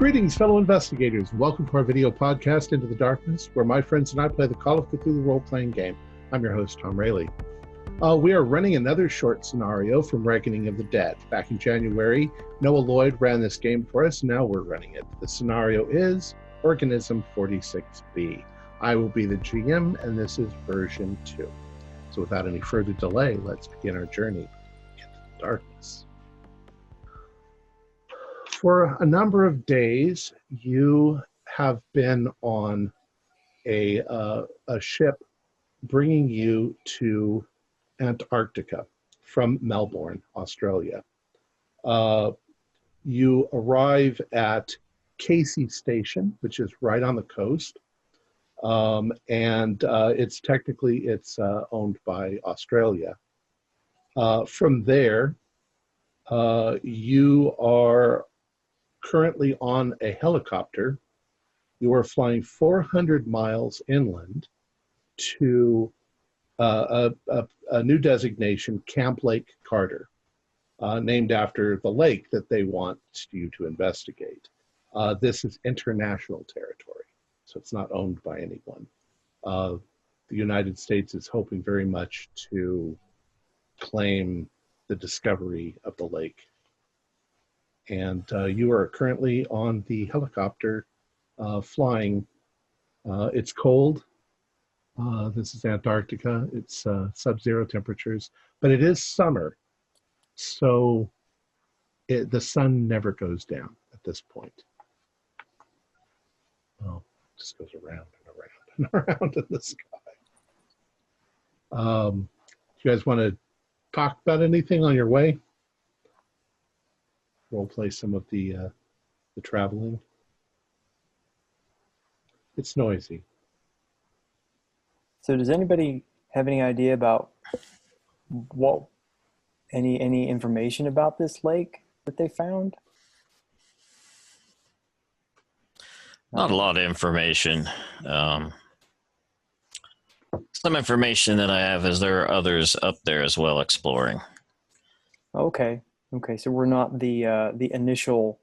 Greetings, fellow investigators. Welcome to our video podcast, Into the Darkness, where my friends and I play the Call of Cthulhu role-playing game. I'm your host, Tom Rayleigh. We are running another short scenario from Reckoning of the Dead. Back in January, Noah Lloyd ran this game for us. Now we're running it. The scenario is Organism 46b. I will be the GM, and this is version 2. So without any further delay, let's begin our journey into the darkness. For a number of days, you have been on a ship bringing you to Antarctica from Melbourne, Australia. You arrive at Casey Station, which is right on the coast, and it's owned by Australia. From there, you are currently on a helicopter. You are flying 400 miles inland to a new designation, Camp Lake Carter, named after the lake that they want you to investigate. This is international territory, so it's not owned by anyone. The United States is hoping very much to claim the discovery of the lake. And you are currently on the helicopter flying. It's cold. This is Antarctica. It's sub-zero temperatures, but it is summer. So the sun never goes down at this point. Well, it just goes around and around and around in the sky. Do you guys want to talk about anything on your way? Role play some of the traveling. It's noisy. So does anybody have any idea about any information about this lake that they found? Not a lot of information. Some information that I have is there are others up there as well exploring. Okay, so we're not the initial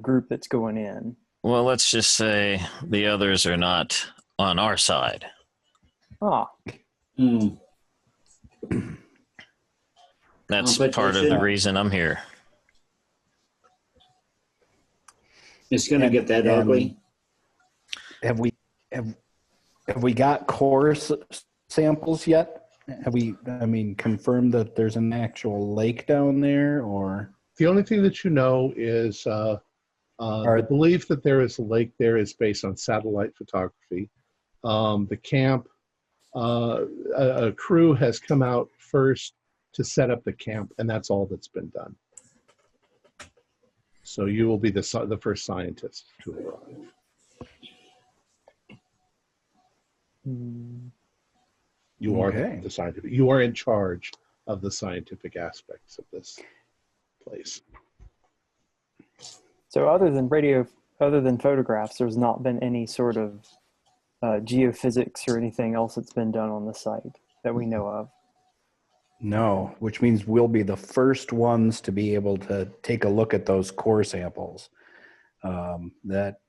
group that's going in. Well, let's just say the others are not on our side. Ah. That's part of the reason I'm here. It's going to get that ugly. Have we got core samples yet? Have we, confirmed that there's an actual lake down there, or? The only thing that you know is the belief that there is a lake there is based on satellite photography. The camp, a crew has come out first to set up the camp, and that's all that's been done. So you will be the first scientist to arrive. You are the scientific. You are in charge of the scientific aspects of this place. So other than photographs, there's not been any sort of geophysics or anything else that's been done on the site that we know of. No, which means we'll be the first ones to be able to take a look at those core samples. That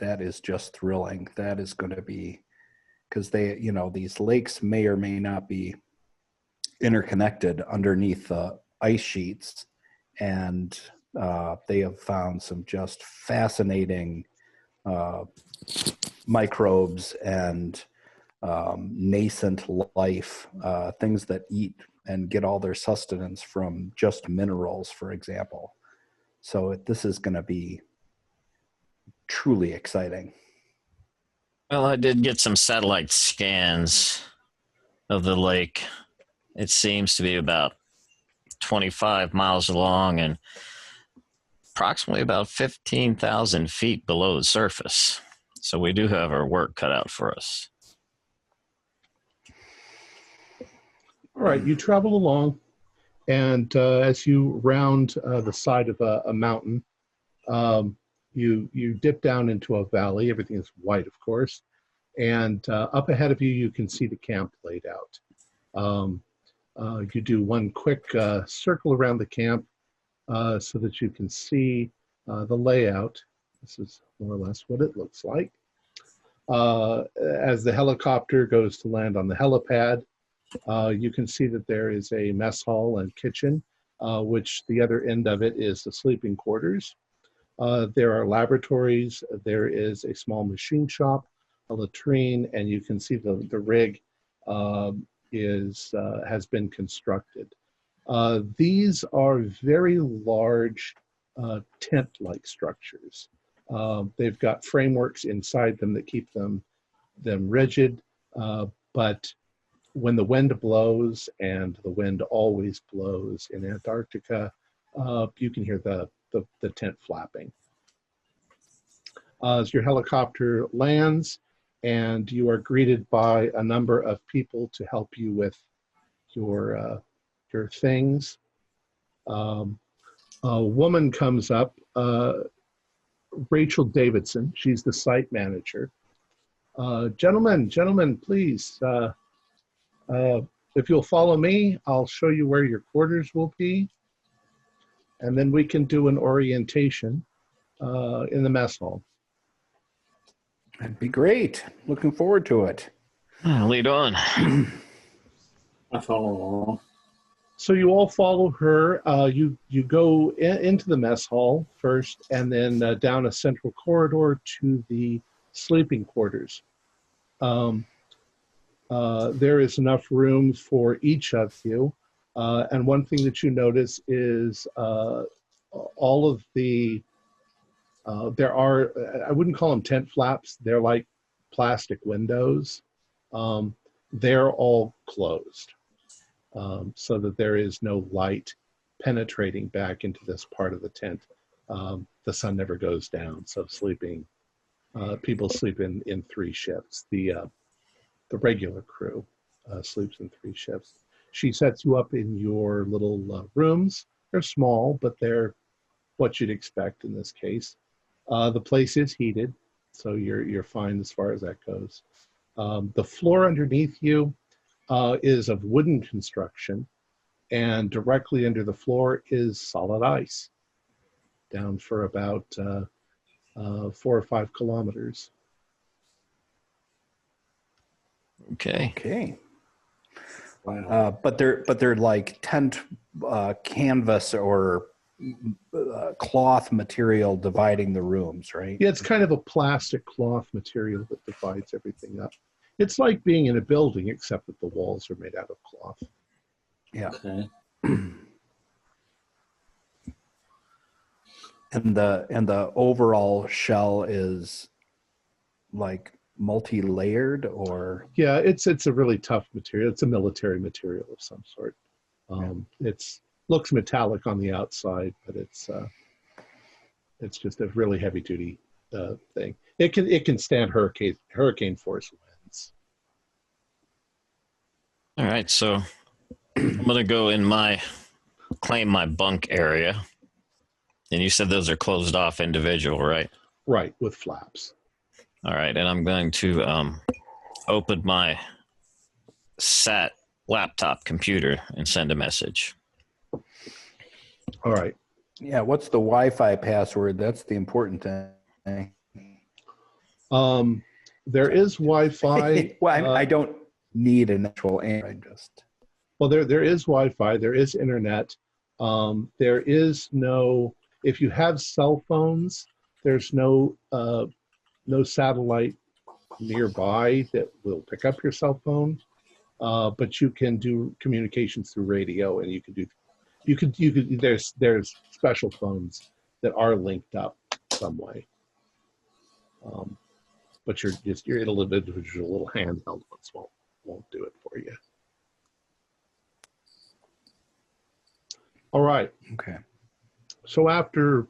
is just thrilling. That is going to be, because these lakes may or may not be interconnected underneath the ice sheets, and they have found some just fascinating microbes and nascent life, things that eat and get all their sustenance from just minerals, for example. So this is going to be truly exciting. Well, I did get some satellite scans of the lake. It seems to be about 25 miles long and approximately about 15,000 feet below the surface. So we do have our work cut out for us. All right, you travel along, and as you round the side of a mountain, you dip down into a valley. Everything is white, of course, and up ahead of you, you can see the camp laid out. You do one quick circle around the camp so that you can see the layout. This is more or less what it looks like. As the helicopter goes to land on the helipad, you can see that there is a mess hall and kitchen, which the other end of it is the sleeping quarters. There are laboratories, there is a small machine shop, a latrine, and you can see the rig has been constructed. These are very large tent-like structures. They've got frameworks inside them that keep them rigid, but when the wind blows, and the wind always blows in Antarctica, you can hear the tent flapping. As your helicopter lands, and you are greeted by a number of people to help you with your things. A woman comes up, Rachel Davidson. She's the site manager. Gentlemen, please, if you'll follow me, I'll show you where your quarters will be, and then we can do an orientation in the mess hall. That'd be great. Looking forward to it. Lead on. I follow along. So you all follow her. You go into the mess hall first, and then down a central corridor to the sleeping quarters. There is enough room for each of you. And one thing that you notice is all of the, there are, I wouldn't call them tent flaps, they're like plastic windows. They're all closed, so that there is no light penetrating back into this part of the tent. The sun never goes down, so people sleep in 3 shifts. The regular crew sleeps in 3 shifts. She sets you up in your little rooms. They're small, but they're what you'd expect in this case. The place is heated, so you're fine as far as that goes. The floor underneath you is of wooden construction, and directly under the floor is solid ice, down for about 4 or 5 kilometers. Okay. Wow. But they're like tent canvas or cloth material dividing the rooms, right? Yeah, it's kind of a plastic cloth material that divides everything up. It's like being in a building, except that the walls are made out of cloth. Yeah. Okay. And the overall shell is like multi-layered, or Yeah, it's a really tough material. It's a military material of some sort. It's looks metallic on the outside, but it's just a really heavy duty thing. It can stand hurricane force winds. All right, so I'm gonna go claim my bunk area. And you said those are closed off individual, right? Right, with flaps. All right, and I'm going to open my SAT laptop computer and send a message. All right. yeah, what's the Wi-Fi password? That's the important thing. There is Wi-Fi. Well, I don't need an actual Android. Well, there is Wi-Fi. There is internet. There is no. If you have cell phones, there's no satellite nearby that will pick up your cell phone. But you can do communications through radio, and you could. There's special phones that are linked up some way. But your little handheld ones won't do it for you. All right. Okay. So after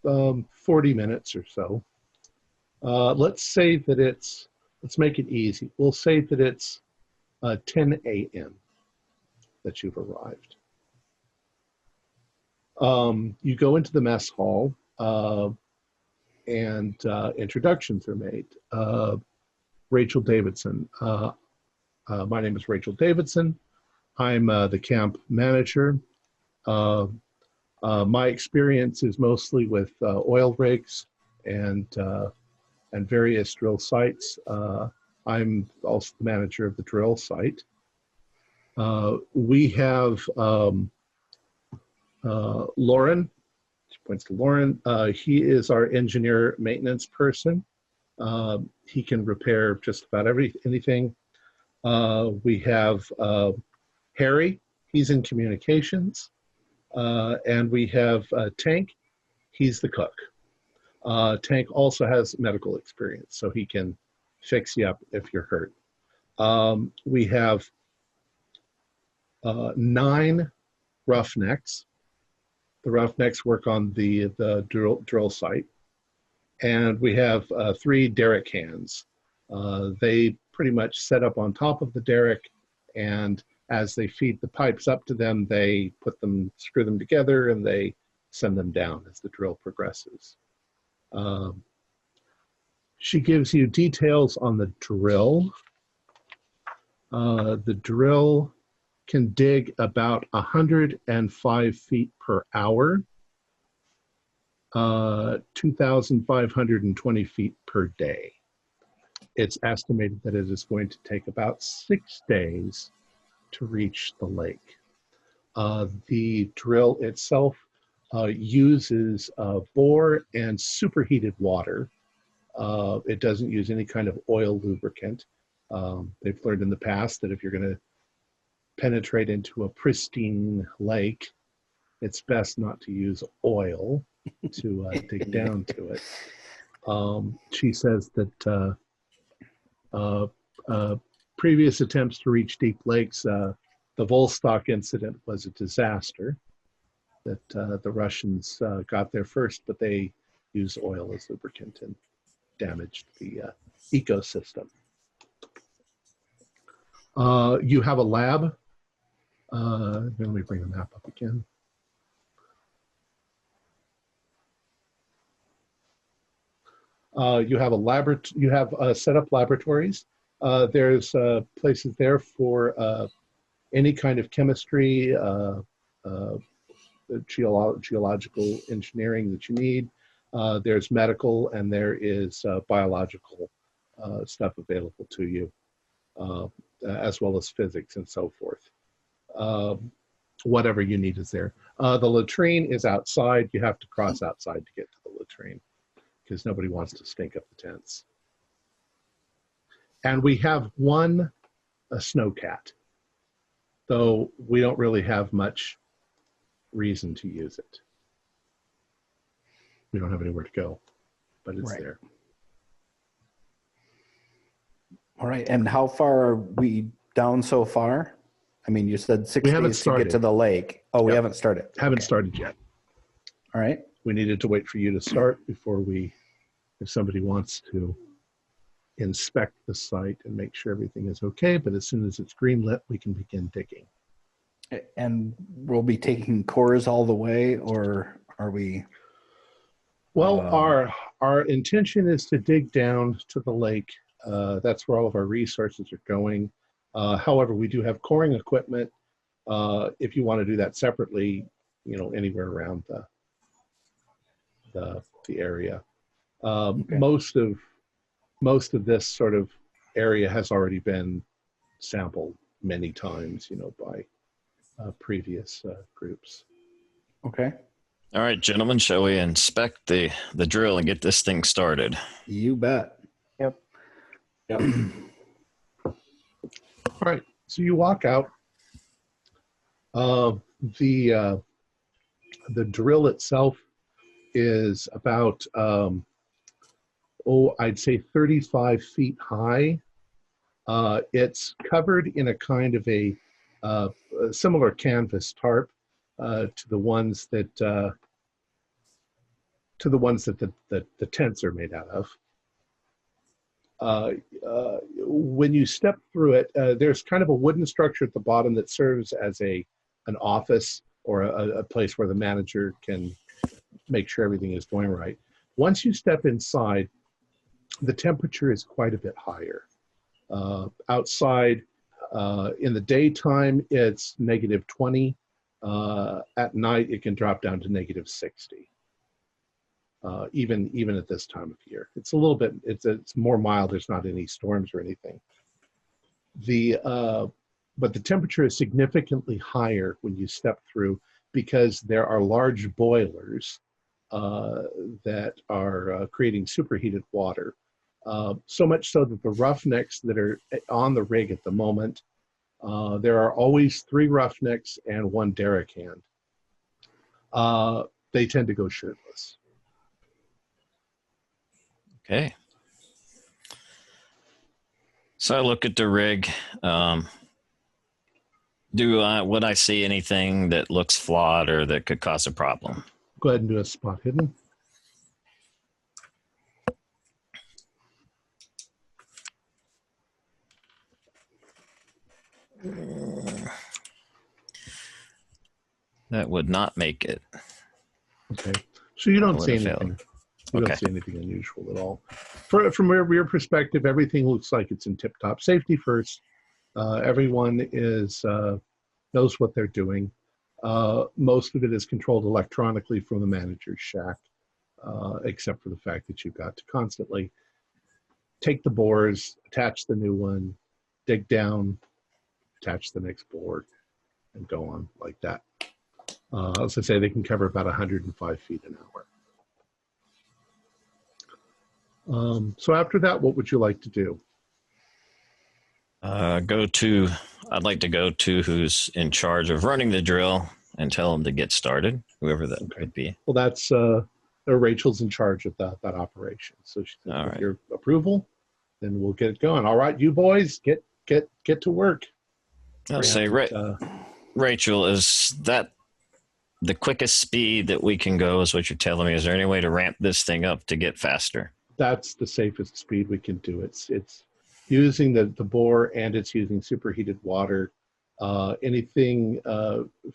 40 minutes or so, let's make it easy. We'll say that it's 10 a.m. that you've arrived. You go into the mess hall, and introductions are made. Rachel Davidson. My name is Rachel Davidson. I'm the camp manager. My experience is mostly with oil rigs and various drill sites. I'm also the manager of the drill site. We have Lauren. She points to Lauren. He is our engineer maintenance person. He can repair just about anything. We have Harry. He's in communications. And we have Tank. He's the cook. Tank also has medical experience, so he can fix you up if you're hurt. We have 9 roughnecks. The roughnecks work on the drill site. And we have 3 derrick hands. They pretty much set up on top of the derrick, and as they feed the pipes up to them, they screw them together, and they send them down as the drill progresses. She gives you details on the drill. The drill can dig about 105 feet per hour, 2,520 feet per day. It's estimated that it is going to take about 6 days to reach the lake. The drill itself uses bore and superheated water. It doesn't use any kind of oil lubricant. They've learned in the past that if you're going to penetrate into a pristine lake, it's best not to use oil to dig down to it. She says that previous attempts to reach deep lakes, the Volstock incident was a disaster, that the Russians got there first, but they used oil as lubricant and damaged the ecosystem. You have a lab. Let me bring the map up again. You have set up laboratories. There's places there for any kind of chemistry, geological engineering that you need. There's medical, and there is biological stuff available to you, as well as physics and so forth. Whatever you need is there. The latrine is outside. You have to cross outside to get to the latrine, because nobody wants to stink up the tents. And we have a snowcat, though we don't really have much reason to use it. We don't have anywhere to go, but it's there. All right, and how far are we down so far? I mean, you said 6 days to get to the lake. Oh, we haven't started. Haven't started yet. All right. We needed to wait for you to start before if somebody wants to inspect the site and make sure everything is okay. But as soon as it's green lit, we can begin digging. And we'll be taking cores all the way, or are we? Well, our intention is to dig down to the lake. That's where all of our resources are going. However, we do have coring equipment. If you want to do that separately, anywhere around the area. Okay. Most of this sort of area has already been sampled many times, by previous groups. Okay. All right, gentlemen, shall we inspect the drill and get this thing started? You bet. Yep. All right, so you walk out. The drill itself is about, I'd say 35 feet high. It's covered in a kind of a similar canvas tarp to the ones that the tents are made out of. When you step through it, there's kind of a wooden structure at the bottom that serves as an office or a place where the manager can make sure everything is going right. Once you step inside, the temperature is quite a bit higher. Outside, in the daytime, it's -20. At night, it can drop down to -60. Even at this time of year, it's a little bit. It's more mild. There's not any storms or anything. But the temperature is significantly higher when you step through because there are large boilers that are creating superheated water. So much so that the roughnecks that are on the rig at the moment, there are always 3 roughnecks and 1 derrick hand. They tend to go shirtless. Okay. So I look at the rig. Would I see anything that looks flawed or that could cause a problem? Go ahead and do a spot hidden. That would not make it. Okay. So you don't Would see have anything. failed. You Okay. don't see anything unusual at all. From your perspective, everything looks like it's in tip-top safety first. Everyone knows what they're doing. Most of it is controlled electronically from the manager's shack, except for the fact that you've got to constantly take the bores, attach the new one, dig down, attach the next bore, and go on like that. As I say, they can cover about 105 feet an hour. So after that, what would you like to do? I'd like to go to who's in charge of running the drill and tell him to get started, whoever that could be. Well, that's Rachel's in charge of that operation. So she said, All with right. your approval, then we'll get it going. All right, you boys, get to work. I'll say, Rachel, is that the quickest speed that we can go is what you're telling me? Is there any way to ramp this thing up to get faster? That's the safest speed we can do. It's using the bore, and it's using superheated water. Anything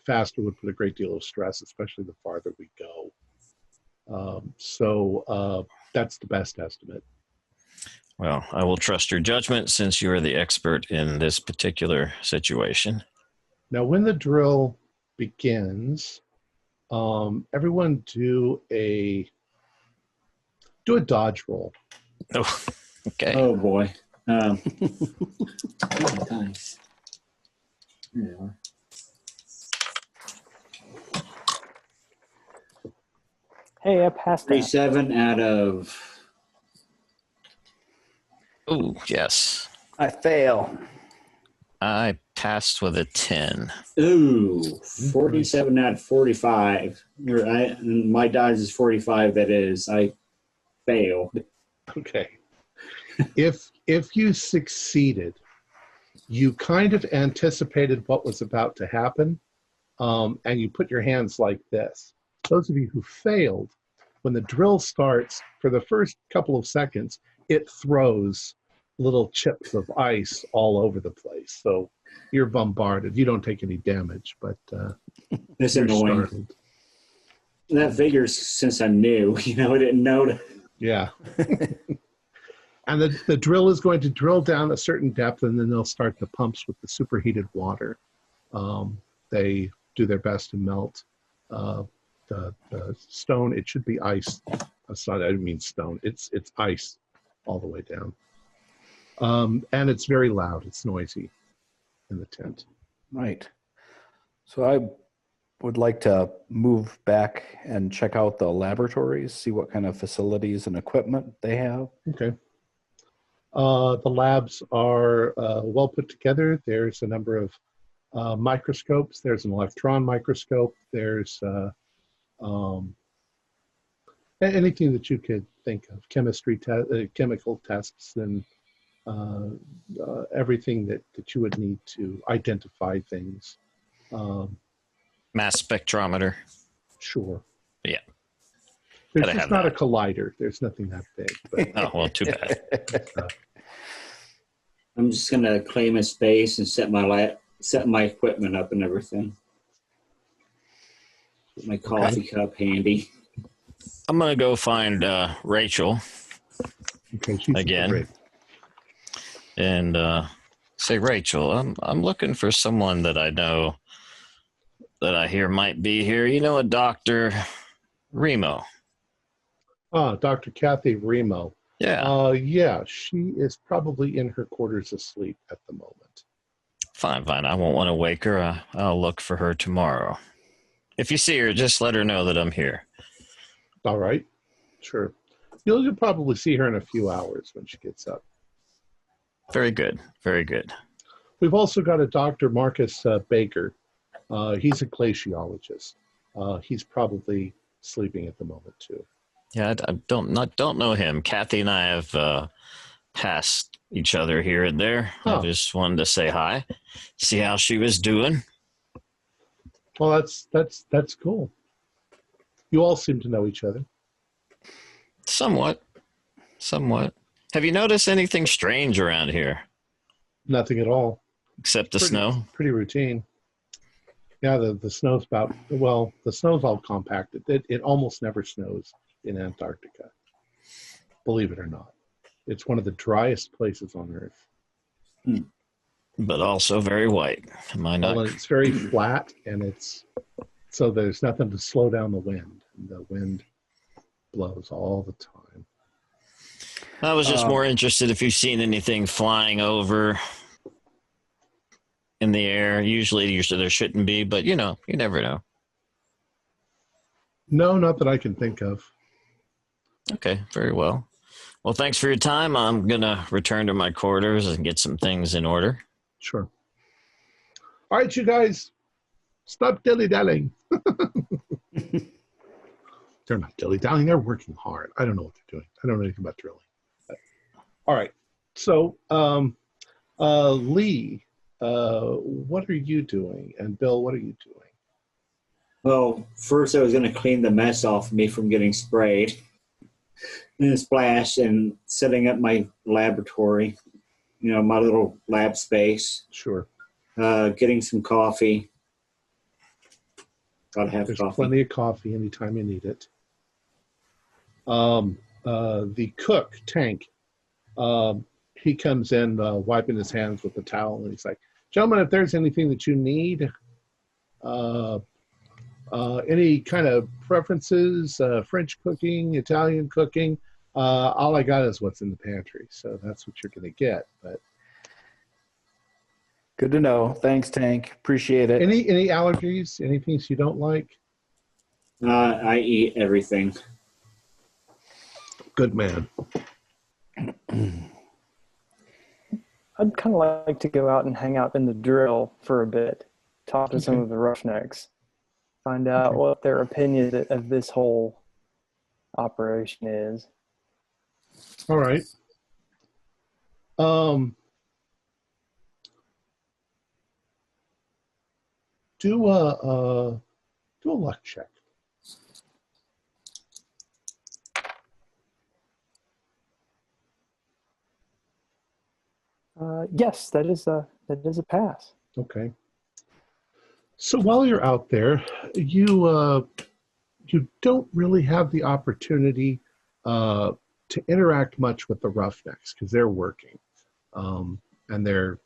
faster would put a great deal of stress, especially the farther we go. So that's the best estimate. Well, I will trust your judgment since you are the expert in this particular situation. Now, when the drill begins, everyone do a dodge roll. Oh, okay. Oh boy. Oh, nice. There you are. Hey, I passed that. 37 out of. Oh, yes. I fail. I passed with a 10. Ooh, 47 out of 45. My dodge is 45. That is, I fail. Okay. If you succeeded, you kind of anticipated what was about to happen, and you put your hands like this. Those of you who failed, when the drill starts, for the first couple of seconds, it throws little chips of ice all over the place. So you're bombarded. You don't take any damage, but That's you're annoying. startled. That figures since I'm new. I didn't know. Yeah. And the drill is going to drill down a certain depth, and then they'll start the pumps with the superheated water. They do their best to melt the stone. It should be ice. I didn't mean stone. It's ice all the way down. And it's very loud. It's noisy in the tent. Right. So I would like to move back and check out the laboratories, see what kind of facilities and equipment they have. Okay. The labs are well put together. There's a number of microscopes. There's an electron microscope. There's anything that you could think of, chemical tests, and everything that you would need to identify things. Mass spectrometer. Sure. Yeah. There's Gotta just have not that. a collider. There's nothing that big. But Oh, well, too bad. I'm just gonna claim a space and set my equipment up and everything. Get my coffee cup handy. I'm going to go find Rachel okay, she's again. great. And say, Rachel, I'm looking for someone that I know that I hear might be here. You know a Dr. Remo? Dr. Kathy Remo. Yeah. Yeah, she is probably in her quarters asleep at the moment. Fine. I won't want to wake her. I'll look for her tomorrow. If you see her, just let her know that I'm here. All right. Sure. You'll probably see her in a few hours when she gets up. Very good. Very good. We've also got a Dr. Marcus Baker. He's a glaciologist. He's probably sleeping at the moment, too. Yeah, I don't know him. Kathy and I have passed each other here and there. I just wanted to say hi, see how she was doing. Well, that's cool. You all seem to know each other. Somewhat. Have you noticed anything strange around here? Nothing at all. Except the snow? Pretty routine. Yeah, the snow's the snow's all compacted. It almost never snows in Antarctica. Believe it or not. It's one of the driest places on Earth. But also very white. Am I not? Well, it's very flat, and so there's nothing to slow down the wind. The wind blows all the time. I was just more interested if you've seen anything flying over in the air. Usually there shouldn't be, but you never know. No, not that I can think of. Okay, very well. Well, thanks for your time. I'm going to return to my quarters and get some things in order. Sure. All right, you guys, stop dilly-dallying. They're not dilly-dallying. They're working hard. I don't know what they're doing. I don't know anything about drilling. But, all right. So, Lee, what are you doing? And Bill, what are you doing? Well, first I was going to clean the mess off me from getting sprayed. And splash and setting up my laboratory, my little lab space. Sure. Getting some coffee. Gotta have There's coffee. Plenty of coffee anytime you need it. The cook, Tank, he comes in wiping his hands with a towel, and he's like, "Gentlemen, if there's anything that you need, any kind of preferences, French cooking, Italian cooking, all I got is what's in the pantry, so that's what you're going to get." But good to know. Thanks, Tank. Appreciate it. any allergies, any things you don't like? I eat everything. Good man. I'd kind of like to go out and hang out in the drill for a bit, talk to some of the roughnecks, find out what their opinion of this whole operation is. All right. Do a luck check. Yes, that is a pass. Okay. So while you're out there, you don't really have the opportunity to interact much with the roughnecks because they're working, and they're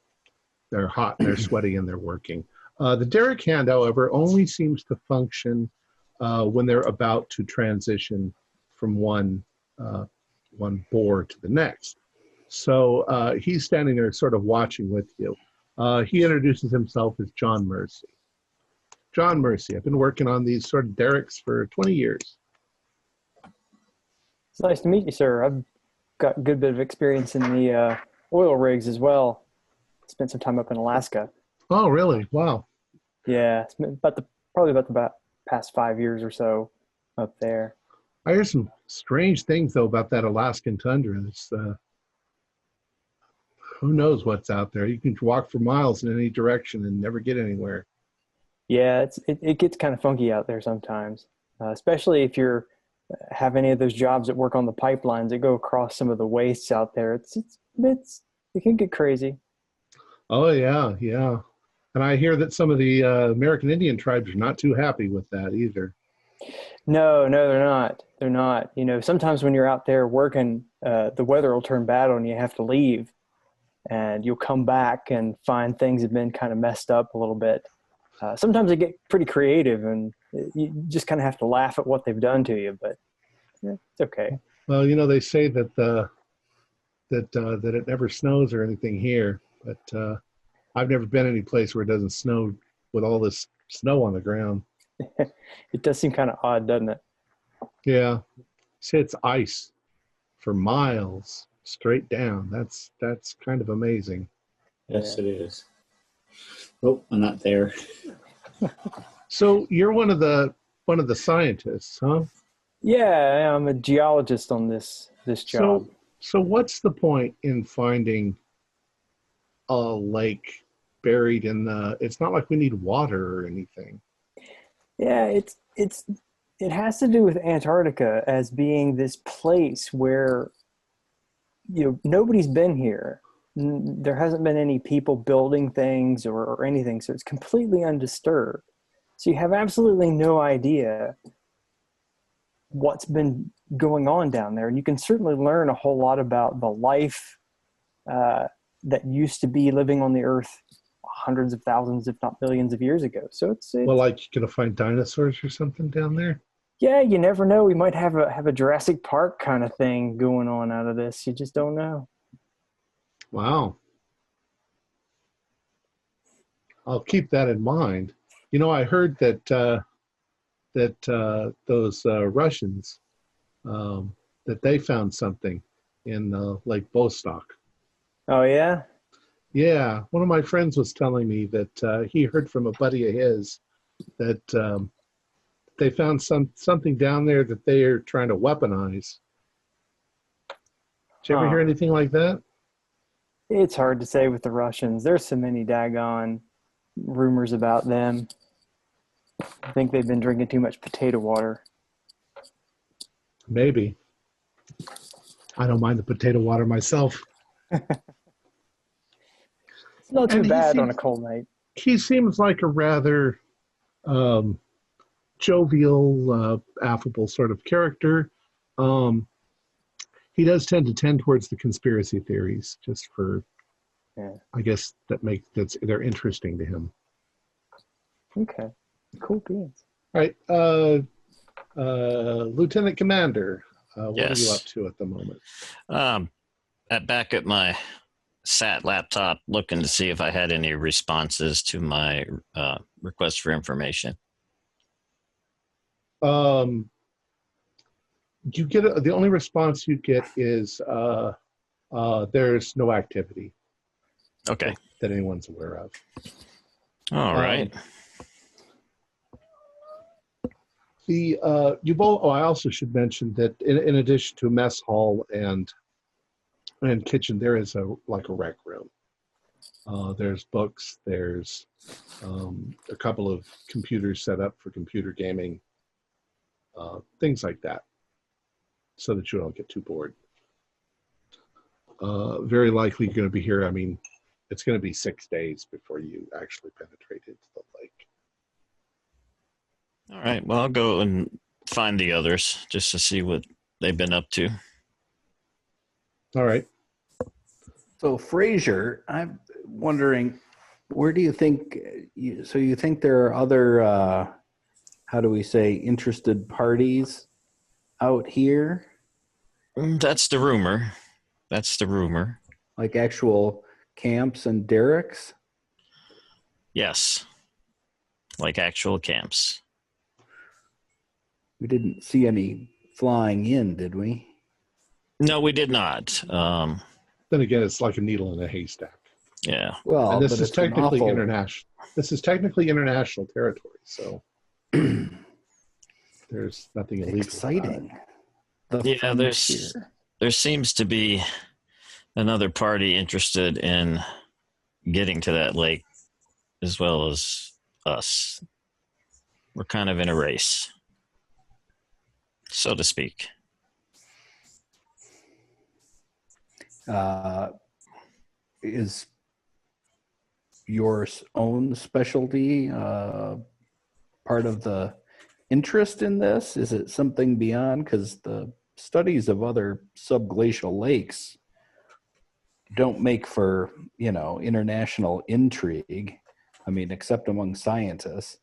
hot, and they're sweaty, and they're working. The derrick hand, however, only seems to function when they're about to transition from one bore to the next. So he's standing there sort of watching with you. He introduces himself as John Mercy. John Mercy, I've been working on these sort of derricks for 20 years. It's nice to meet you, sir. I've got a good bit of experience in the oil rigs as well. Spent some time up in Alaska. Oh, really? Wow. Yeah, it's been probably about the past 5 years or so up there. I hear some strange things, though, about that Alaskan tundra. It's, who knows what's out there? You can walk for miles in any direction and never get anywhere. Yeah, it gets kind of funky out there sometimes, especially if you're have any of those jobs that work on the pipelines that go across some of the wastes out there. It can get crazy. Oh, yeah, yeah. And I hear that some of the American Indian tribes are not too happy with that either. No, they're not. They're not. Sometimes when you're out there working, the weather will turn bad and you have to leave. And you'll come back and find things have been kind of messed up a little bit. Sometimes they get pretty creative, and you just kind of have to laugh at what they've done to you. But it's okay. Well, they say that that it never snows or anything here, but I've never been any place where it doesn't snow with all this snow on the ground. It does seem kind of odd, doesn't it? Yeah, say it's ice for miles straight down. That's kind of amazing. Yes, it is. Oh, I'm not there. So you're one of the scientists, huh? Yeah, I'm a geologist on this job. So what's the point in finding a lake buried in the? It's not like we need water or anything. Yeah, it has to do with Antarctica as being this place where nobody's been here. There hasn't been any people building things or anything, so it's completely undisturbed. So you have absolutely no idea what's been going on down there. And you can certainly learn a whole lot about the life that used to be living on the Earth hundreds of thousands, if not millions of years ago. So it's Well, like you're gonna find dinosaurs or something down there. yeah, you never know. We might have a Jurassic Park kind of thing going on out of this. You just don't know. Wow. I'll keep that in mind. I heard that those Russians that they found something in Lake Bostock. Oh yeah. Yeah, one of my friends was telling me that he heard from a buddy of his that they found something down there that they are trying to weaponize. Did you ever hear anything like that? It's hard to say with the Russians. There's so many daggone rumors about them. I think they've been drinking too much potato water. Maybe. I don't mind the potato water myself. It's not too And bad on a cold night. He seems like a rather jovial, affable sort of character. He does tend to tend towards the conspiracy theories, just for, I guess they're interesting to him. Okay, cool beans. All right, Lieutenant Commander, what are you up to at the moment? Back at my SAT laptop, looking to see if I had any responses to my request for information. You get the only response you get is there's no activity. Okay. That anyone's aware of. All right. I also should mention that in addition to mess hall and kitchen, there is a rec room. There's books. There's a couple of computers set up for computer gaming, things like that, so that you don't get too bored. Very likely you're going to be here. I mean, it's going to be 6 days before you actually penetrate into the lake. All right. Well, I'll go and find the others just to see what they've been up to. All right. So Fraser, I'm wondering, where do you think, you think there are other, how do we say, interested parties out here? That's the rumor. Like actual camps and derricks? Yes. Like actual camps. We didn't see any flying in, did we? No, we did not. Then again, it's like a needle in a haystack. Yeah. Well, and this but is it's an technically awful... international. This is technically international territory, so there's nothing illegal. Exciting. Yeah, there seems to be another party interested in getting to that lake as well as us. We're kind of in a race, so to speak. Is your own specialty part of the interest in this? Is it something beyond? Because the studies of other subglacial lakes don't make for, international intrigue. I mean, except among scientists.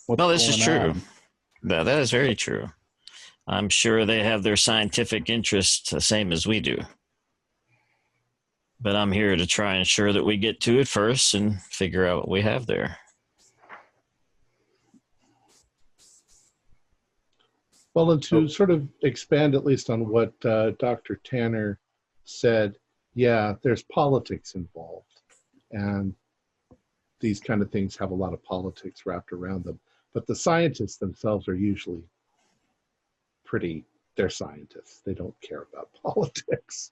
What's No, this is going true. on? That is very true. I'm sure they have their scientific interests the same as we do. But I'm here to try and ensure that we get to it first and figure out what we have there. Well, and to sort of expand at least on what Dr. Tanner said, yeah, there's politics involved. And these kind of things have a lot of politics wrapped around them. But the scientists themselves are usually they're scientists. They don't care about politics.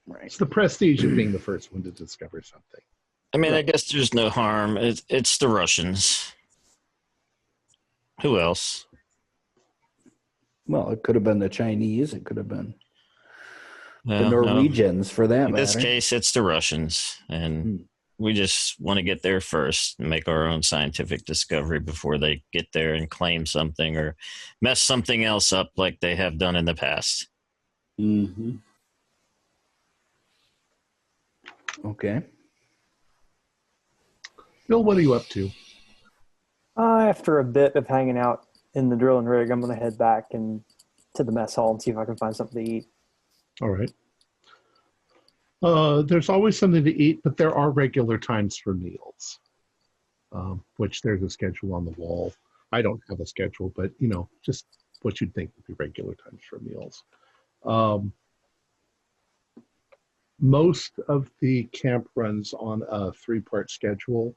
Right. It's the prestige of being the first one to discover something. I mean, I guess there's no harm. It's the Russians. Who else? Well, it could have been the Chinese. It could have been the No. Norwegians, for that In matter. this case, it's the Russians. And we just want to get there first and make our own scientific discovery before they get there and claim something or mess something else up like they have done in the past. Mm-hmm. Okay. Bill, what are you up to? After a bit of hanging out in the drill and rig, I'm going to head back and to the mess hall and see if I can find something to eat. All right. There's always something to eat, but there are regular times for meals, which there's a schedule on the wall. I don't have a schedule, but, just what you'd think would be regular times for meals. Most of the camp runs on a 3-part schedule.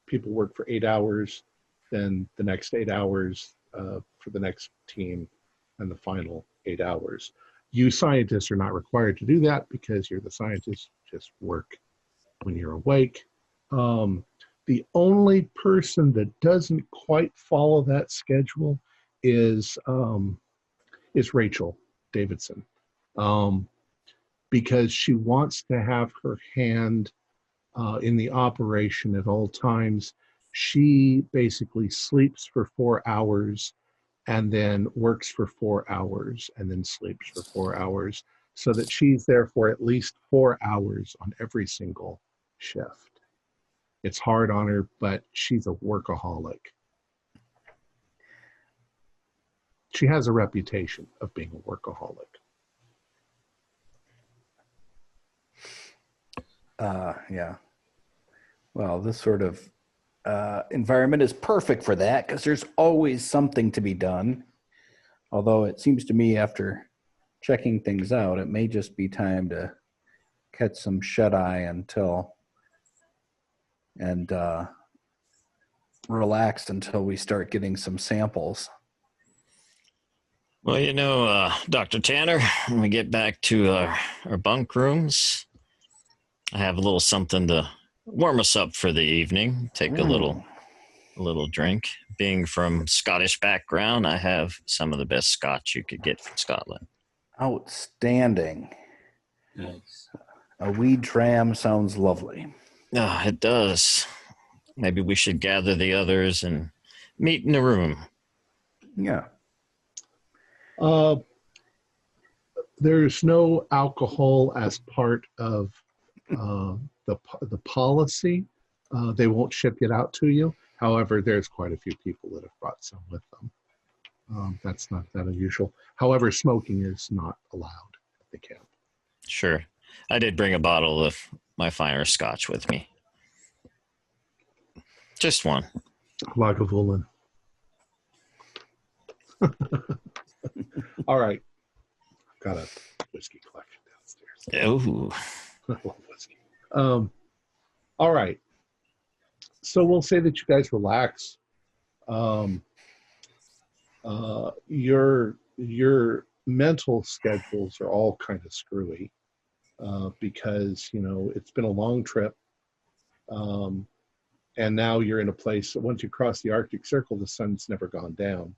People work for 8 hours, then the next 8 hours for the next team, and the final 8 hours. You scientists are not required to do that because you're the scientists. Just work when you're awake. The only person that doesn't quite follow that schedule is Rachel Davidson, because she wants to have her hand in the operation at all times. She basically sleeps for 4 hours and then works for 4 hours and then sleeps for 4 hours, so that she's there for at least 4 hours on every single shift. It's hard on her, but she's a workaholic. She has a reputation of being a workaholic. Yeah. Well, this sort of environment is perfect for that because there's always something to be done. Although it seems to me after checking things out, it may just be time to catch some shut-eye and relax until we start getting some samples. Well, Dr. Tanner, when we get back to our bunk rooms, I have a little something to warm us up for the evening. Take a little drink. Being from Scottish background, I have some of the best scotch you could get from Scotland. Outstanding. Nice. A weed tram sounds lovely. Oh, it does. Maybe we should gather the others and meet in the room. Yeah. There's no alcohol as part of the policy. They won't ship it out to you. However, there's quite a few people that have brought some with them. That's not that unusual. However, smoking is not allowed at the camp. Sure. I did bring a bottle of my finer scotch with me. Just one. Lagavulin. All right. I've got a whiskey collection downstairs. Ooh. I love whiskey. All right. So we'll say that you guys relax. Your mental schedules are all kind of screwy because it's been a long trip, and now you're in a place. Once you cross the Arctic Circle, the sun's never gone down.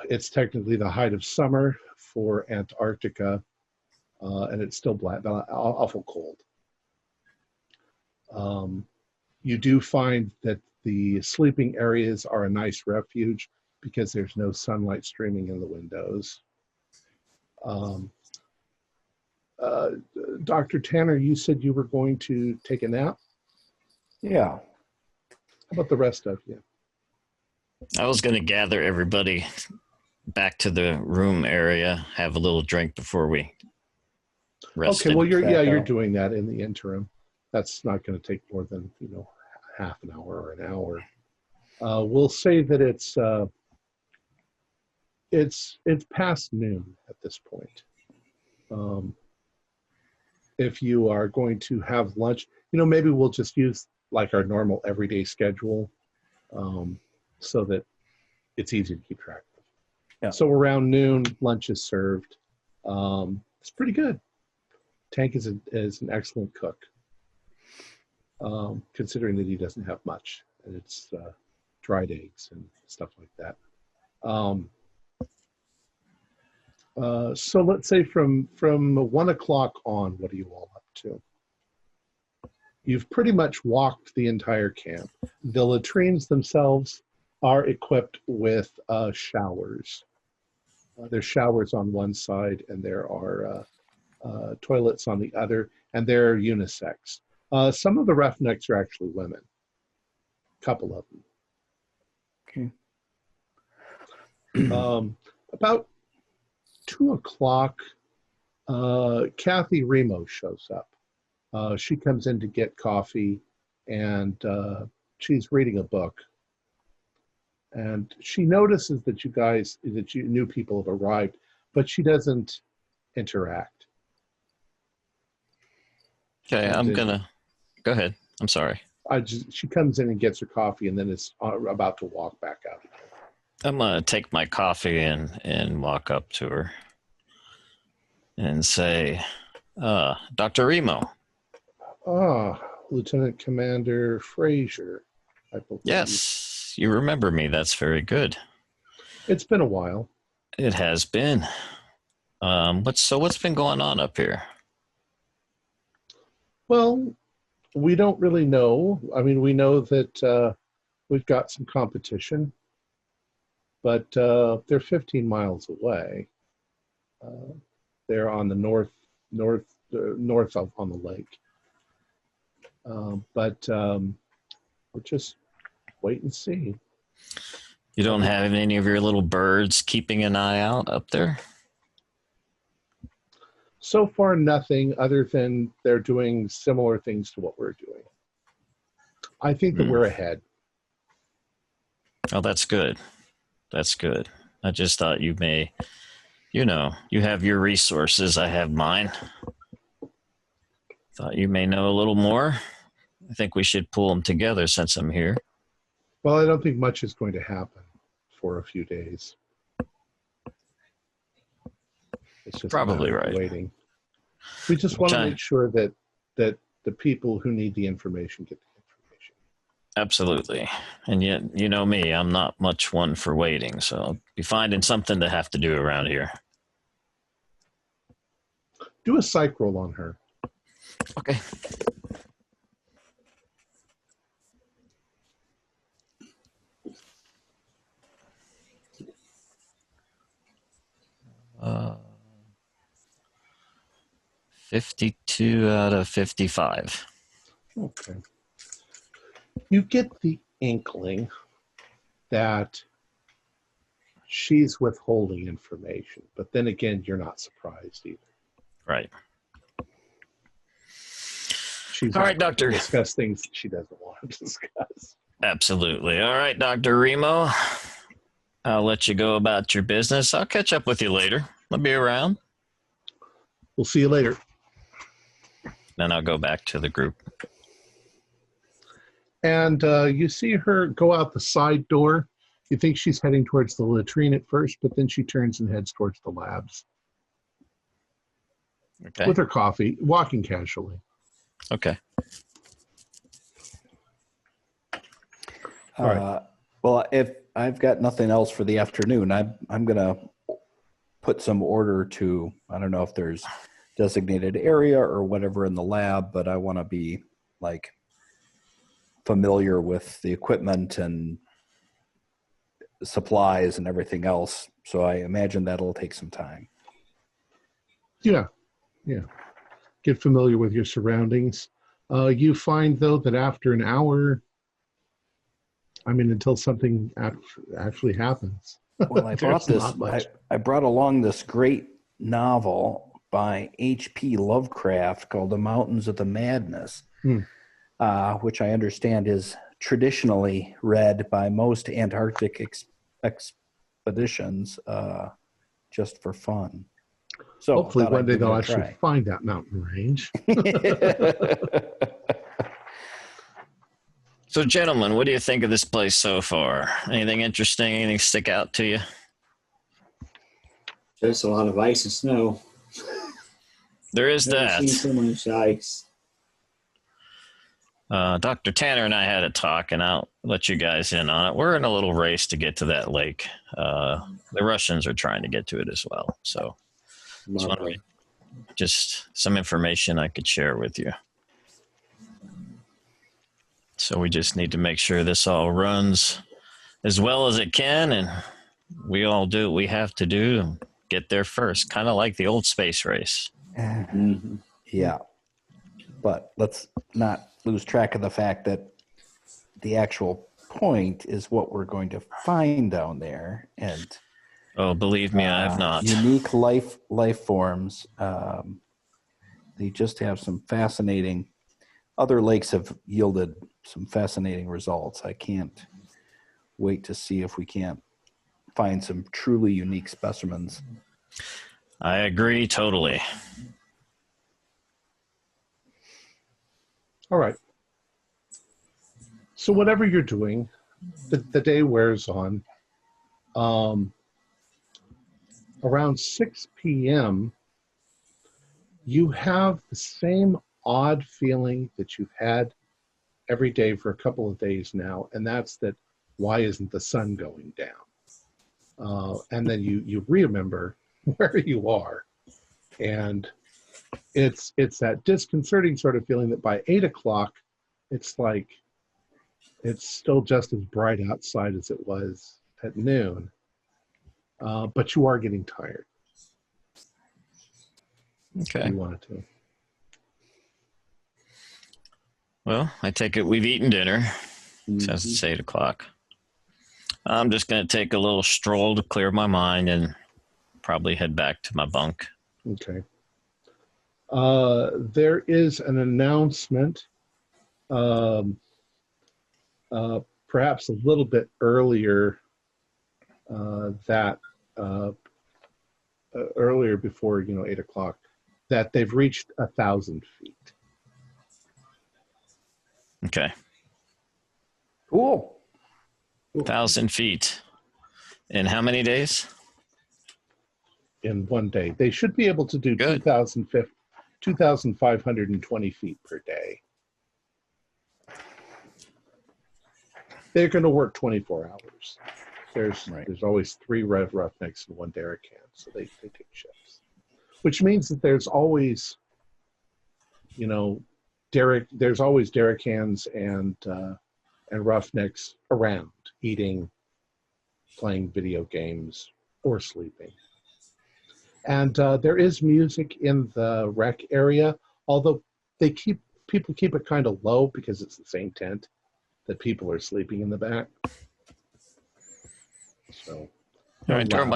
It's technically the height of summer for Antarctica, and it's still awful cold. You do find that the sleeping areas are a nice refuge because there's no sunlight streaming in the windows. Dr. Tanner, you said you were going to take a nap. Yeah. How about the rest of you? I was going to gather everybody back to the room area, have a little drink before we rested. Okay, well, you're doing that in the interim. That's not going to take more than half an hour or an hour. We'll say that it's past noon at this point. If you are going to have lunch, maybe we'll just use like our normal everyday schedule, so that it's easy to keep track of. Yeah. So around noon, lunch is served. It's pretty good. Tank is an excellent cook, considering that he doesn't have much, and it's dried eggs and stuff like that. So let's say from 1 o'clock on, what are you all up to? You've pretty much walked the entire camp. The latrines themselves are equipped with showers. There's showers on one side, and there are toilets on the other, and they're unisex. Some of the roughnecks are actually women. A couple of them. Okay. About 2 o'clock, Kathy Remo shows up. She comes in to get coffee, and she's reading a book. And she notices that you new people have arrived, but she doesn't interact. Okay, go ahead. I'm sorry. She comes in and gets her coffee, and then is about to walk back out again. I'm going to take my coffee and walk up to her and say, Dr. Remo. Lieutenant Commander Frazier, I believe. Yes, you remember me. That's very good. It's been a while. It has been. What's been going on up here? Well, we don't really know. I mean, we know that we've got some competition, but they're 15 miles away. They're on the north of on the lake. But we'll just wait and see. You don't have any of your little birds keeping an eye out up there? So far, nothing other than they're doing similar things to what we're doing. I think that we're ahead. Oh, that's good. That's good. I just thought you may, you have your resources. I have mine. Thought you may know a little more. I think we should pull them together since I'm here. Well, I don't think much is going to happen for a few days. It's just probably right. Waiting. We just want to make sure that the people who need the information get the information. Absolutely. And yet, you know me, I'm not much one for waiting, so I'll be finding something to have to do around here. Do a psych roll on her. Okay. Uh, 52 out of 55. Okay. You get the inkling that she's withholding information, but then again, you're not surprised either. Right. She's all right, Doctor. Discuss things that she doesn't want to discuss. Absolutely. All right, Dr. Remo. I'll let you go about your business. I'll catch up with you later. I'll be around. We'll see you later. Then I'll go back to the group. And you see her go out the side door. You think she's heading towards the latrine at first, but then she turns and heads towards the labs. Okay. With her coffee, walking casually. Okay. All right. Well, if I've got nothing else for the afternoon, I'm going to put some order to, I don't know if there's designated area or whatever in the lab, but I want to be like familiar with the equipment and supplies and everything else. So I imagine that'll take some time. Yeah. Yeah. get familiar with your surroundings. You find, though, that after an hour, until something actually happens. Well, I brought There's this. not much. I brought along this great novel by H.P. Lovecraft called "The Mountains of the Madness," which I understand is traditionally read by most Antarctic expeditions just for fun. So hopefully one day they'll actually try. find that mountain range. So, gentlemen, what do you think of this place so far? Anything interesting? Anything stick out to you? Just a lot of ice and snow. There is Never that. seen so much ice. Dr. Tanner and I had a talk, and I'll let you guys in on it. We're in a little race to get to that lake. The Russians are trying to get to it as well. So, just some information I could share with you. So we just need to make sure this all runs as well as it can, and we all do what we have to do and get there first, kind of like the old space race. Mm-hmm. Yeah. But let's not lose track of the fact that the actual point is what we're going to find down there. And oh, believe me, I have not. Unique life forms. They just have some fascinating. Other lakes have yielded some fascinating results. I can't wait to see if we can't find some truly unique specimens. I agree totally. All right. So whatever you're doing, the day wears on. Around 6 p.m., you have the same odd feeling that you've had every day for a couple of days now, and that's that why isn't the sun going down? And then you remember where you are, and it's that disconcerting sort of feeling that by 8 o'clock, it's like it's still just as bright outside as it was at noon, but you are getting tired. Okay. You wanted to. Well, I take it we've eaten dinner since it's 8 o'clock. I'm just going to take a little stroll to clear my mind and probably head back to my bunk. Okay. There is an announcement, perhaps a little bit earlier, earlier before 8 o'clock, that they've reached 1,000 feet. Okay. Cool. 1,000 feet. In how many days? In one day. They should be able to do 2,520 feet per day. They're going to work 24 hours. There's always 3 Rev Roughnecks and 1 Derrican, so they take shifts. Which means that there's always, there's always Derricans and Roughnecks around, eating, playing video games, or sleeping. And there is music in the rec area, although people keep it kind of low because it's the same tent that people are sleeping in the back. So, all right, during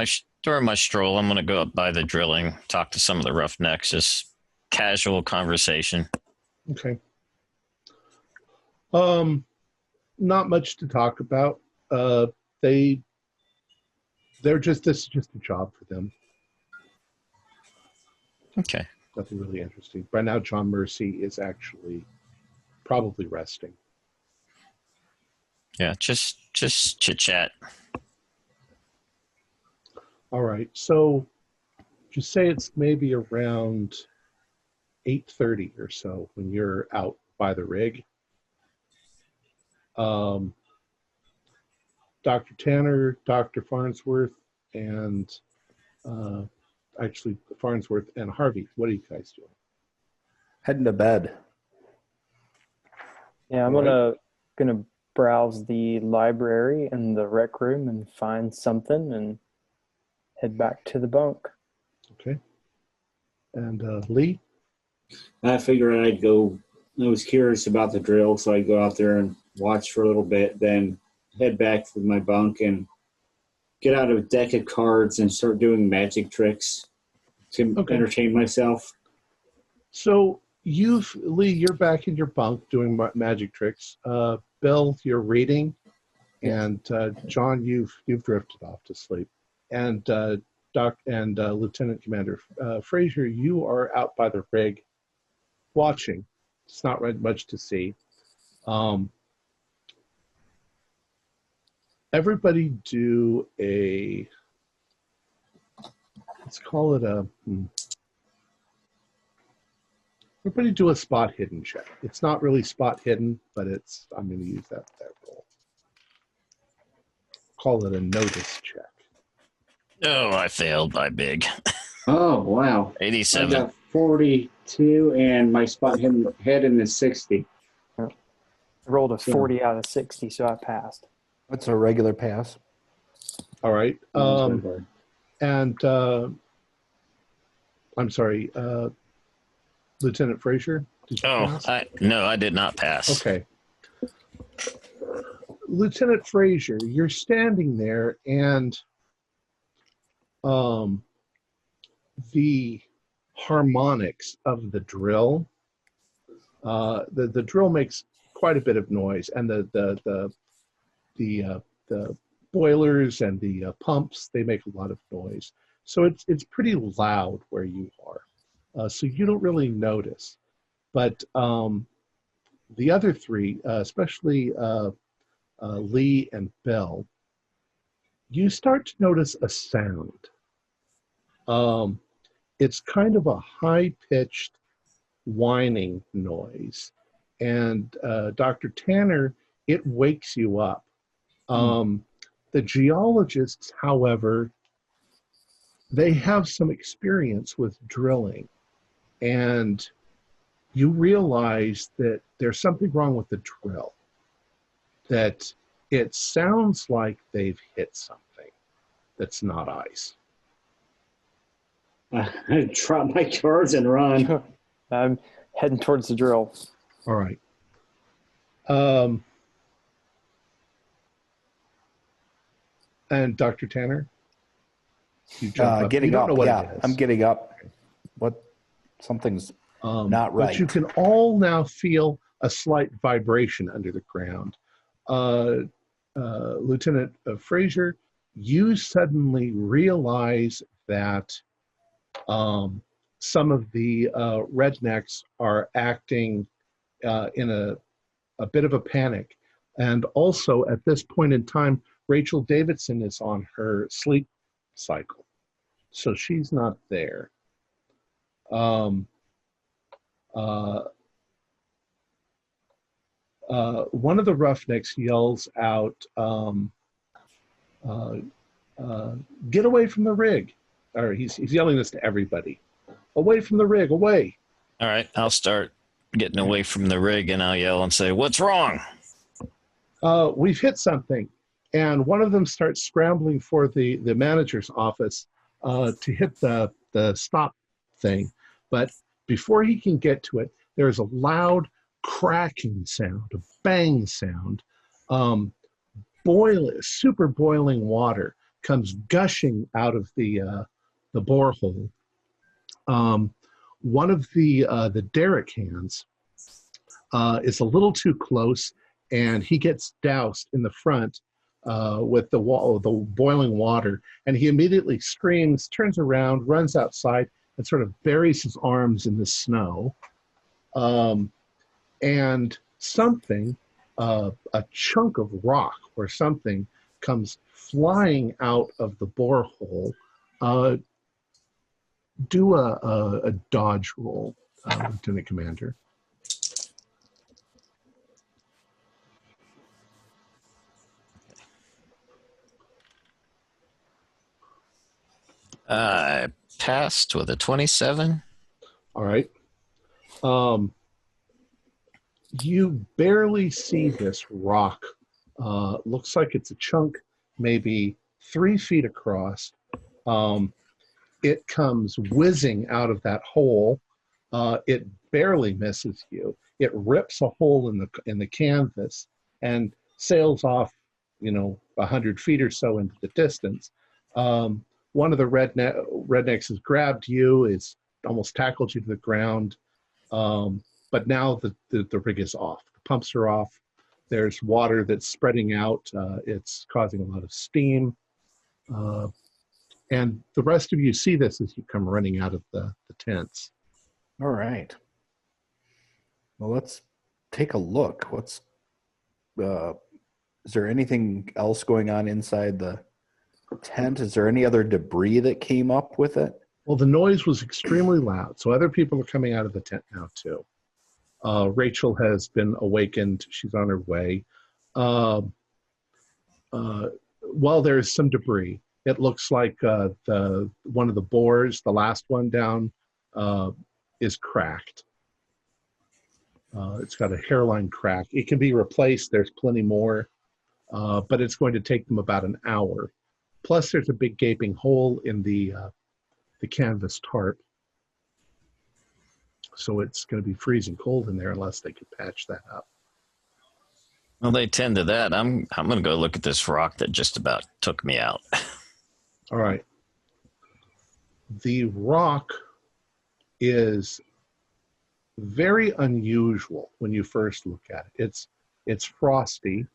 my stroll, I'm going to go up by the drilling, talk to some of the roughnecks, just casual conversation. Okay. Not much to talk about. This is just a job for them. Okay. Nothing really interesting. By now, John Mercy is actually probably resting. Yeah, just chit chat. All right. So, just say it's maybe around 8:30 or so when you're out by the rig. Dr. Tanner, Dr. Farnsworth, and actually Farnsworth and Harvey, what are you guys doing? Heading to bed. Yeah, I'm gonna browse the library and the rec room and find something and head back to the bunk. Okay. And Lee? I figured I'd go. I was curious about the drill, so I'd go out there and watch for a little bit, then head back to my bunk and get out a deck of cards and start doing magic tricks to entertain myself. So Lee, you're back in your bunk doing magic tricks. Bill, you're reading, and John, you've drifted off to sleep, and Lieutenant Commander Fraser, you are out by the rig, watching. It's not much to see. Everybody do let's call it everybody do a spot hidden check. It's not really spot hidden, but I'm going to use that roll. Call it a notice check. Oh, I failed by big. Oh, wow. 87. I got 42, and my spot hidden is 60. I rolled a 40 out of 60, so I passed. That's a regular pass. All right. And I'm sorry, Lieutenant Fraser, did you pass? No, I did not pass. Okay. Lieutenant Fraser, you're standing there, and the harmonics of the drill, the drill makes quite a bit of noise, and the boilers and the pumps, they make a lot of noise. So it's pretty loud where you are. So you don't really notice. But the other three, especially Lee and Bill, you start to notice a sound. It's kind of a high-pitched whining noise. And Dr. Tanner, it wakes you up. The geologists, however, they have some experience with drilling, and you realize that there's something wrong with the drill, that it sounds like they've hit something that's not ice. I drop my cards and run. I'm heading towards the drill. All right. And Dr. Tanner? You jump up. Getting you don't up, know what yeah. it is. I'm getting up. What? Something's not right. But you can all now feel a slight vibration under the ground. Lieutenant Fraser, you suddenly realize that some of the rednecks are acting in a bit of a panic. And also, at this point in time, Rachel Davidson is on her sleep cycle, so she's not there. One of the roughnecks yells out, get away from the rig. Or he's yelling this to everybody. Away from the rig, away. All right, I'll start getting away from the rig, and I'll yell and say, what's wrong? We've hit something. And one of them starts scrambling for the manager's office to hit the stop thing. But before he can get to it, there's a loud cracking sound, a bang sound. Super boiling water comes gushing out of the borehole. One of the derrick hands is a little too close, and he gets doused in the front with the boiling water, and he immediately screams, turns around, runs outside, and sort of buries his arms in the snow. And something, a chunk of rock or something, comes flying out of the borehole. Do a dodge roll, Lieutenant Commander. I passed with a 27. All right. You barely see this rock. Looks like it's a chunk, maybe 3 feet across. It comes whizzing out of that hole. It barely misses you. It rips a hole in the canvas and sails off, 100 feet or so into the distance. One of the rednecks has grabbed you, is almost tackled you to the ground. But now the rig is off. The pumps are off. There's water that's spreading out. It's causing a lot of steam. And the rest of you see this as you come running out of the tents. All right. Well, let's take a look. Is there anything else going on inside the tent? Is there any other debris that came up with it? Well, the noise was extremely loud, so other people are coming out of the tent now too. Rachel has been awakened. She's on her way. While there's some debris, it looks like one of the boars, the last one down, is cracked. It's got a hairline crack. It can be replaced. There's plenty more, but it's going to take them about an hour. Plus, there's a big gaping hole in the canvas tarp. So it's going to be freezing cold in there unless they could patch that up. Well, they tend to that. I'm going to go look at this rock that just about took me out. All right. The rock is very unusual when you first look at it. It's frosty.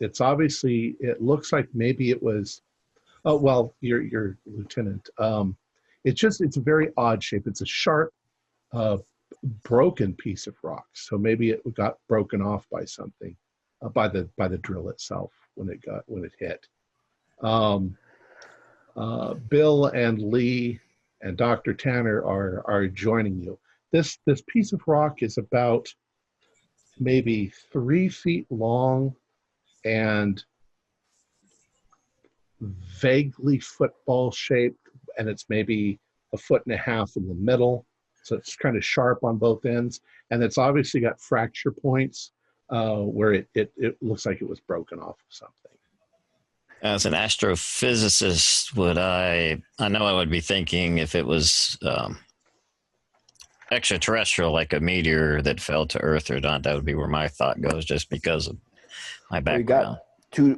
It's obviously, it looks like maybe it was, oh, well, your lieutenant. It's a very odd shape. It's a sharp, broken piece of rock. So maybe it got broken off by something, by the drill itself when it hit. Bill and Lee and Dr. Tanner are joining you. This piece of rock is about maybe 3 feet long and vaguely football shaped, and it's maybe 1.5 feet in the middle. So it's kind of sharp on both ends, and it's obviously got fracture points where it looks like it was broken off of something. As an astrophysicist, I know I would be thinking if it was extraterrestrial, like a meteor that fell to Earth or not, that would be where my thought goes, just because of my background.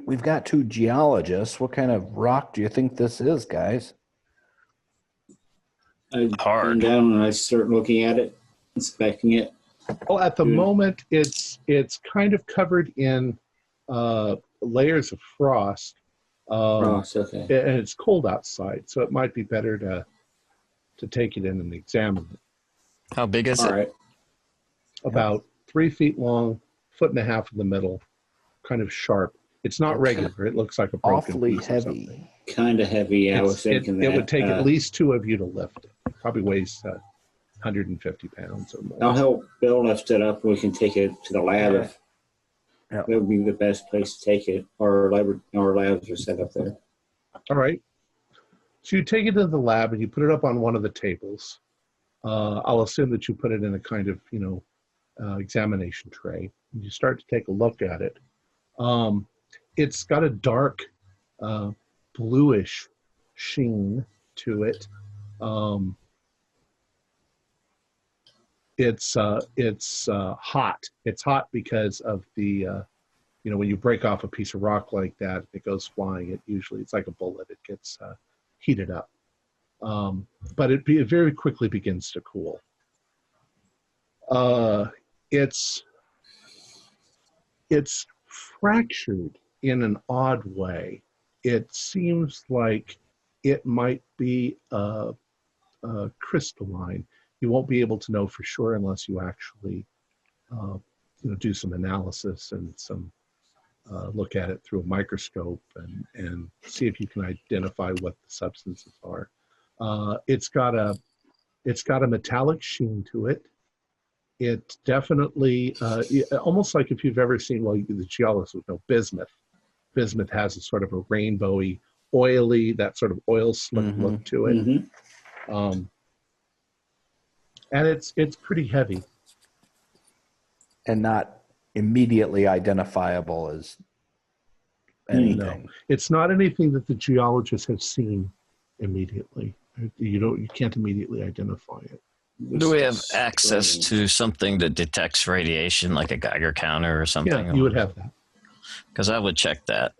We've got two geologists. What kind of rock do you think this is, guys? I Hard. bend down and I start looking at it, inspecting it. Well, at the moment, it's kind of covered in layers of frost. Okay. And it's cold outside, so it might be better to take it in and examine it. How big is All it? right. About 3 feet long, 1.5 feet in the middle, kind of sharp. It's not regular. It looks like a broken Awfully piece heavy. of something. Kind of heavy. I was thinking it that. would take at least two of you to lift it. It probably weighs 150 pounds or more. I'll help Bill lift it up. We can take it to the lab. Yeah. That would be the best place to take it. Our labs are set up there. All right. So you take it to the lab and you put it up on one of the tables. I'll assume that you put it in a kind of, examination tray. You start to take a look at it. It's got a dark bluish sheen to it. It's hot. It's hot because of the, when you break off a piece of rock like that, it goes flying. It's like a bullet. It gets heated up. But it very quickly begins to cool. It's fractured in an odd way. It seems like it might be crystalline. You won't be able to know for sure unless you actually do some analysis and some look at it through a microscope and see if you can identify what the substances are. It's got a metallic sheen to it. It definitely, almost like if you've ever seen, the geologists would know bismuth. Bismuth has a sort of a rainbowy, oily, that sort of oil slick look to it. Mm-hmm. And it's pretty heavy. And not immediately identifiable as anything. No, it's not anything that the geologists have seen immediately. You can't immediately identify it. Do we have access to something that detects radiation, like a Geiger counter or something? Yeah, you would have that. Because I would check that.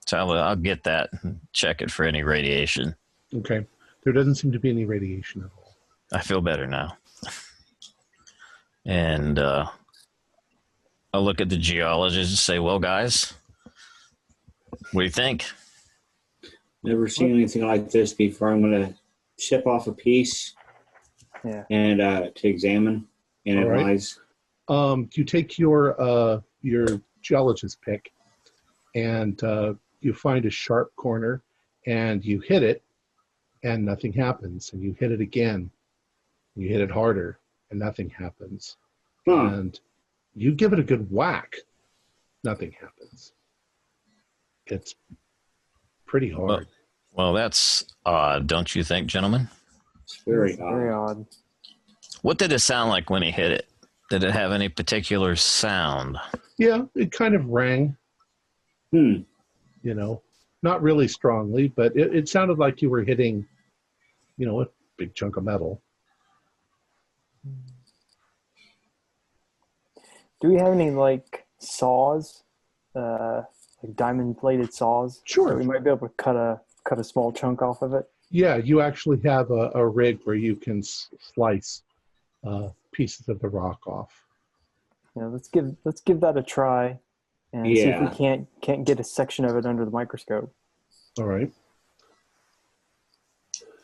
So I'll get that and check it for any radiation. Okay. There doesn't seem to be any radiation at all. I feel better now. And I'll look at the geologist and say, well, guys, what do you think? Never seen anything like this before. I'm going to ship off a piece and to examine and analyze. You take your geologist pick and you find a sharp corner and you hit it and nothing happens. And you hit it again. You hit it harder and nothing happens. And you give it a good whack. Nothing happens. It's pretty hard. Well, that's odd, don't you think, gentlemen? It's very odd. What did it sound like when he hit it? Did it have any particular sound? Yeah, it kind of rang. You know, not really strongly, but it sounded like you were hitting, you know, a big chunk of metal. Do we have any, like, saws? Like diamond-bladed saws? Sure. So we might be able to cut a small chunk off of it? Yeah, you actually have a rig where you can slice pieces of the rock off. Yeah, let's give that a try and see if we can't get a section of it under the microscope. All right.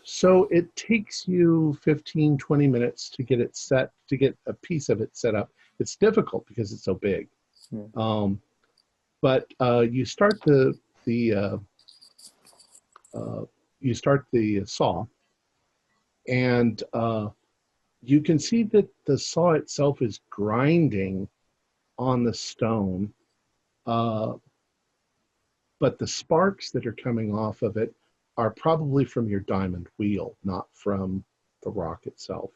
So it takes you 15, 20 minutes to get it set, to get a piece of it set up. It's difficult because it's so big. But you start the saw, and you can see that the saw itself is grinding on the stone, but the sparks that are coming off of it are probably from your diamond wheel, not from the rock itself.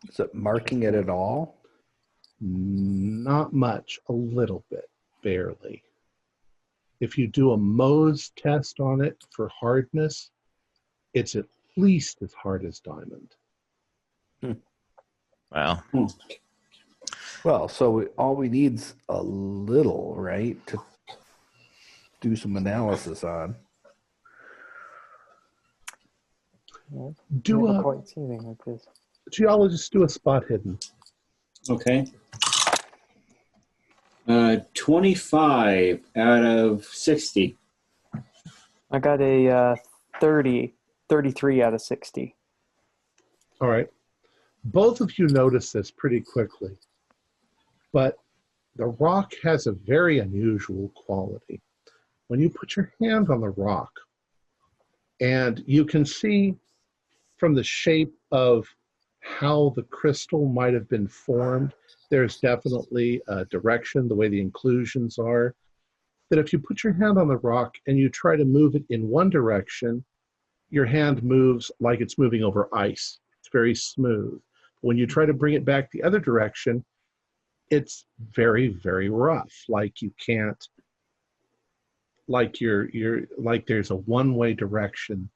Is it marking it at all? Not much, a little bit, barely. If you do a Mohs test on it for hardness, it's at least as hard as diamond. Wow. Well, so all we need's a little, right, to do some analysis on. Never quite seen anything like this. Geologists do a spot hidden. Okay. 25 out of 60. I got a 33 out of 60. All right. Both of you notice this pretty quickly, but the rock has a very unusual quality. When you put your hand on the rock, and you can see from the shape of how the crystal might have been formed, there's definitely a direction, the way the inclusions are, that if you put your hand on the rock and you try to move it in one direction, your hand moves like it's moving over ice. It's very smooth. When you try to bring it back the other direction, it's very, very rough. Like you can't, like you're like there's a one-way direction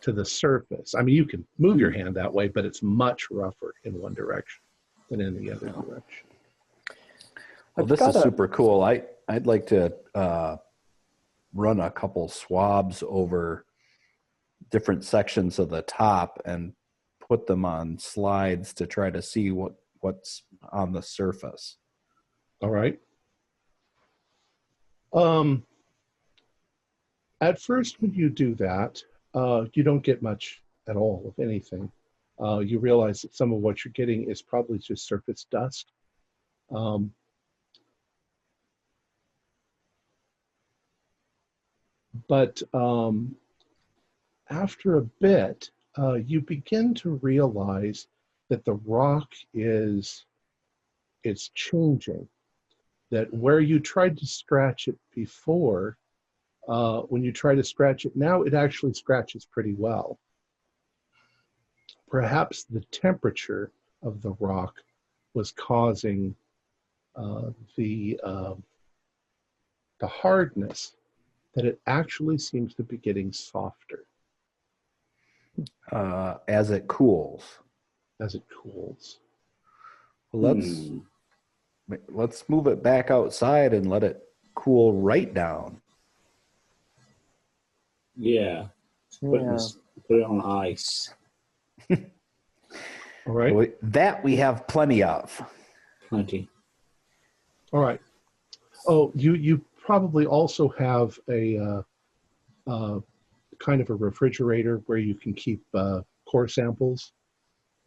to the surface. I mean, you can move your hand that way, but it's much rougher in one direction than in the other direction. Well, this is super cool. I'd like to run a couple swabs over different sections of the top and put them on slides to try to see what's on the surface. All right. At first, when you do that, you don't get much at all, if anything. You realize that some of what you're getting is probably just surface dust. But after a bit, you begin to realize that the rock it's changing. That where you tried to scratch it before, when you try to scratch it now, it actually scratches pretty well. Perhaps the temperature of the rock was causing the hardness, that it actually seems to be getting softer. as it cools. As it cools. Let's move it back outside and let it cool right down. Yeah. Put it on ice. All right. That we have plenty of. Plenty. All right. Oh, you probably also have a kind of a refrigerator where you can keep core samples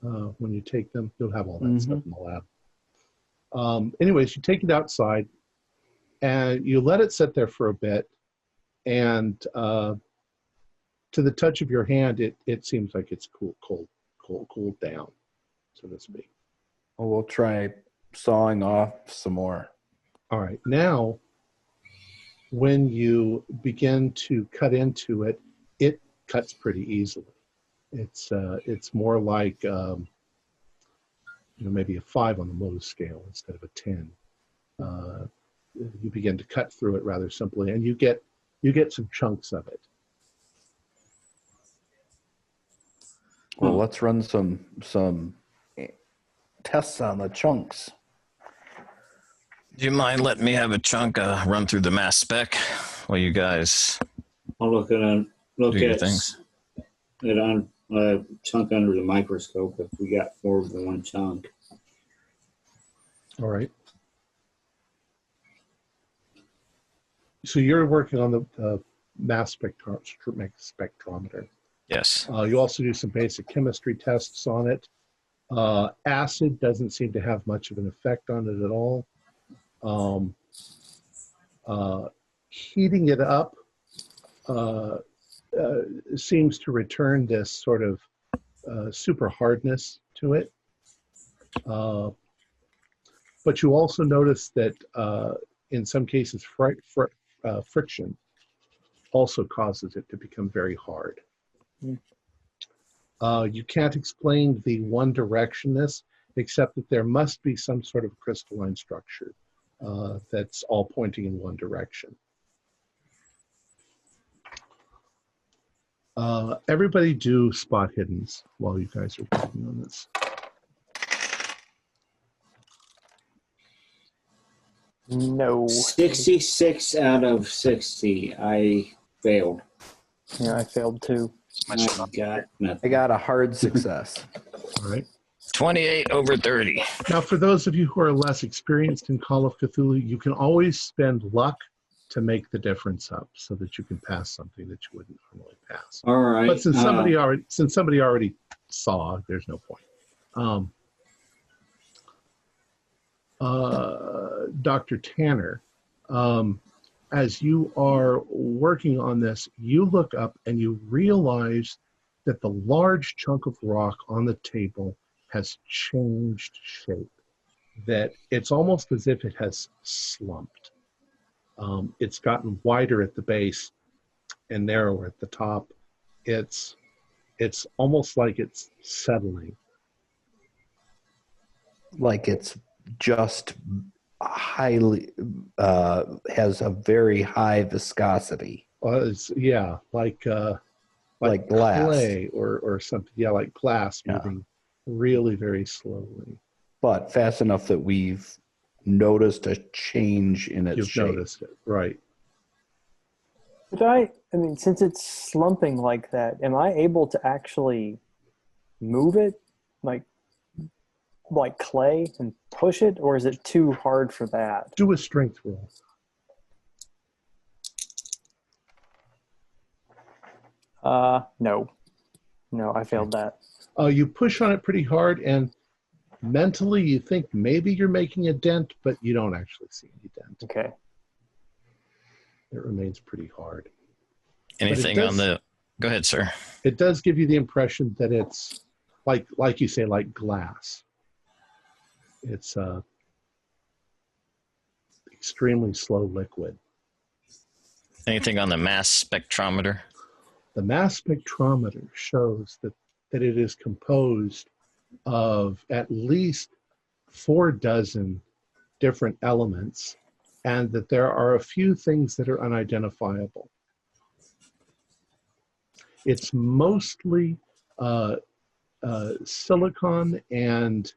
when you take them. You'll have all that stuff in the lab. Anyways, you take it outside and you let it sit there for a bit, and to the touch of your hand, it seems like it's cooled down, so to speak. Well, we'll try sawing off some more. All right. Now, when you begin to cut into it, it cuts pretty easily. It's more like maybe a 5 on the Mohs scale instead of a 10. You begin to cut through it rather simply, and you get some chunks of it. Well, let's run some tests on the chunks. Do you mind letting me have a chunk run through the mass spec while you guys I'll look at things? It on chunk under the microscope if we got more than one chunk. All right. So you're working on the mass spectrometer. Yes. You also do some basic chemistry tests on it. Acid doesn't seem to have much of an effect on it at all. Heating it up seems to return this sort of super hardness to it. But you also notice that in some cases friction also causes it to become very hard. You can't explain the one directionness, except that there must be some sort of crystalline structure that's all pointing in one direction. Everybody do spot hiddens while you guys are working on this. No. 66 out of 60. I failed. Yeah, I failed too. I got nothing. I got a hard success. All right. 28 over 30. Now, for those of you who are less experienced in Call of Cthulhu, you can always spend luck to make the difference up so that you can pass something that you wouldn't normally pass. All right. But since somebody already saw, there's no point. Dr. Tanner, as you are working on this, you look up and you realize that the large chunk of rock on the table has changed shape, that it's almost as if it has slumped. It's gotten wider at the base and narrower at the top. It's almost like it's settling. Like it's just highly has a very high viscosity. Like glass. clay or something. Yeah, like glass moving really very slowly. But fast enough that we've noticed a change in its shape. You've noticed it, right? But I mean, since it's slumping like that, am I able to actually move it like clay and push it, or is it too hard for that? Do a strength roll. No, I failed that. You push on it pretty hard, and mentally you think maybe you're making a dent, but you don't actually see any dent. Okay. It remains pretty hard. Anything on the... Go ahead, sir. It does give you the impression that it's, like you say, like glass. It's extremely slow liquid. Anything on the mass spectrometer? The mass spectrometer shows that it is composed of at least 4 dozen different elements, and that there are a few things that are unidentifiable. It's mostly uh, silicon and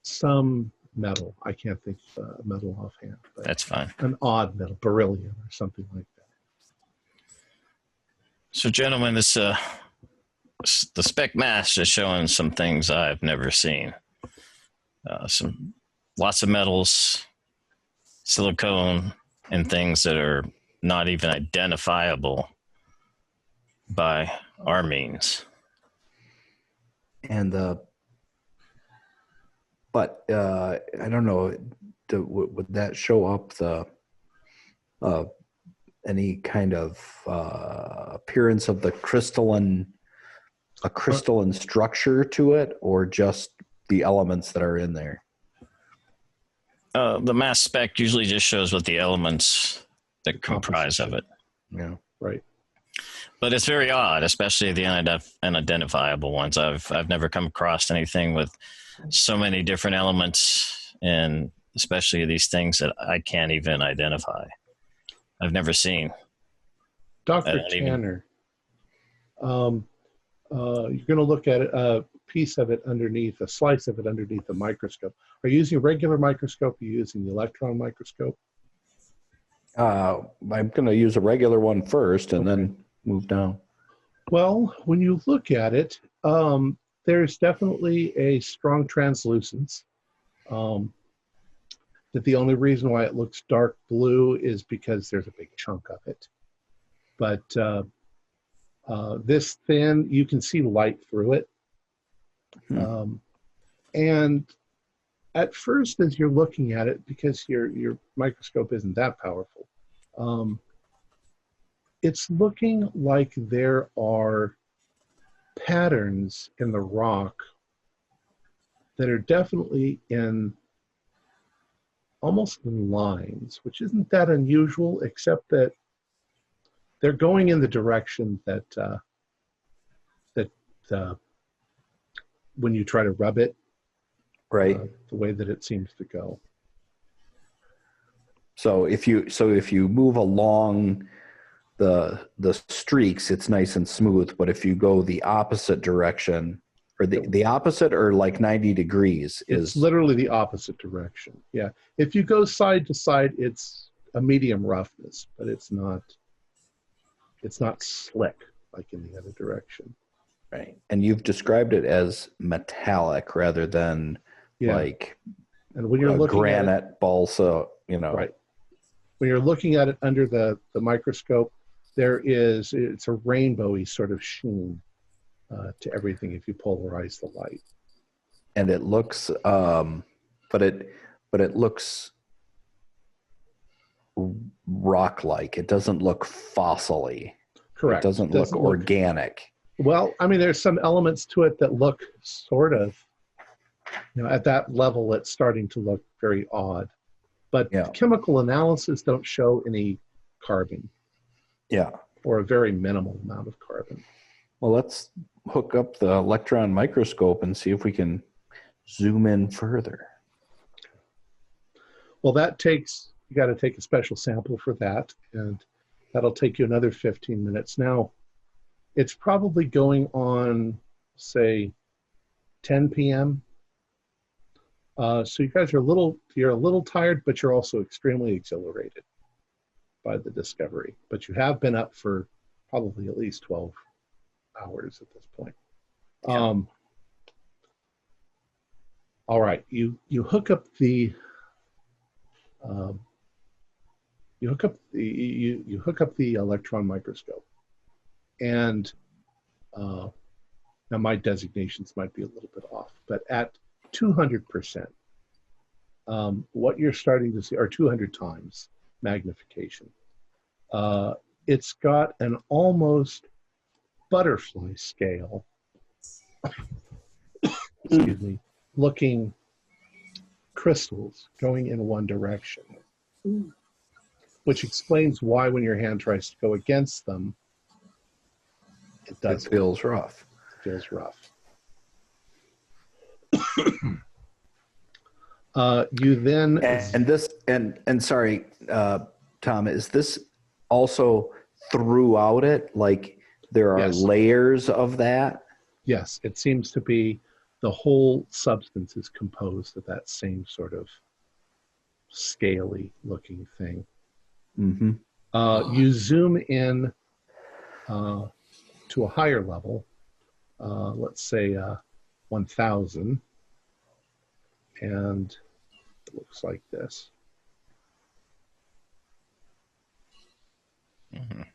some metal. I can't think of metal offhand. But That's fine. an odd metal, beryllium or something like that. So, gentlemen, this the spec mask is showing some things I've never seen. Some lots of metals, silicone, and things that are not even identifiable by our means. And but I don't know, would that show up the any kind of appearance of the crystalline structure to it, or just the elements that are in there? The mass spec usually just shows what the elements that comprise of it. Yeah, right. But it's very odd, especially the unidentifiable ones. I've never come across anything with so many different elements, and especially these things that I can't even identify. I've never seen. Dr. Tanner, you're going to look at a piece of it underneath, a slice of it underneath the microscope. Are you using a regular microscope? Are you using the electron microscope? I'm going to use a regular one first and then move down. Well, when you look at it, there's definitely a strong translucence. That the only reason why it looks dark blue is because there's a big chunk of it. But this thin, you can see light through it. And at first, as you're looking at it, because your microscope isn't that powerful, it's looking like there are patterns in the rock that are definitely in almost in lines, which isn't that unusual, except that they're going in the direction that when you try to rub it, right, the way that it seems to go. So if you move along the streaks, it's nice and smooth. But if you go the opposite direction, or the opposite, or like 90 degrees, it's literally the opposite direction. Yeah, if you go side to side, it's a medium roughness, but it's not slick like in the other direction. Right. And you've described it as metallic rather than like and when you're looking granite at it, balsa, right. When you're looking at it under the microscope, it's a rainbowy sort of sheen to everything if you polarize the light. And it looks but it looks rock-like. It doesn't look fossil-y. Correct. It doesn't look organic. Well, I mean, there's some elements to it that look sort of, at that level, it's starting to look very odd. But chemical analysis don't show any carbon. Yeah. Or a very minimal amount of carbon. Well, let's hook up the electron microscope and see if we can zoom in further. Well, you got to take a special sample for that, and that'll take you another 15 minutes. Now, it's probably going on, say, 10 p.m. So you guys are you're a little tired, but you're also extremely exhilarated by the discovery. But you have been up for probably at least 12 hours at this point. All right, you hook up the you hook up the electron microscope, and now my designations might be a little bit off, but at 200%, what you're starting to see are 200 times magnification. It's got an almost butterfly scale, excuse me, looking crystals going in one direction, which explains why when your hand tries to go against them, it feels rough. It feels rough. You then and sorry, Tom, is this also throughout it? Like there are Yes. layers of that. Yes, it seems to be the whole substance is composed of that same sort of scaly looking thing. Mm-hmm. You zoom in to a higher level, let's say 1,000, and it looks like this. Mhm.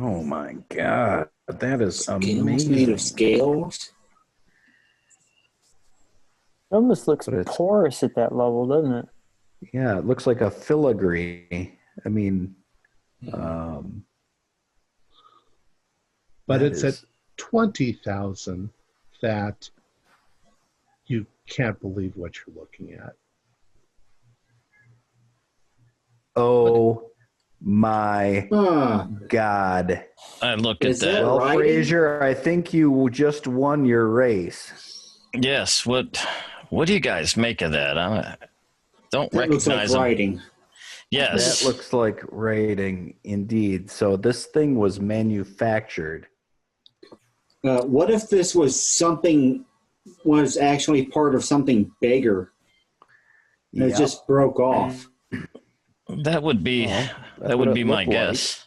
Oh my God, that is Scales made amazing. of scales. It almost looks But it's- porous at that level, doesn't it? Yeah, it looks like a filigree. I mean, um, But that it's is- at 20,000 that you can't believe what you're looking at. oh my Huh. God. I look at Is that that. Well, writing? Fraser, I think you just won your race. Yes. What do you guys make of that? I don't That looks like recognize them. writing. Yes. That looks like rating, indeed. So this thing was manufactured. What if this was actually part of something bigger? And Yep. it just broke off. That would be Well, that's that what would it be my looked like. guess.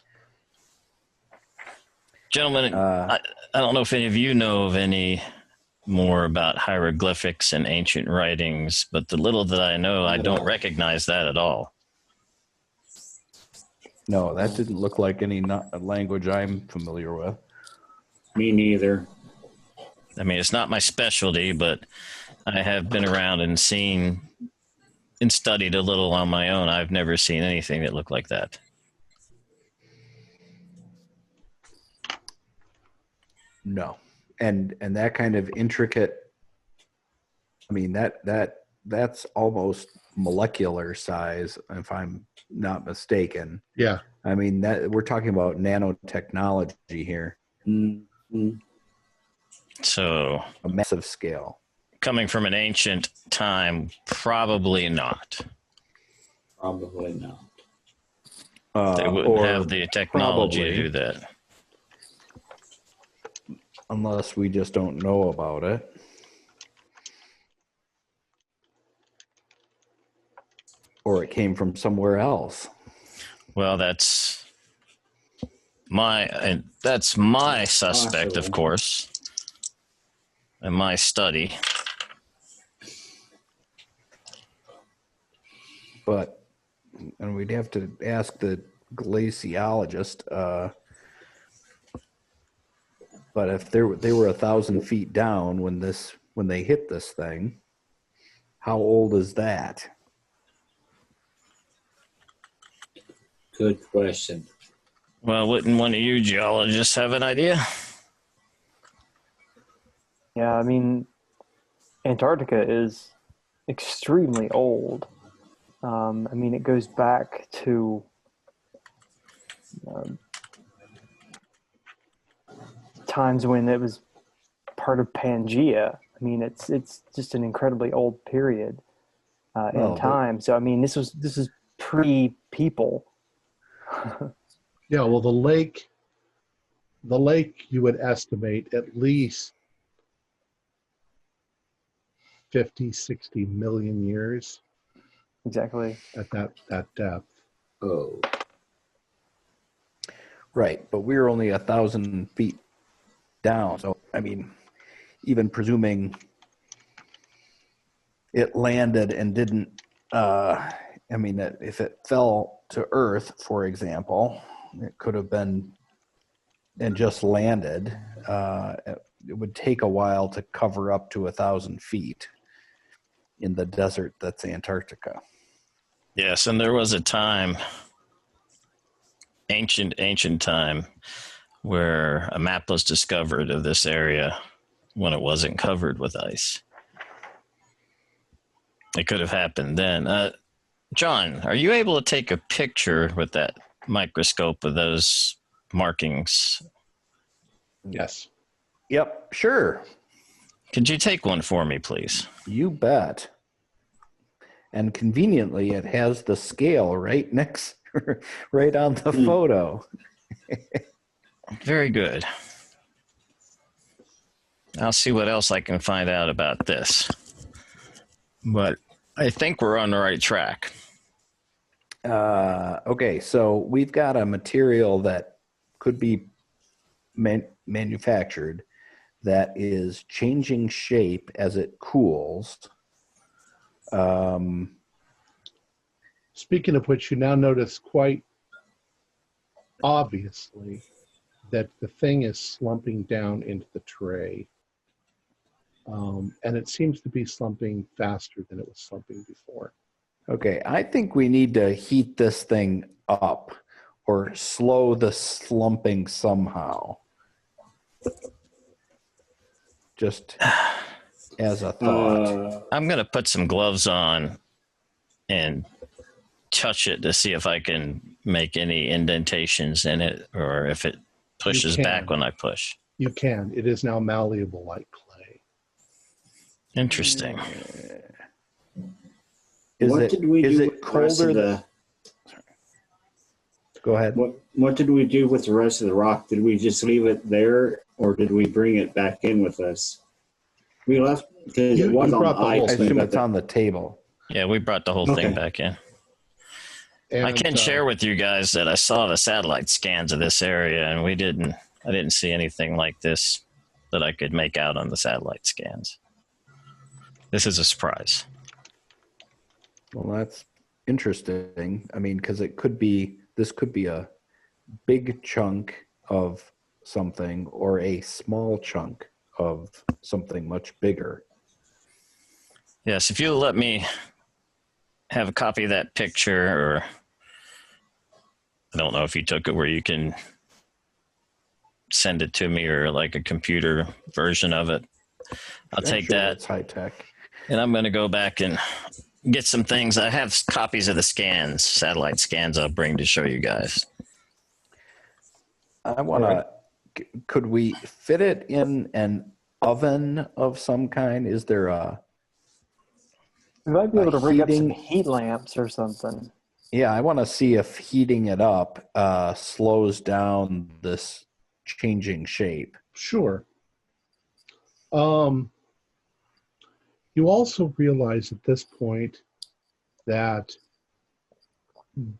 Gentlemen, Uh, I don't know if any of you know of any more about hieroglyphics and ancient writings, but the little that I know, I don't recognize that at all. No, that didn't look like any language I'm familiar with. Me neither. I mean, it's not my specialty, but I have been around and seen and studied a little on my own. I've never seen anything that looked like that. No, and that kind of intricate. I mean that's almost molecular size, if I'm not mistaken. Yeah. I mean that we're talking about nanotechnology here, Mm-hmm. So, a massive scale. coming from an ancient time, probably not. Probably not. They wouldn't or have the technology probably, to do that. unless we just don't know about it. Or it came from somewhere else. Well, that's my suspect, of Possible. course, and my study. But, and we'd have to ask the glaciologist. But if they were 1,000 feet down when they hit this thing, how old is that? Good question. Well, wouldn't one of you geologists have an idea? Yeah, I mean, Antarctica is extremely old. I mean, it goes back to times when it was part of Pangea. I mean, it's just an incredibly old period in time. So, I mean, this is pre-people. Yeah, well, the lake you would estimate at least 50, 60 million years Exactly. at that depth. Oh. Right, but we're only 1,000 feet down. So, I mean, even presuming it landed and didn't, I mean, if it fell to Earth, for example, it could have been and just landed. It would take a while to cover up to 1,000 feet in the desert that's Antarctica. Yes, and there was a time, ancient time, where a map was discovered of this area when it wasn't covered with ice. It could have happened then. John, are you able to take a picture with that microscope of those markings? Yes. Yep, sure. Could you take one for me, please? You bet. And conveniently, it has the scale right next right on the photo. Very good. I'll see what else I can find out about this. But I think we're on the right track. Okay, so we've got a material that could be manufactured that is changing shape as it cools. Speaking of which, you now notice quite obviously that the thing is slumping down into the tray. And it seems to be slumping faster than it was slumping before. Okay, I think we need to heat this thing up or slow the slumping somehow. Just as a thought. I'm going to put some gloves on and touch it to see if I can make any indentations in it or if it pushes back when I push. You can. It is now malleable like clay. Interesting. What did we do with the rest of the... Go ahead. What did we do with the rest of the rock? Did we just leave it there, or did we bring it back in with us? We left because it was on the ice. I assume it's on the table. Yeah, we brought the whole thing back in. And, I can share with you guys that I saw the satellite scans of this area, and I didn't see anything like this that I could make out on the satellite scans. This is a surprise. Well, that's interesting. I mean, because this could be a big chunk of something or a small chunk of something much bigger. Yes, if you'll let me have a copy of that picture, or I don't know if you took it where you can send it to me or like a computer version of it. I'll take that. It's high tech. And I'm going to go back and get some things. I have copies of the scans, satellite scans I'll bring to show you guys. I want to, could we fit it in an oven of some kind? Is there We might be able to rig up some heat lamps or something. Yeah, I want to see if heating it up slows down this changing shape. Sure. You also realize at this point that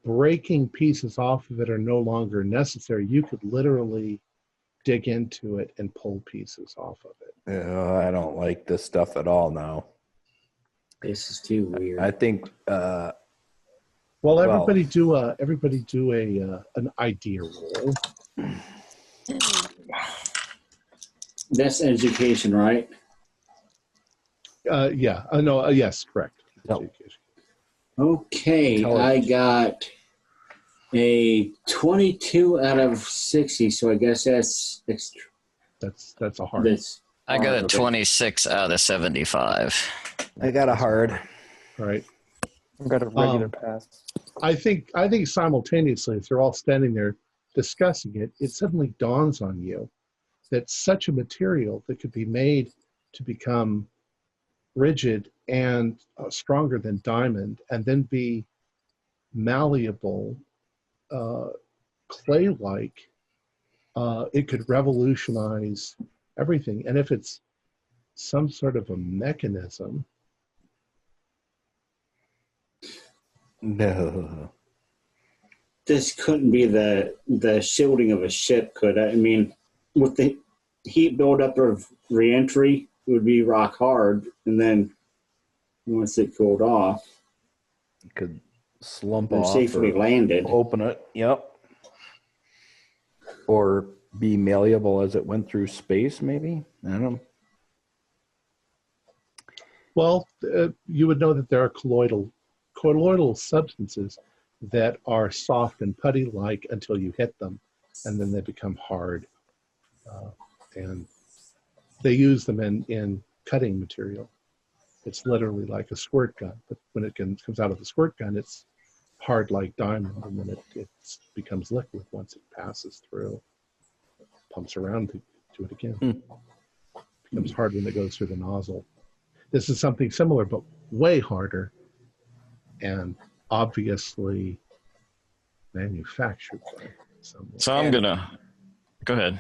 breaking pieces off of it are no longer necessary. You could literally dig into it and pull pieces off of it. I don't like this stuff at all now. This is too weird. I think. Everybody do an idea roll. That's education, right? Yeah. No. Yes. Correct. No. Okay, I got a 22 out of 60, so I guess that's a hard. I got a 26 out of 75. I got a hard. Right. I've got a regular pass. I think simultaneously, as they're all standing there discussing it, it suddenly dawns on you that such a material that could be made to become rigid and stronger than diamond and then be malleable, clay-like, it could revolutionize everything. And if it's some sort of a mechanism. No. This couldn't be the shielding of a ship, could it? I mean, with the heat buildup of reentry, it would be rock hard, and then once it cooled off, it could slump and off. Safely landed. Open it. Yep. Or be malleable as it went through space, maybe? I don't know. Well, you would know that there are colloidal substances that are soft and putty-like until you hit them, and then they become hard. And they use them in cutting material. It's literally like a squirt gun, but when it comes out of the squirt gun, it's hard like diamond, and then it becomes liquid once it passes through. Pumps around to do it again. Becomes hard when it goes through the nozzle. This is something similar, but way harder, and obviously manufactured by someone. So I'm gonna go ahead.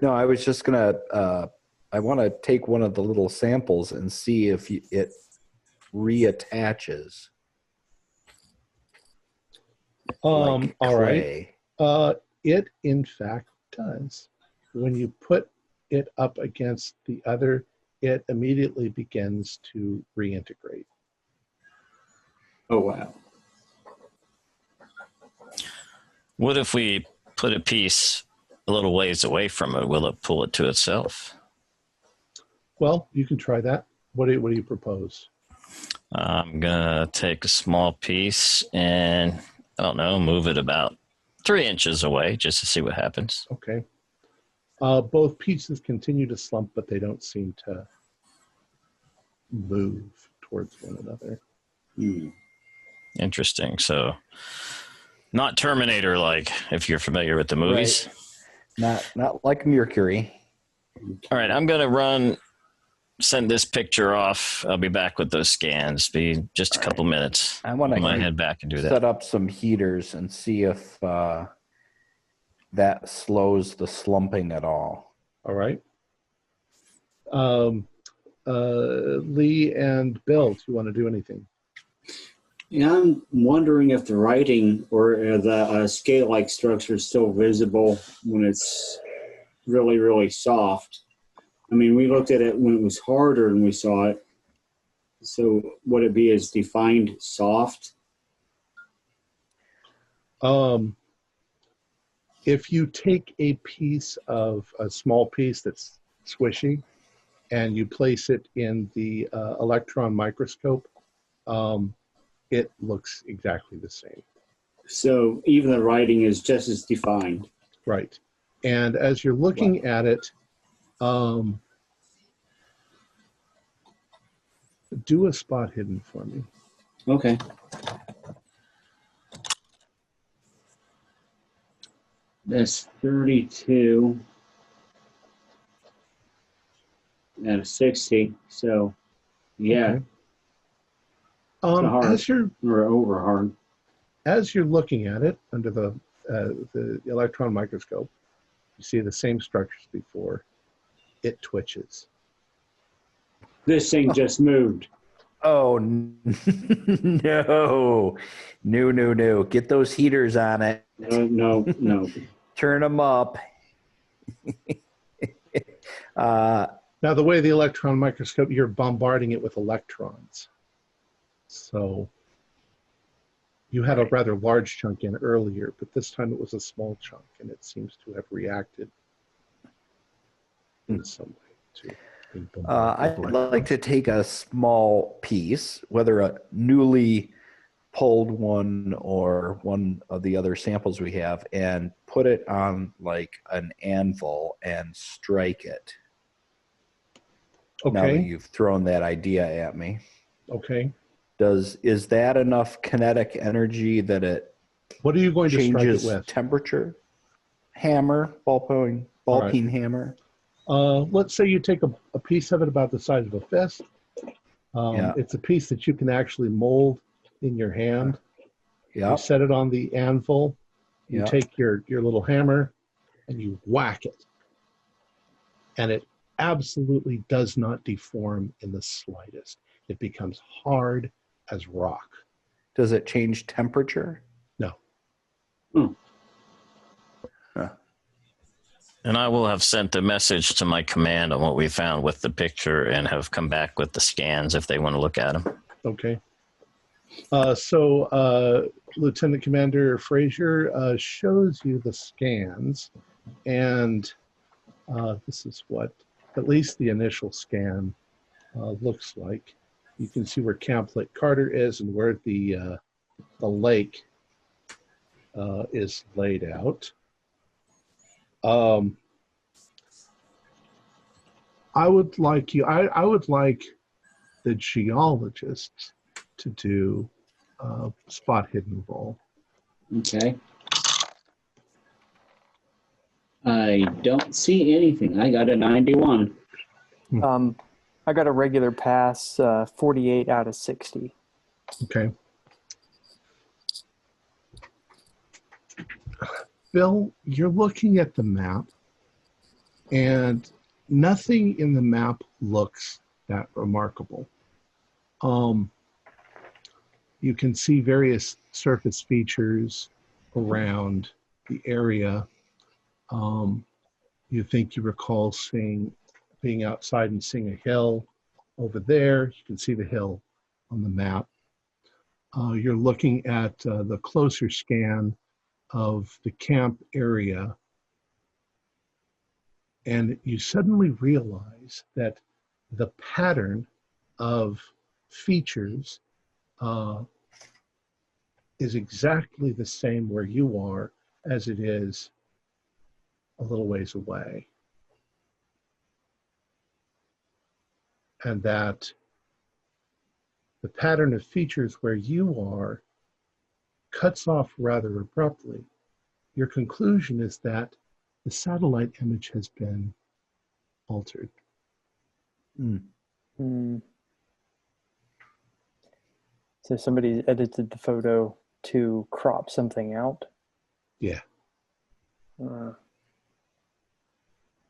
No, I was just gonna. I want to take one of the little samples and see if it reattaches. Like All right. clay. It in fact does. When you put it up against the other, it immediately begins to reintegrate. Oh, wow. What if we put a piece a little ways away from it? Will it pull it to itself? Well, you can try that. What do you propose? I'm gonna take a small piece and I don't know, move it about 3 inches away just to see what happens. Okay. Both pieces continue to slump, but they don't seem to move towards one another. Interesting. So, not Terminator like, if you're familiar with the movies. Right. Not like Mercury. All right, I'm gonna send this picture off. I'll be back with those scans. Be just a couple minutes. I want to head back and do that. Set up some heaters and see if that slows the slumping at all. All right. Lee and Bill, do you want to do anything? Yeah, I'm wondering if the writing or the scale-like structure is still visible when it's really, really soft. I mean, we looked at it when it was harder and we saw it. So would it be as defined soft? If you take a small piece that's squishy and you place it in the electron microscope, it looks exactly the same. So even the writing is just as defined. Right. And as you're looking at it, do a spot hidden for me. Okay. That's 32 out of 60. So, yeah. Okay. As you're looking at it under the electron microscope, you see the same structures before. It twitches. This thing just moved. Oh, no. No. Get those heaters on it. No. Turn them up. Now, the way the electron microscope, you're bombarding it with electrons. So you had a rather large chunk in earlier, but this time it was a small chunk, and it seems to have reacted in some way to being bombarded with I'd like to take a small piece, whether a newly pulled one or one of the other samples we have, and put it on like an anvil and strike it. Okay. Now that you've thrown that idea at me. Okay. Is that enough kinetic energy that it What are you going to strike it changes with? temperature? Hammer, ball peen hammer. Let's say you take a piece of it about the size of a fist. Yeah. It's a piece that you can actually mold in your hand. Yeah. You set it on the anvil. You Yeah. take your little hammer and you whack it. And it absolutely does not deform in the slightest. It becomes hard as rock. Does it change temperature? No. Huh. And I will have sent a message to my command on what we found with the picture and have come back with the scans if they want to look at them. Okay. So Lieutenant Commander Frazier shows you the scans, and this is what at least the initial scan looks like. You can see where Camp Lake Carter is and where the lake is laid out. I would like the geologists to do a spot hidden roll. Okay. I don't see anything. I got a 91. I got a regular pass, 48 out of 60. Okay. Bill, you're looking at the map, and nothing in the map looks that remarkable. You can see various surface features around the area. You think you recall being outside and seeing a hill over there. You can see the hill on the map. You're looking at the closer scan of the camp area, and you suddenly realize that the pattern of features is exactly the same where you are as it is a little ways away. And that the pattern of features where you are cuts off rather abruptly. Your conclusion is that the satellite image has been altered. So somebody edited the photo to crop something out? Yeah.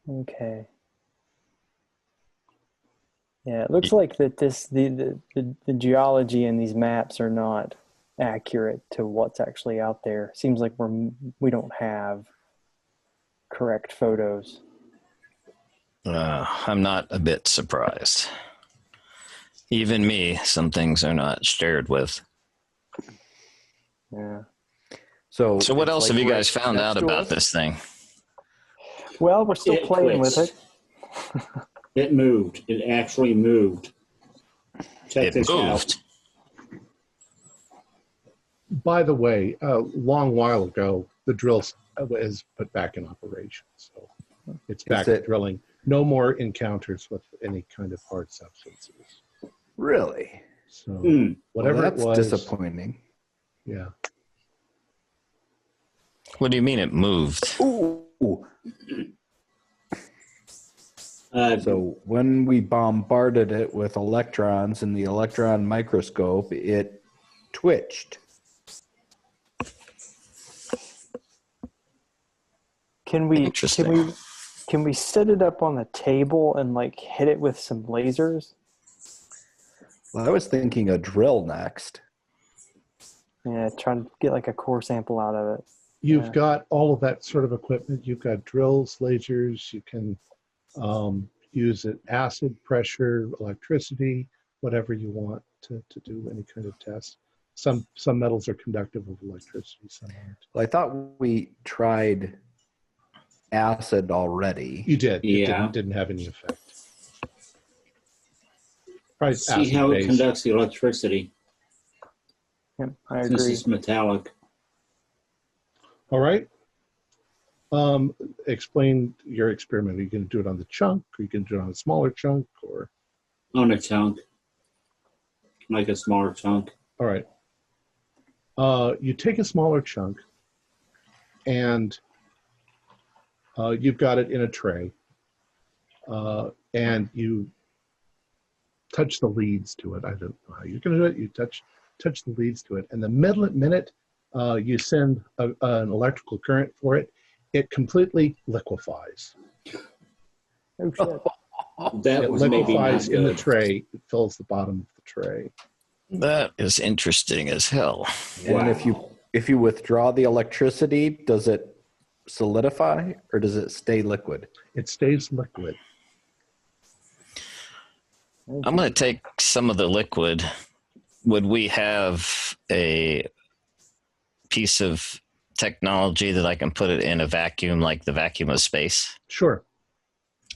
Okay. Yeah, it looks like that the geology in these maps are not accurate to what's actually out there. Seems like we don't have correct photos. I'm not a bit surprised. Even me, some things are not shared with. Yeah. So what else have you guys found out about this thing? Well, we're still playing with it. It moved. It actually moved. Check this out. By the way, a long while ago, the drill was put back in operation. So it's back to drilling. No more encounters with any kind of hard substances. Really? So whatever that's it was. Disappointing. Yeah. What do you mean it moved? Ooh. So when we bombarded it with electrons in the electron microscope, it twitched. Can we set it up on the table and like hit it with some lasers? Well, I was thinking a drill next. Yeah, try to get like a core sample out of it. You've got all of that sort of equipment. You've got drills, lasers. You can use it, acid, pressure, electricity, whatever you want to do any kind of test. Some metals are conductive of electricity, some aren't. Well, I thought we tried acid already. You did. Yeah. It didn't have any effect. Probably See how it conducts the electricity. Yep, I agree. Since it's metallic. All right. Explain your experiment. Are you going to do it on the chunk? Or are you going to do it on a smaller chunk? Or On a chunk. Like a smaller chunk. all right. You take a smaller chunk, and you've got it in a tray, and you touch the leads to it. I don't know how you're going to do it. You touch the leads to it, and the minute you send an electrical current for it, it completely liquefies. Oh, shit. That It was maybe not liquefies in the good. tray. It fills the bottom of the tray. That is interesting as hell. And if you withdraw the electricity, does it solidify or does it stay liquid? It stays liquid. I'm going to take some of the liquid. Would we have a piece of technology that I can put it in a vacuum, like the vacuum of space? Sure.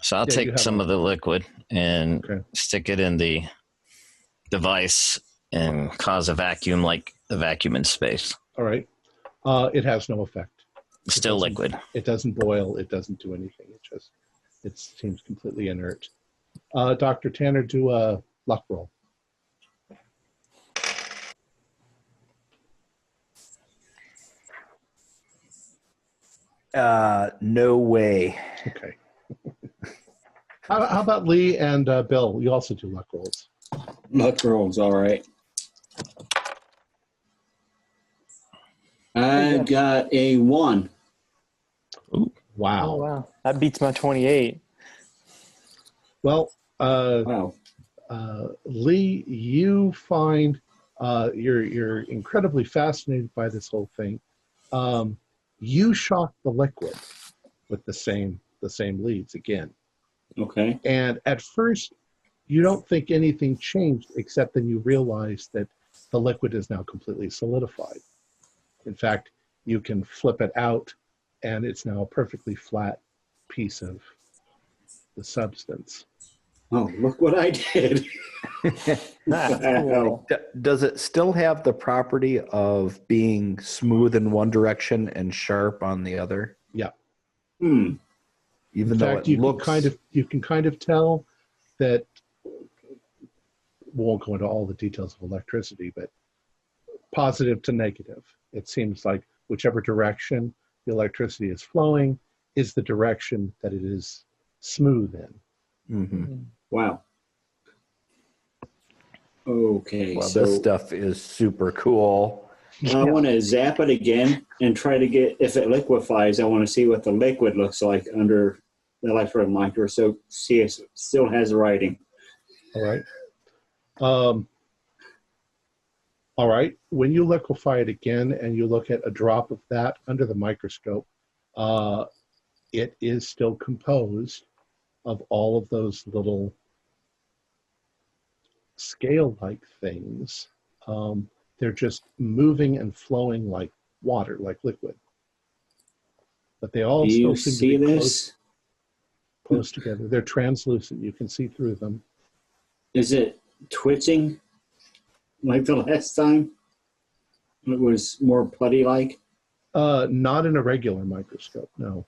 So I'll take some of the liquid and stick it in the device and cause a vacuum like the vacuum in space. All right. It has no effect. Still liquid. It doesn't boil. It doesn't do anything. It seems completely inert. Dr. Tanner, do a luck roll. No way. Okay. How about Lee and Bill? You also do luck rolls. Luck rolls, all right. I got a 1. Oh, Wow. wow. That beats my 28. Well, Wow. Lee, you find you're incredibly fascinated by this whole thing. You shock the liquid with the same leads again, Okay. and at first you don't think anything changed, except then you realize that the liquid is now completely solidified. In fact, you can flip it out, and it's now a perfectly flat piece of the substance. Oh, look what I did. That's Wow. cool. Does it still have the property of being smooth in one direction and sharp on the other? Yeah. Hmm. Even In though fact, it looks you can kind of tell that. We won't go into all the details of electricity, but positive to negative. It seems like whichever direction the electricity is flowing is the direction that it is smooth in. Mhm. Wow. Okay, Well, so this stuff is super cool. I want to zap it again and try to get, if it liquefies, I want to see what the liquid looks like under the electron microscope, see if it still has writing. All right. All right. When you liquefy it again and you look at a drop of that under the microscope, it is still composed of all of those little scale-like things. They're just moving and flowing like water, like liquid. But they all Do still you seem to see be this? close together. They're translucent. You can see through them. Is it twitching like the last time? It was more putty-like? Not in a regular microscope, no.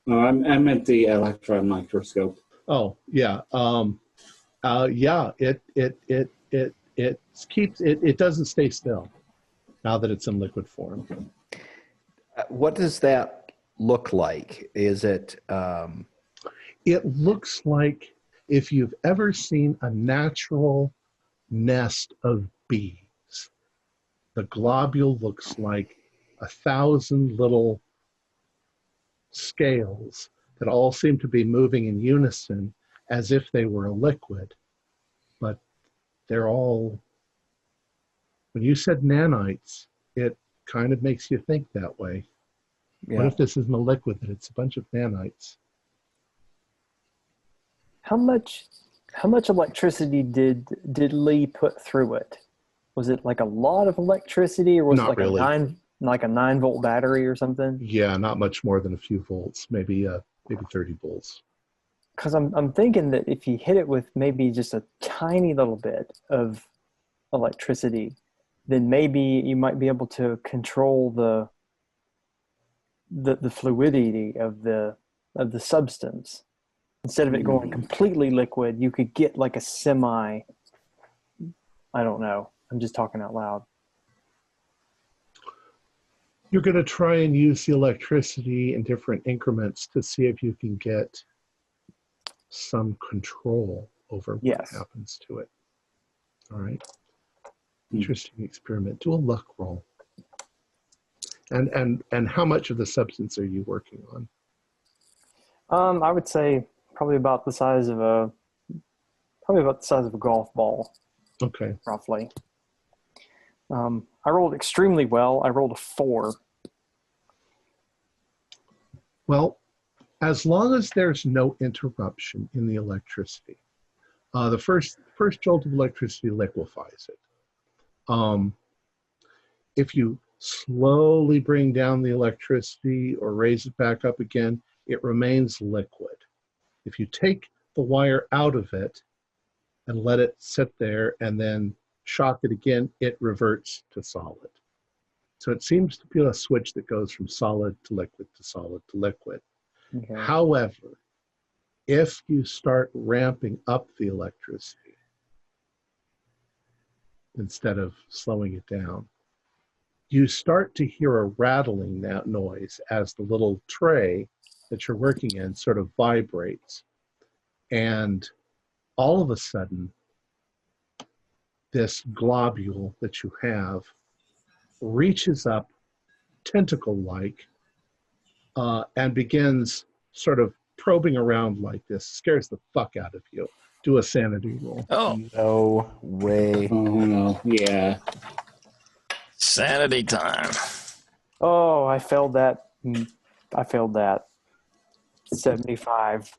Oh, I meant the electron microscope. Oh, yeah. Yeah, it doesn't stay still now that it's in liquid form. What does that look like? Is it It looks like if you've ever seen a natural nest of bees, the globule looks like 1,000 little scales that all seem to be moving in unison as if they were a liquid, but they're all, when you said nanites, it kind of makes you think that way. What if this isn't a liquid, that it's a bunch of nanites? How much electricity did Lee put through it? Was it like a lot of electricity, or was Not it like really. a 9-volt battery or something? Yeah, not much more than a few volts, maybe 30 volts. Because I'm thinking that if you hit it with maybe just a tiny little bit of electricity, then maybe you might be able to control the fluidity of the substance. Instead of it going completely liquid, you could get like a semi. I don't know. I'm just talking out loud. You're going to try and use the electricity in different increments to see if you can get some control over what happens to it. All right. Interesting experiment. Do a luck roll. And how much of the substance are you working on? I would say probably about the size of a golf ball. Okay. Roughly. I rolled extremely well. I rolled a 4. Well, as long as there's no interruption in the electricity, the first jolt of electricity liquefies it. If you slowly bring down the electricity or raise it back up again, it remains liquid. If you take the wire out of it and let it sit there and then shock it again, it reverts to solid. So it seems to be a switch that goes from solid to liquid to solid to liquid. Okay. However, if you start ramping up the electricity instead of slowing it down, you start to hear a rattling noise as the little tray that you're working in sort of vibrates. And all of a sudden, this globule that you have reaches up tentacle-like, and begins sort of probing around like this. Scares the fuck out of you. Do a sanity roll. Oh, No way. Oh no, yeah. sanity time. Oh, I failed that. I failed that. 75.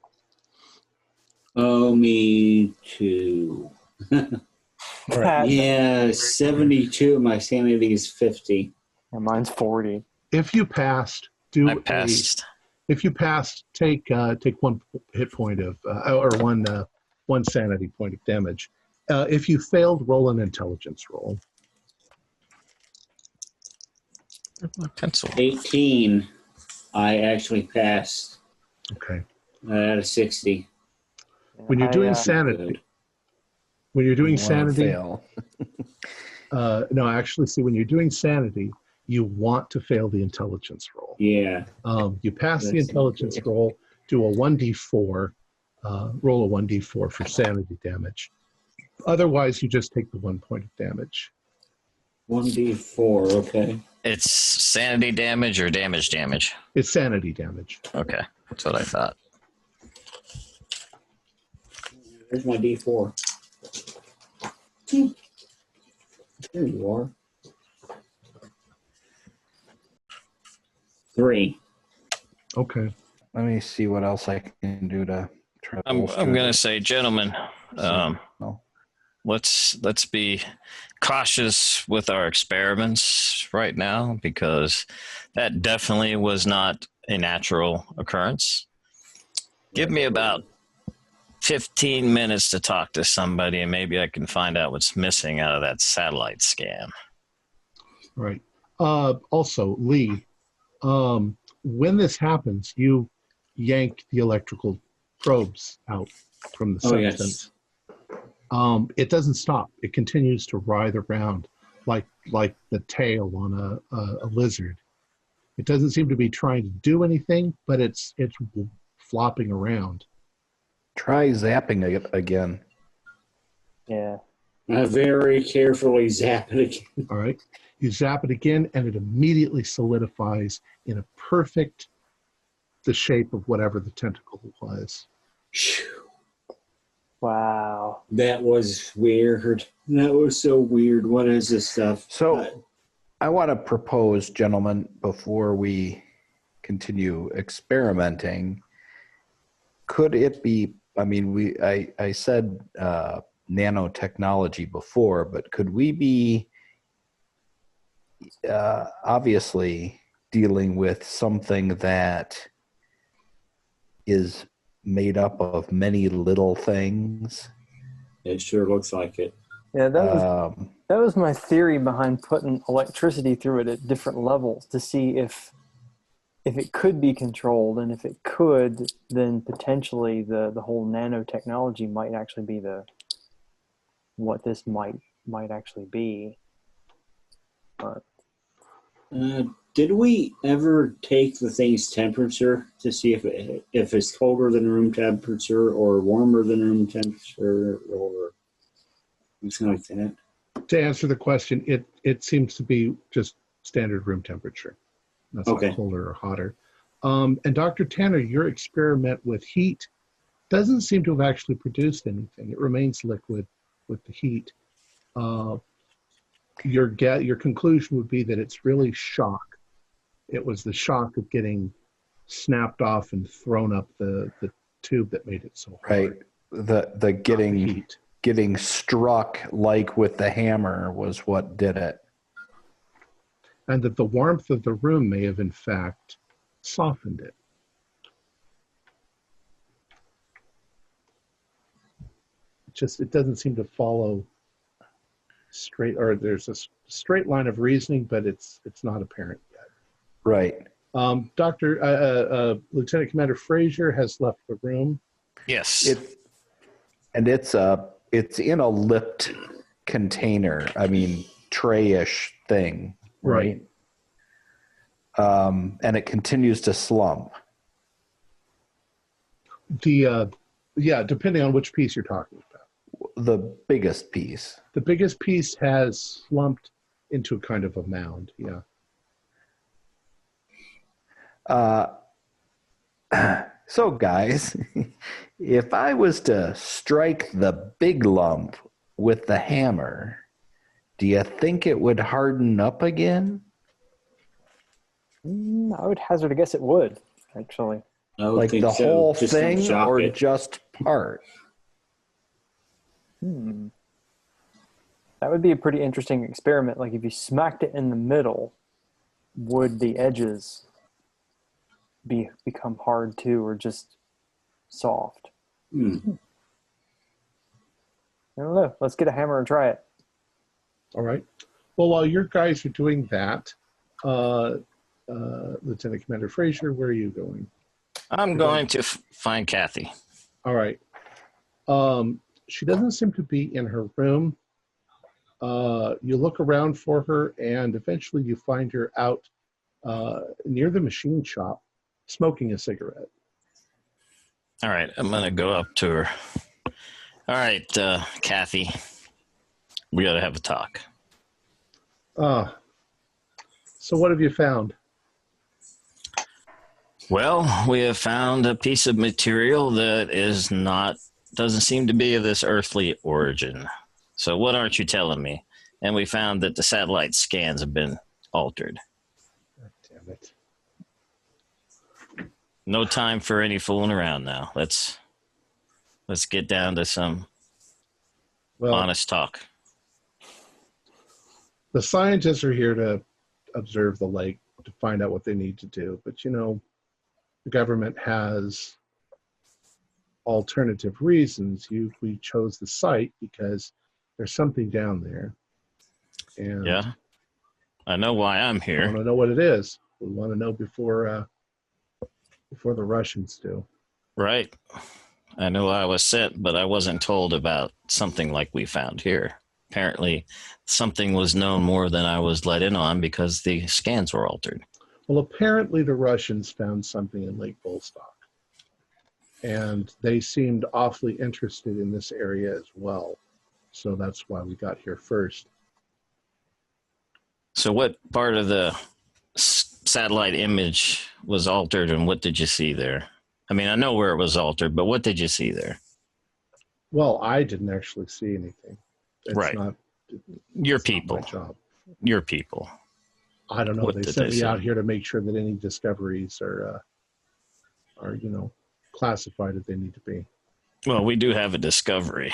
Oh, me too. That- Yeah, 72. My sanity is 50. and mine's 40. If you passed, I passed. If you passed, take one hit point of or one sanity point of damage. If you failed, roll an intelligence roll. Where's my pencil? 18. I actually passed Okay. out of 60. When you're doing I, sanity, Good. when you're doing You wanna sanity, fail. no, actually, see, when you're doing sanity, you want to fail the intelligence roll. Yeah. You pass the That's intelligence okay. roll, do a 1d4, roll a 1d4 for sanity damage. Otherwise, you just take the 1 point of damage. 1d4, okay. It's sanity damage or damage? It's sanity damage. Okay, that's what I thought. There's my d4. There you are. 3. Okay. Let me see what else I can do to try to I'm bolster going to this. say, gentlemen, No. let's be cautious with our experiments right now, because that definitely was not a natural occurrence. Give me about 15 minutes to talk to somebody, and maybe I can find out what's missing out of that satellite scan. Right. Also, Lee, when this happens, you yank the electrical probes out from the Oh, yes. substance. It doesn't stop. It continues to writhe around like the tail on a lizard. It doesn't seem to be trying to do anything, but it's flopping around. Try zapping it again. yeah. I very carefully zap it again. All right. You zap it again, and it immediately solidifies in the shape of whatever the tentacle was. Phew. Wow. That was weird. That was so weird. What is this stuff? So I want to propose, gentlemen, before we continue experimenting, could it be, I mean, I said nanotechnology before, but could we be obviously dealing with something that is made up of many little things? It sure looks like it. Yeah, that was my theory behind putting electricity through it at different levels to see if it could be controlled, and if it could, then potentially the whole nanotechnology might actually be what this might actually be. But Did we ever take the thing's temperature to see if it's colder than room temperature or warmer than room temperature or something like that? To answer the question, it seems to be just standard room temperature. That's Okay. not colder or hotter. And Dr. Tanner, your experiment with heat doesn't seem to have actually produced anything. It remains liquid with the heat. Your conclusion would be that it's really shock. It was the shock of getting snapped off and thrown up the tube that made it so hard. Right. The getting struck like with the hammer was what did it. And that the warmth of the room may have in fact softened it. It doesn't seem to follow straight, or there's a straight line of reasoning, but it's not apparent yet. Right. Lieutenant Commander Frazier has left the room. Yes. It's in a lipped container. I mean, tray-ish thing. Right. And it continues to slump. Depending on which piece you're talking about. The biggest piece. The biggest piece has slumped into kind of a mound, yeah. Uh, so, guys, if I was to strike the big lump with the hammer, do you think it would harden up again? I would hazard a guess it would, actually. I would Like think the so. whole Just to thing shock or it. just part? That would be a pretty interesting experiment. Like if you smacked it in the middle, would the edges become hard too, or just soft? I don't know. Let's get a hammer and try it. All right. Well, while your guys are doing that, Lieutenant Commander Fraser, where are you going? I'm going to find Kathy. All right. She doesn't seem to be in her room. You look around for her, and eventually you find her out near the machine shop, smoking a cigarette. All right, I'm going to go up to her. All right, Kathy, we got to have a talk. So what have you found? Well, we have found a piece of material that doesn't seem to be of this earthly origin. So what aren't you telling me? And we found that the satellite scans have been altered. God damn it. No time for any fooling around now. Let's get down to some honest talk. The scientists are here to observe the lake to find out what they need to do. But, you know, the government has alternative reasons. We chose the site because there's something down there. And Yeah, I know why I'm we here. want to know what it is. We want to know before the Russians do. Right. I know I was sent, but I wasn't told about something like we found here. Apparently, something was known more than I was let in on because the scans were altered. Well, apparently the Russians found something in Lake Bolstock. And they seemed awfully interested in this area as well. So that's why we got here first. So what part of the satellite image was altered, and what did you see there? I mean, I know where it was altered, but what did you see there? Well, I didn't actually see anything. It's Right. not Your it's not people. my job. Your people. I don't know. What They did sent they me say? out here to make sure that any discoveries are classified as they need to be. Well, we do have a discovery.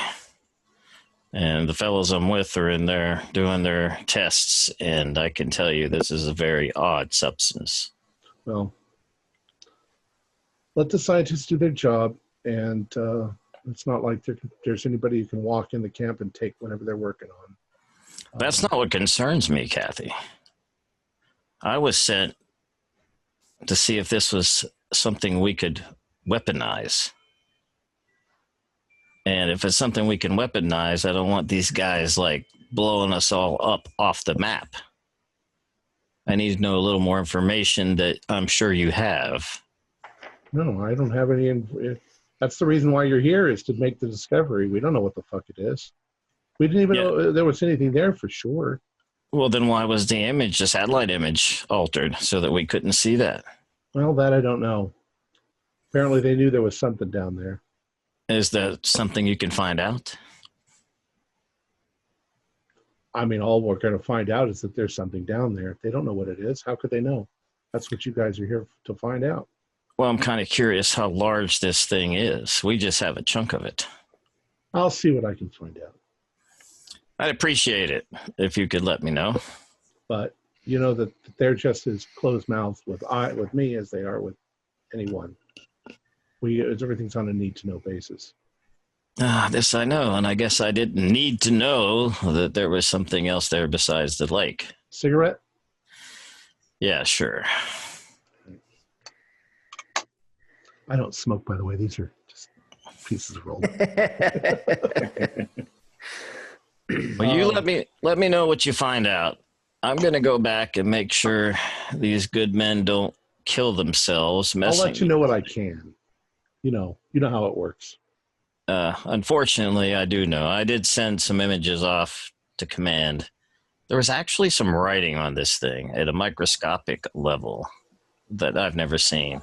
And the fellows I'm with are in there doing their tests, and I can tell you this is a very odd substance. Well, let the scientists do their job, and it's not like there's anybody who can walk in the camp and take whatever they're working on. That's not what concerns me, Kathy. I was sent to see if this was something we could weaponize. And if it's something we can weaponize, I don't want these guys like blowing us all up off the map. I need to know a little more information that I'm sure you have. No, I don't have any. That's the reason why you're here, is to make the discovery. We don't know what the fuck it is. We didn't even know there was anything there for sure. Well, then why was the satellite image altered so that we couldn't see that? Well, that I don't know. Apparently they knew there was something down there. Is that something you can find out? I mean, all we're going to find out is that there's something down there. If they don't know what it is, how could they know? That's what you guys are here to find out. Well, I'm kind of curious how large this thing is. We just have a chunk of it. I'll see what I can find out. I'd appreciate it if you could let me know. But you know that they're just as closed-mouthed with me as they are with anyone. Everything's on a need-to-know basis. This I know, and I guess I didn't need to know that there was something else there besides the lake. Cigarette? Yeah, sure. I don't smoke, by the way. These are just pieces of roll. Well, you let me know what you find out. I'm going to go back and make sure these good men don't kill themselves. I'll let you know what I can. You know how it works. Unfortunately, I do know. I did send some images off to command. There was actually some writing on this thing at a microscopic level. that I've never seen.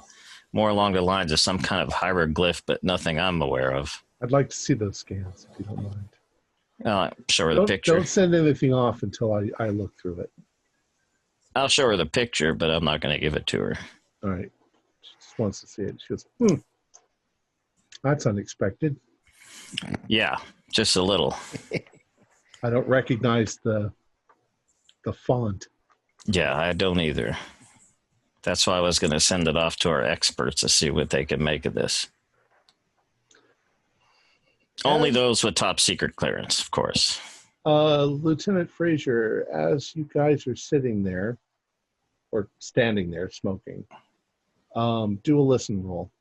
More along the lines of some kind of hieroglyph, but nothing I'm aware of. I'd like to see those scans, if you don't mind. Show her the picture. Don't send anything off until I look through it. I'll show her the picture, but I'm not going to give it to her. All right. She just wants to see it. She goes, that's unexpected. Yeah, just a little. I don't recognize the font. Yeah, I don't either. That's why I was going to send it off to our experts to see what they can make of this. Only those with top secret clearance, of course. Lieutenant Fraser, as you guys are sitting there, or standing there smoking, do a listen roll.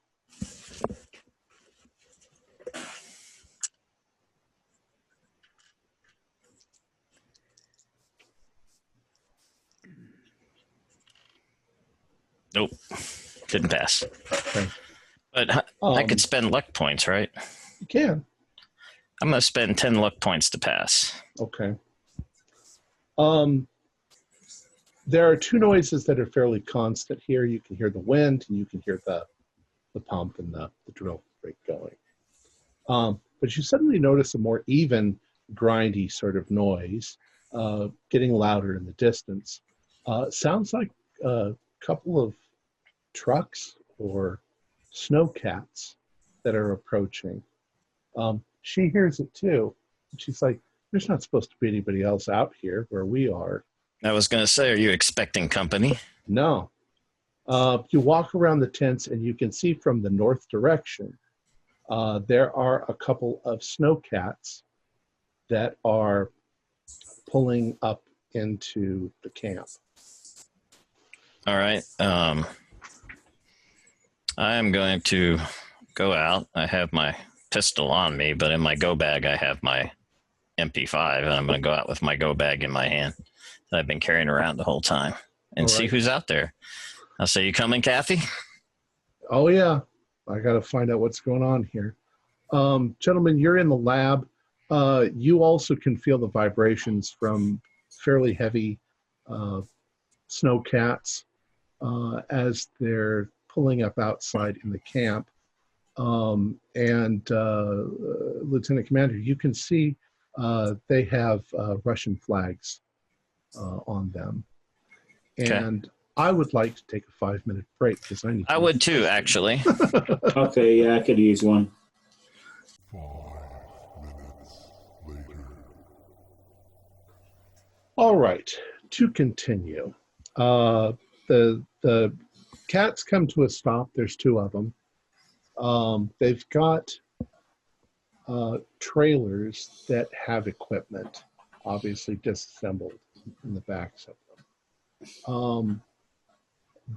Nope. Didn't pass. Okay. But I could spend luck points, right? You can. I'm going to spend 10 luck points to pass. Okay. There are two noises that are fairly constant here. You can hear the wind, and you can hear the pump and the drill rig going. But you suddenly notice a more even, grindy sort of noise getting louder in the distance. Sounds like a couple of trucks or snowcats that are approaching. She hears it too. She's like, there's not supposed to be anybody else out here where we are. I was going to say, are you expecting company? No. You walk around the tents and you can see from the north direction, there are a couple of snowcats that are pulling up into the camp. All right. I am going to go out. I have my pistol on me, but in my go bag, I have my MP5, and I'm going to go out with my go bag in my hand that I've been carrying around the whole time and see who's out there. I'll say, you coming, Kathy? Oh, yeah. I got to find out what's going on here. Gentlemen, you're in the lab. You also can feel the vibrations from fairly heavy snowcats as they're pulling up outside in the camp. Lieutenant Commander, you can see they have Russian flags on them. And I would like to take a 5-minute break because I would too, actually. Okay, yeah, I could use one. 5 minutes later. All right, to continue. The cats come to a stop. There's 2 of them. They've got trailers that have equipment, obviously disassembled in the backs of them.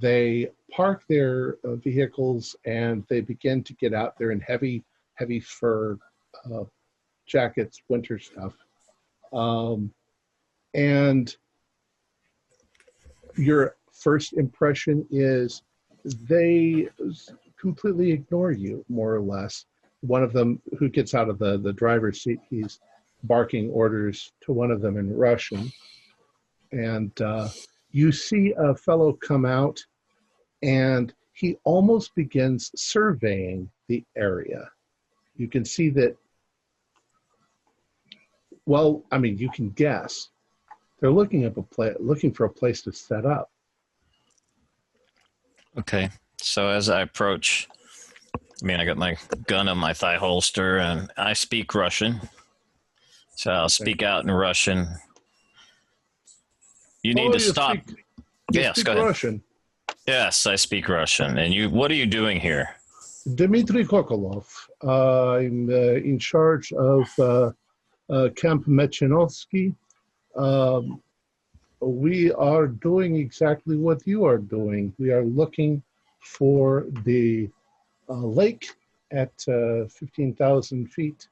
They park their vehicles and they begin to get out there in heavy fur jackets, winter stuff. And your first impression is they completely ignore you, more or less. One of them who gets out of the driver's seat, he's barking orders to one of them in Russian. And you see a fellow come out and he almost begins surveying the area. You can see that, well, I mean, you can guess. They're looking for a place to set up. Okay. So as I approach, I got my gun on my thigh holster and I speak Russian. So I'll speak out in Russian. You need to stop. Yes, go ahead. Russian. Yes, I speak Russian. And what are you doing here? Dmitry Kokolov. I'm in charge of Camp Mechinovsky. We are doing exactly what you are doing. We are looking for the lake at 15,000 feet.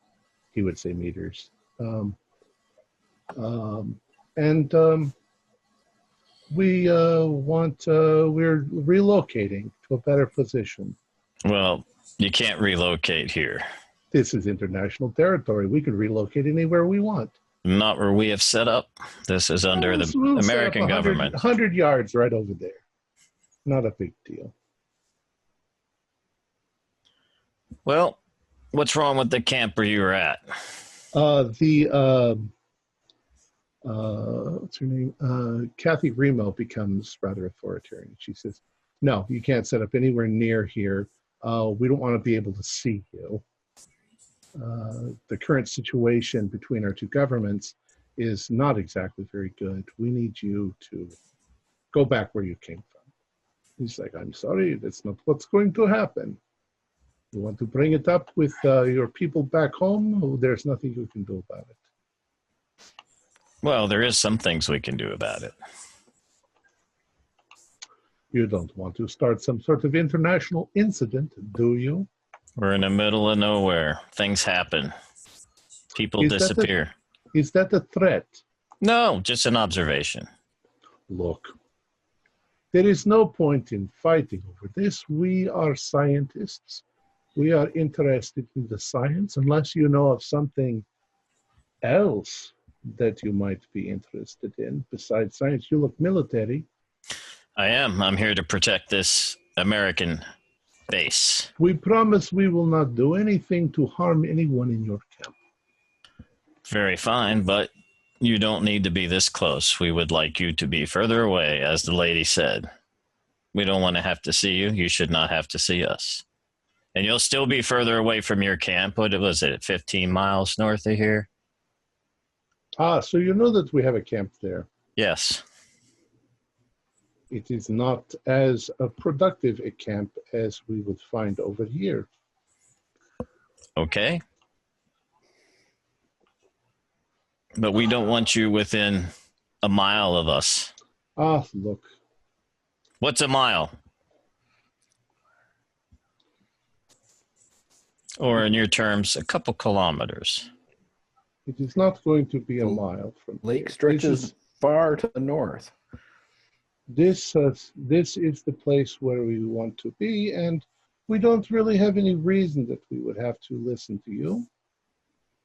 He would say meters. We're relocating to a better position. Well, you can't relocate here. This is international territory. We can relocate anywhere we want. Not where we have set up. This is under the American government. 100 yards right over there. Not a big deal. Well, what's wrong with the camp where you were at? What's her name? Kathy Remo becomes rather authoritarian. She says, no, you can't set up anywhere near here. We don't want to be able to see you. The current situation between our two governments is not exactly very good. We need you to go back where you came from. He's like, I'm sorry, that's not what's going to happen. You want to bring it up with your people back home? Oh, there's nothing you can do about it. Well, there is some things we can do about it. You don't want to start some sort of international incident, do you? We're in the middle of nowhere. Things happen. People disappear. Is that a threat? No, just an observation. Look, there is no point in fighting over this. We are scientists. We are interested in the science. Unless you know of something else that you might be interested in besides science. You look military. I am. I'm here to protect this American base. We promise we will not do anything to harm anyone in your camp. Very fine, but you don't need to be this close. We would like you to be further away, as the lady said. We don't want to have to see you. You should not have to see us. And you'll still be further away from your camp. What was it, 15 miles north of here? Ah, so you know that we have a camp there. Yes. It is not as productive a camp as we would find over here. Okay. But we don't want you within a mile of us. Ah, look. What's a mile? Or in your terms, a couple kilometers. It is not going to be a mile from Lake here. stretches far to the north. This is the place where we want to be, and we don't really have any reason that we would have to listen to you.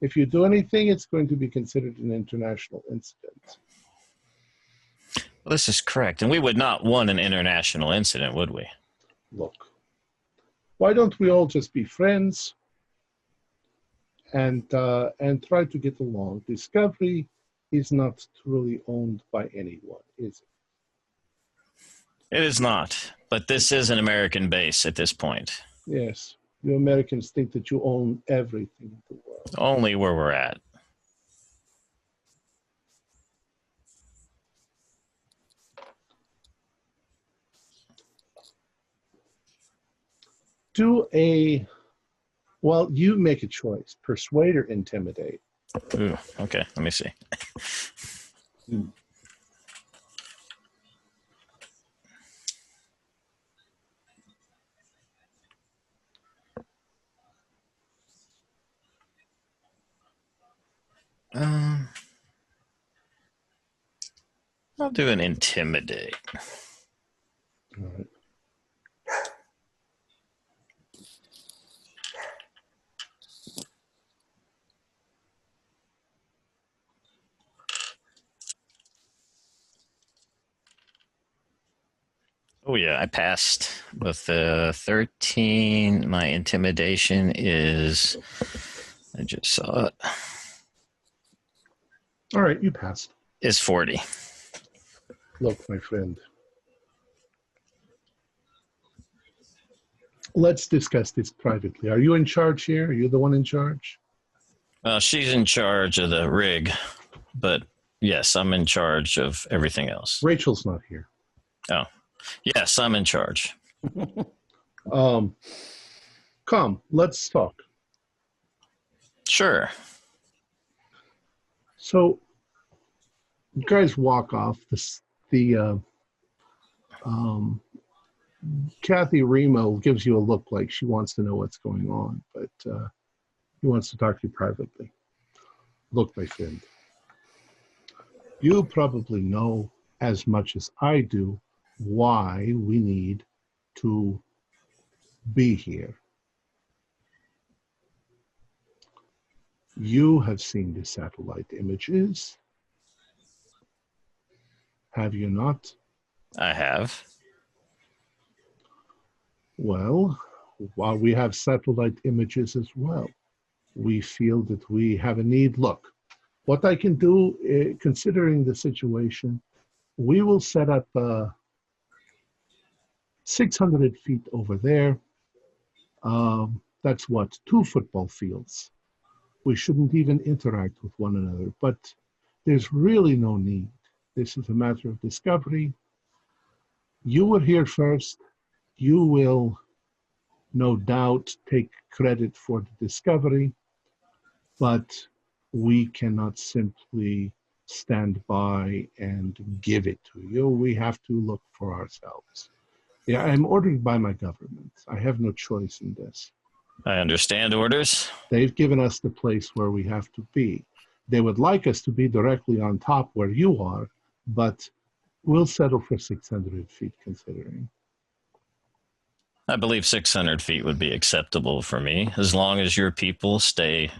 If you do anything, it's going to be considered an international incident. Well, this is correct. And we would not want an international incident, would we? Look, why don't we all just be friends and try to get along? Discovery is not truly owned by anyone, is it? It is not. But this is an American base at this point. Yes. You Americans think that you own everything in the world. Only where we're at. Well, you make a choice. Persuade or intimidate. Ooh, okay, let me see. I'll do an intimidate. All right. Oh yeah, I passed with 13. My intimidation is, I just saw it, All right, you passed. is 40. Look, my friend. Let's discuss this privately. Are you in charge here? Are you the one in charge? She's in charge of the rig, but yes, I'm in charge of everything else. Rachel's not here. Oh, yes, I'm in charge. Come, let's talk. Sure. So, you guys walk off. Kathy Remo gives you a look like she wants to know what's going on, but he wants to talk to you privately. Look, my friend, you probably know as much as I do why we need to be here. You have seen the satellite images, have you not? I have. Well, while we have satellite images as well, we feel that we have a need. Look, what I can do, considering the situation, we will set up 600 feet over there. That's what, 2 football fields. We shouldn't even interact with one another, but there's really no need. This is a matter of discovery. You were here first. You will, no doubt, take credit for the discovery, but we cannot simply stand by and give it to you. We have to look for ourselves. Yeah, I'm ordered by my government. I have no choice in this. I understand orders. They've given us the place where we have to be. They would like us to be directly on top where you are, but we'll settle for 600 feet considering. I believe 600 feet would be acceptable for me, as long as your people stay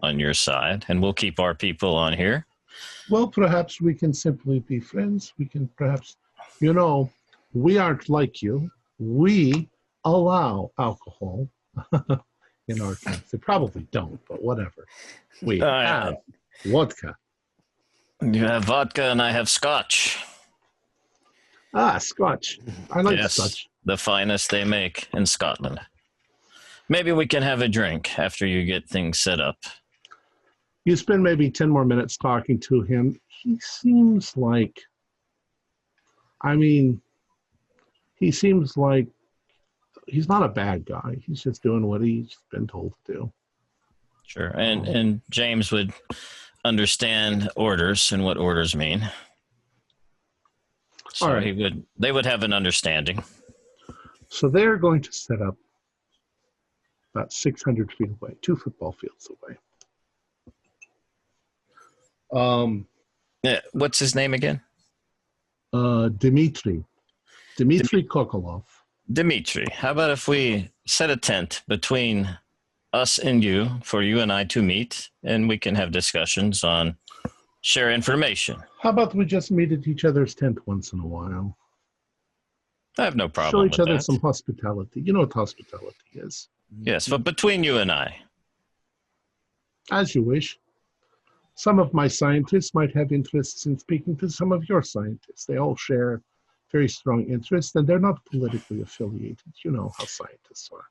on your side, and we'll keep our people on here. Well, perhaps we can simply be friends. We can perhaps, we aren't like you. We allow alcohol in our camps. They probably don't, but whatever. We have vodka. You have vodka and I have scotch. Scotch. I like scotch. The finest they make in Scotland. Maybe we can have a drink after you get things set up. You spend maybe 10 more minutes talking to him. He seems like, he's not a bad guy. He's just doing what he's been told to do. Sure. And James would understand orders and what orders mean. So all right. They would have an understanding. So they're going to set up about 600 feet away, 2 football fields away. Yeah, what's his name again? Dmitry Kokolov. Dmitry, how about if we set a tent between us and you for you and I to meet, and we can have discussions on share information. How about we just meet at each other's tent once in a while? I have no problem with that. Show each other that. some hospitality. You know what hospitality is. Yes, but between you and I. As you wish. Some of my scientists might have interests in speaking to some of your scientists. They all share very strong interests, and they're not politically affiliated. You know how scientists are.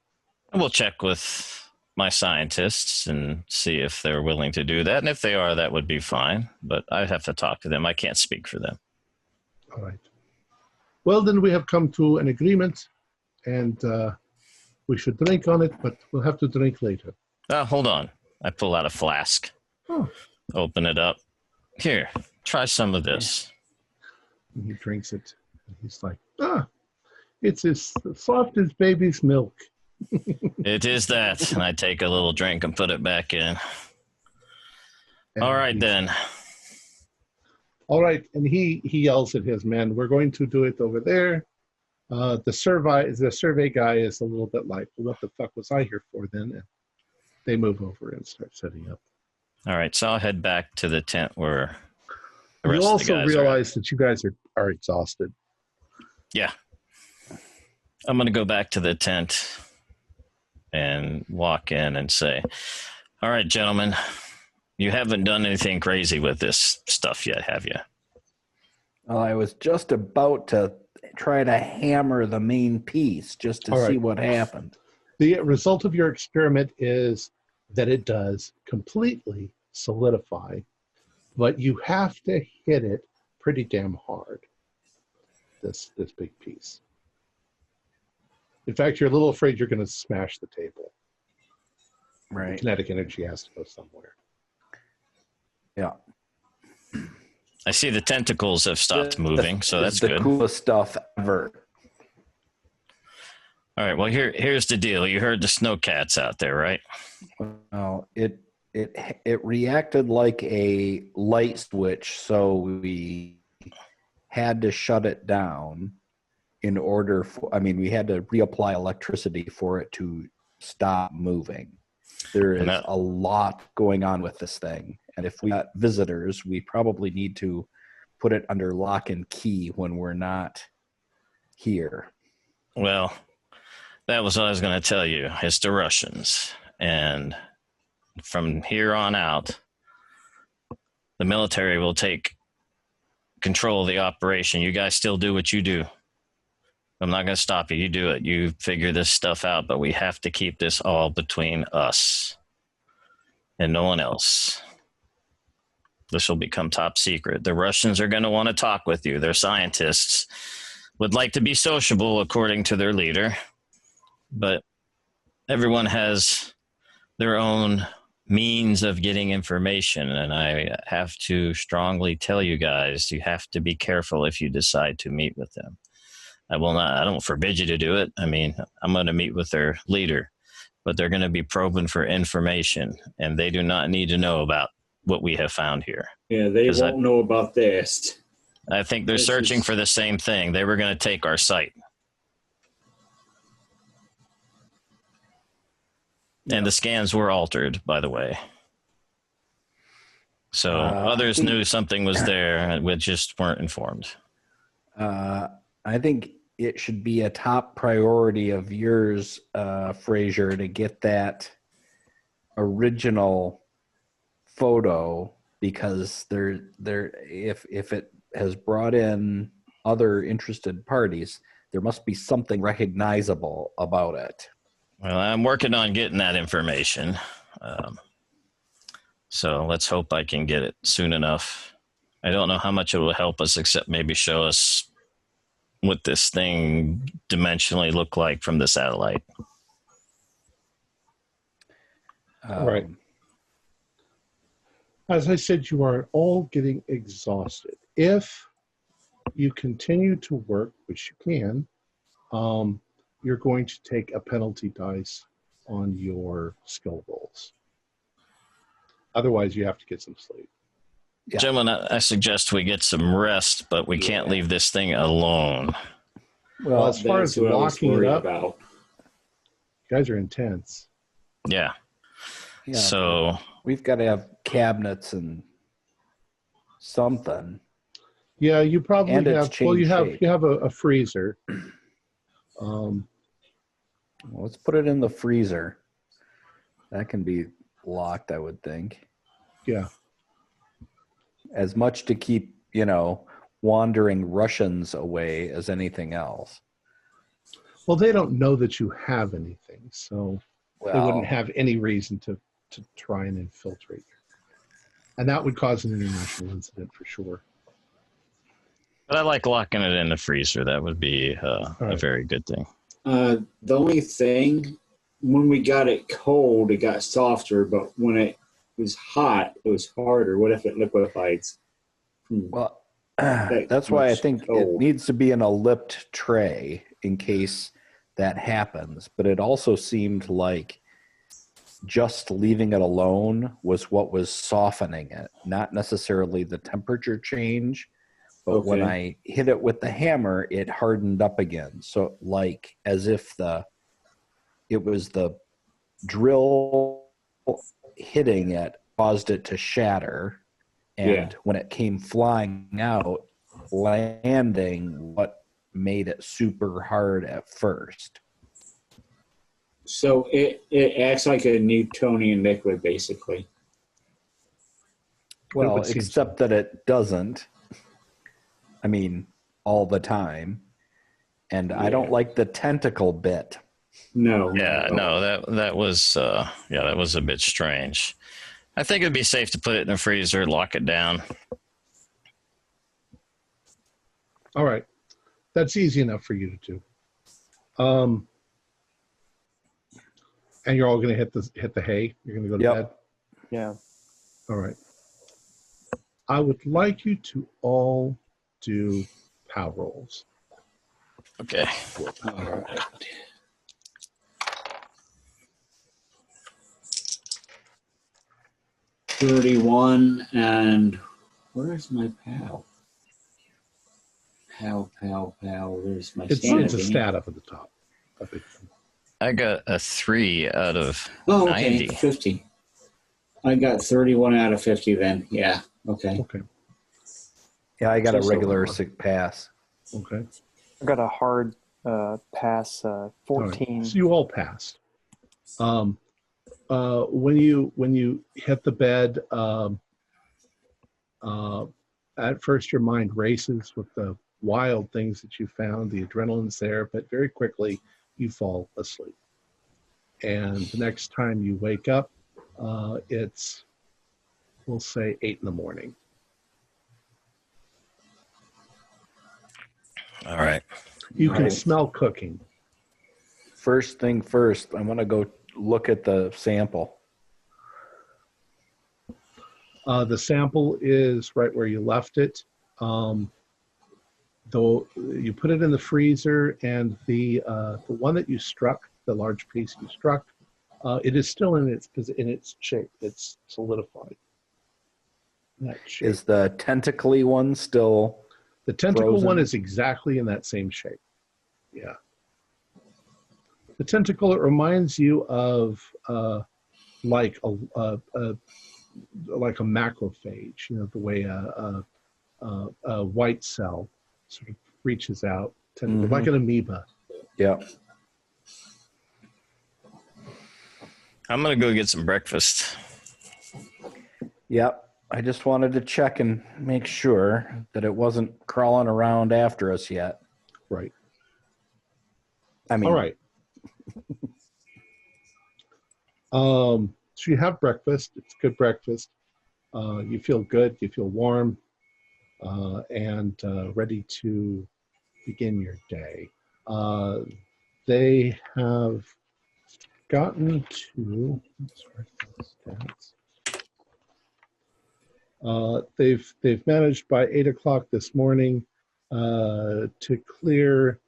We'll check with my scientists and see if they're willing to do that. And if they are, that would be fine. But I'd have to talk to them. I can't speak for them. All right. Well, then we have come to an agreement, and we should drink on it, but we'll have to drink later. Hold on. I pull out a flask. Oh. Open it up. Here, try some of this. And he drinks it. And he's like, it's as soft as baby's milk. It is that. And I take a little drink and put it back in. And all right, then. All right. And he yells at his men, we're going to do it over there. The survey guy is a little bit like, well, what the fuck was I here for then? And they move over and start setting up. All right, so I'll head back to the tent where the you rest also of the guys realize that you guys are exhausted. Yeah. I'm going to go back to the tent and walk in and say, all right, gentlemen, you haven't done anything crazy with this stuff yet, have you? Well, I was just about to try to hammer the main piece just to see what happened. The result of your experiment is that it does completely solidify, but you have to hit it pretty damn hard, this big piece. In fact, you're a little afraid you're going to smash the table. Right. The kinetic energy has to go somewhere. Yeah. I see the tentacles have stopped moving, so that's good. The coolest stuff ever. All right, well, here's the deal. You heard the snowcats out there, right? Well, it reacted like a light switch, so we had to shut it down in order for, we had to reapply electricity for it to stop moving. There is a lot going on with this thing. And if we got visitors, we probably need to put it under lock and key when we're not here. Well, That was what I was going to tell you. It's the Russians. And from here on out, the military will take control of the operation. You guys still do what you do. I'm not going to stop you. You do it. You figure this stuff out, but we have to keep this all between us and no one else. This will become top secret. The Russians are going to want to talk with you. Their scientists would like to be sociable, according to their leader, but everyone has their own means of getting information, and I have to strongly tell you guys, you have to be careful if you decide to meet with them. I don't forbid you to do it. I mean, I'm going to meet with their leader, but they're going to be probing for information, and they do not need to know about what we have found here. Yeah, they won't know about this. I think they're searching for the same thing. They were going to take our site. And the scans were altered, by the way. So others knew something was there, and we just weren't informed. I think it should be a top priority of yours, Fraser, to get that original photo, because if it has brought in other interested parties, there must be something recognizable about it. Well, I'm working on getting that information. So let's hope I can get it soon enough. I don't know how much it will help us, except maybe show us what this thing dimensionally looked like from the satellite. Right. As I said, you are all getting exhausted. If you continue to work, which you can, you're going to take a penalty dice on your skill rolls. Otherwise, you have to get some sleep. Yeah. Gentlemen, I suggest we get some rest, but we can't leave this thing alone. Well, as far as That's what I was locking it worried up, about. you guys are intense. Yeah. Yeah. So We've got to have cabinets and something. Yeah, you probably And it's have. Well, changed shape. you have a freezer. Let's put it in the freezer. That can be locked, I would think. Yeah. As much to keep, wandering Russians away as anything else. Well, they don't know that you have anything, so they wouldn't have any reason to try and infiltrate you. And that would cause an international incident for sure. but I like locking it in the freezer. That would be a right. very good thing. The only thing, when we got it cold, it got softer, but when it was hot, it was harder. What if it liquefies? Well, that's why I think it needs to be in a lipped tray in case that happens. But it also seemed like just leaving it alone was what was softening it, not necessarily the temperature change. But when I hit it with the hammer, it hardened up again. So like as if it was the drill hitting it caused it to shatter. And when it came flying out, landing, what made it super hard at first. So it acts like a Newtonian liquid, basically. Well, except that it doesn't. I mean, all the time. And I don't like the tentacle bit. No. Yeah, no, that was that was a bit strange. I think it'd be safe to put it in the freezer, lock it down. All right. That's easy enough for you to do. And you're all going to hit the hay? You're going to go to bed? Yeah. All right. I would like you to all do power rolls. Okay. All right. $31, and where's my pal? Pal. Where's my It's a stat up at the top. I got a 3 out of 90. 50. I got 31 out of 50 then. Yeah. Okay. Yeah, I got a regular sick pass. Okay. I got a hard pass All right. 14. So you all passed. When you hit the bed, at first your mind races with the wild things that you found. The adrenaline's there, but very quickly you fall asleep. And the next time you wake up, it's, we'll say, 8 in the morning. All right. You can Right. smell cooking. First thing first, I want to go look at the sample. The sample is right where you left it. Though you put it in the freezer, and the one that you struck, the large piece you struck, it is still in its shape. It's solidified. That shape. Is the tentacly one still? The tentacle frozen? one is exactly in that same shape. Yeah. The tentacle, it reminds you of like a macrophage. You know, the way a white cell sort of reaches out, like an amoeba. Yeah. I'm going to go get some breakfast. Yep. I just wanted to check and make sure that it wasn't crawling around after us yet. Right. I mean, All right. So you have breakfast. It's good breakfast. You feel good. You feel warm, and ready to begin your day. They have gotten to. They've managed by 8 o'clock this morning to clear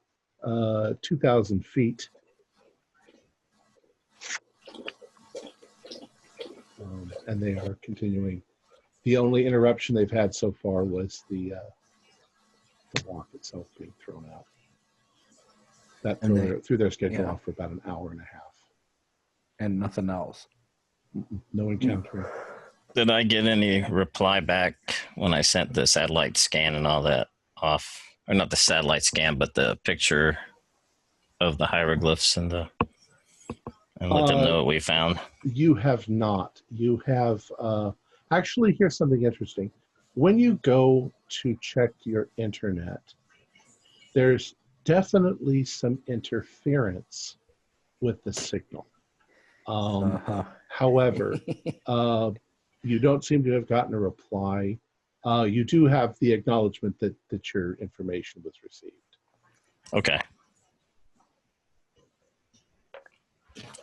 2,000 feet. And they are continuing. The only interruption they've had so far was the walk itself being thrown out. That threw their schedule off for about an hour and a half. and nothing else. No encountering. Did I get any reply back when I sent the satellite scan and all that off? Or not the satellite scan, but the picture of the hieroglyphs and let them know what we found? You have not. You have actually. Here's something interesting. When you go to check your internet, there's definitely some interference with the signal. However, you don't seem to have gotten a reply. You do have the acknowledgement that your information was received. Okay.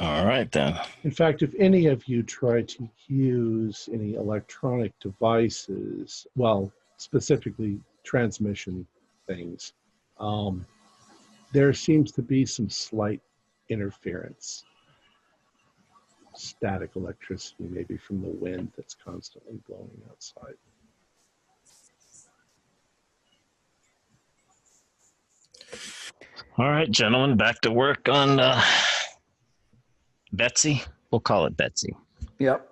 All right, then. In fact, if any of you try to use any electronic devices, well, specifically transmission things, there seems to be some slight interference. Static electricity, maybe from the wind that's constantly blowing outside. All right, gentlemen, back to work on Betsy. We'll call it Betsy. Yep.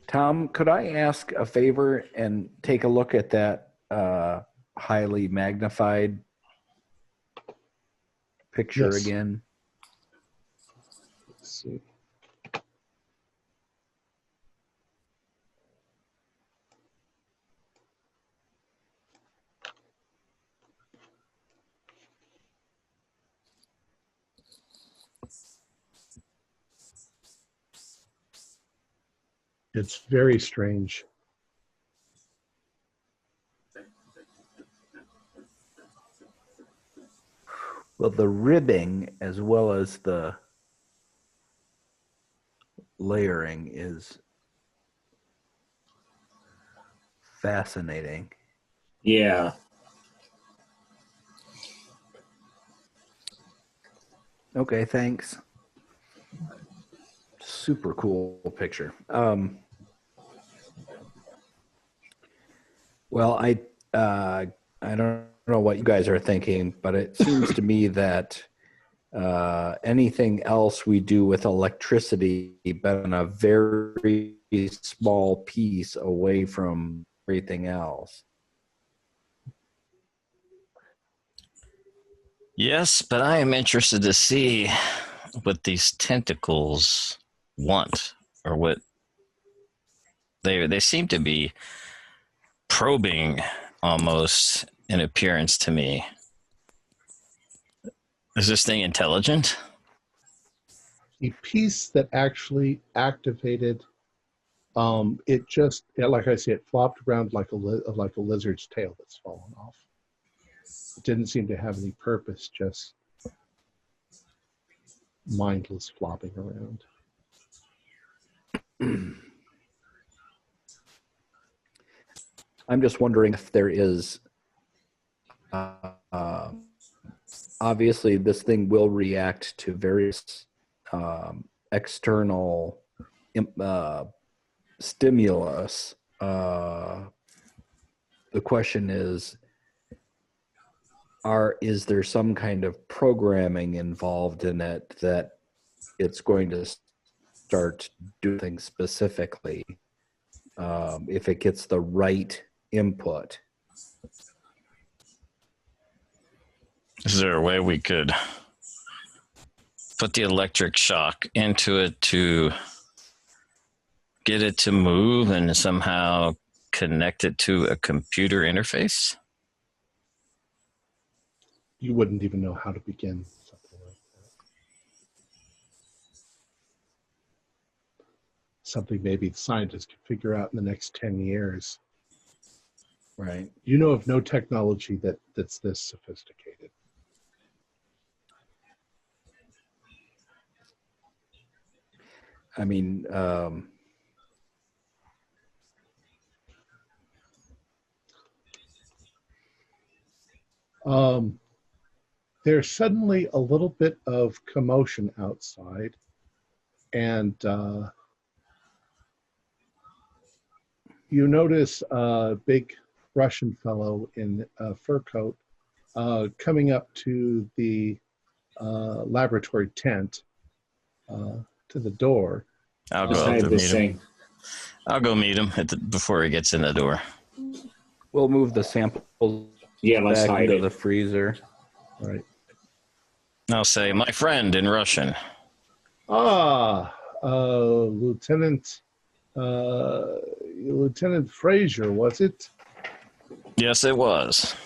Tom, could I ask a favor and take a look at that highly magnified picture Yes. again? Let's see. It's very strange. Well, the ribbing as well as the layering is fascinating. Yeah. Okay, thanks. Super cool picture. Well, I don't know what you guys are thinking, but it seems to me that anything else we do with electricity, but in a very small piece away from everything else. Yes, but I am interested to see what these tentacles want, or what they seem to be probing almost in appearance to me. Is this thing intelligent? The piece that actually activated, it just, like I say, it flopped around like a lizard's tail that's fallen off. It didn't seem to have any purpose, just mindless flopping around. I'm just wondering if there is, obviously this thing will react to various external stimulus. The question is there some kind of programming involved in it that it's going to start doing things specifically if it gets the right input? Is there a way we could put the electric shock into it to get it to move and somehow connect it to a computer interface? You wouldn't even know how to begin something like that. Something maybe the scientists could figure out in the next 10 years. Right. You know of no technology that's this sophisticated. I mean, there's suddenly a little bit of commotion outside, and you notice a big Russian fellow in a fur coat coming up to the laboratory tent, to the door. I'll Let's go up hide to this meet him. thing. I'll go meet him before he gets in the door. we'll move the samples Yeah, let's back hide into it. the freezer. All right. I'll say, my friend in Russian. Lieutenant Fraser, was it? Yes, it was.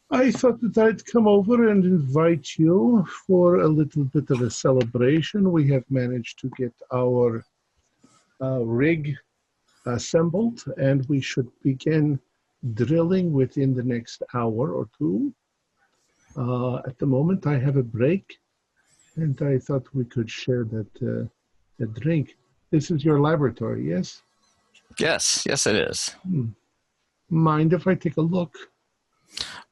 I thought that I'd come over and invite you for a little bit of a celebration. We have managed to get our rig assembled, and we should begin drilling within the next hour or two. At the moment, I have a break, and I thought we could share that drink. This is your laboratory, yes? Yes, it is. Mind if I take a look?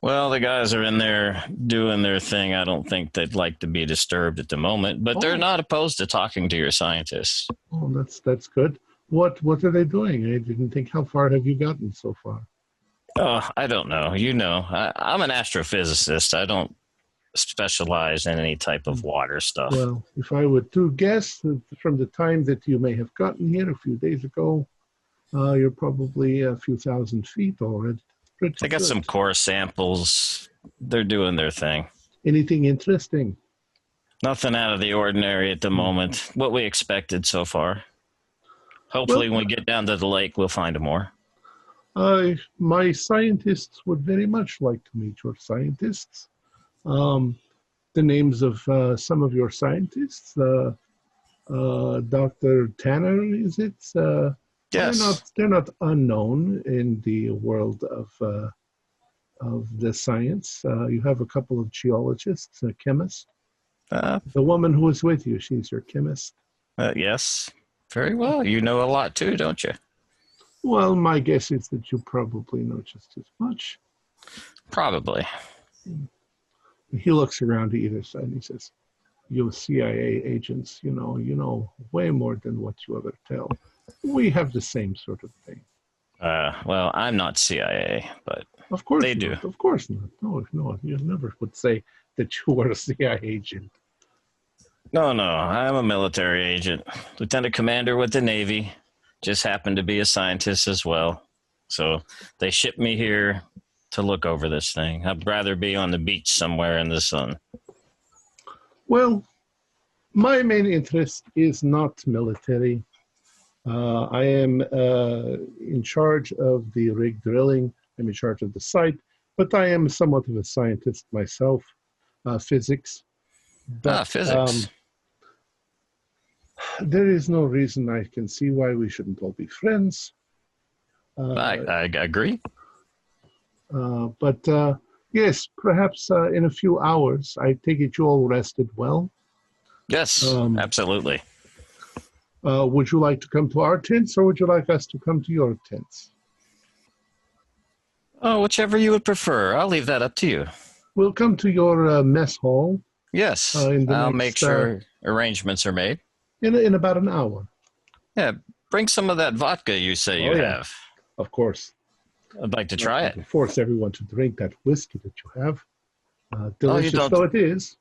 Well, the guys are in there doing their thing. I don't think they'd like to be disturbed at the moment, but they're not opposed to talking to your scientists. Oh, that's good. What are they doing? I didn't think. How far have you gotten so far? Oh, I don't know. You know, I'm an astrophysicist. I don't specialize in any type of water stuff. Well, if I were to guess, from the time that you may have gotten here a few days ago, you're probably a few thousand feet already. They got some core samples. They're doing their thing. Anything interesting? Nothing out of the ordinary at the moment. What we expected so far. Hopefully, when we get down to the lake, we'll find more. My scientists would very much like to meet your scientists. The names of some of your scientists, Dr. Tanner, is it? Yes. They're not unknown in the world of the science. You have a couple of geologists, a chemist. The woman who is with you, she's your chemist. Yes. Very well. You know a lot too, don't you? Well, my guess is that you probably know just as much. Probably. He looks around to either side and he says, "You CIA agents, you know way more than what you ever tell. We have the same sort of thing." Well, I'm not CIA, but of course they not. do. Of course not. No, you never would say that you were a CIA agent. No, I'm a military agent. Lieutenant commander with the Navy. Just happened to be a scientist as well. So they shipped me here to look over this thing. I'd rather be on the beach somewhere in the sun. Well, my main interest is not military. I am in charge of the rig drilling. I'm in charge of the site, but I am somewhat of a scientist myself, physics. But Physics. there is no reason I can see why we shouldn't all be friends. I agree. But yes, perhaps in a few hours. I take it you all rested well. Yes, absolutely. Would you like to come to our tents, or would you like us to come to your tents? Oh, whichever you would prefer. I'll leave that up to you. We'll come to your mess hall. Yes, I'll make sure arrangements are made. In about an hour. Yeah, bring some of that vodka you say you have. Of course. I'd like to try it. Force everyone to drink that whiskey that you have. Delicious though it is.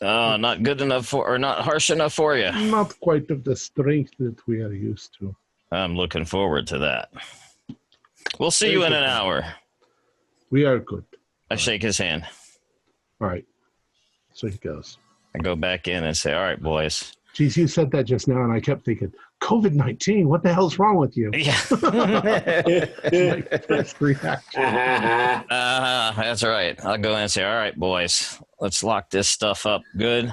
Oh, not good enough for, or not harsh enough for you. Not quite of the strength that we are used to. I'm looking forward to that. We'll see you in an hour. We are good. I shake his hand. All right. So he goes. I go back in and say, all right, boys. Geez, you said that just now, and I kept thinking, COVID-19, what the hell's wrong with you? Yeah. My first reaction. That's right. I'll go in and say, all right, boys, let's lock this stuff up good.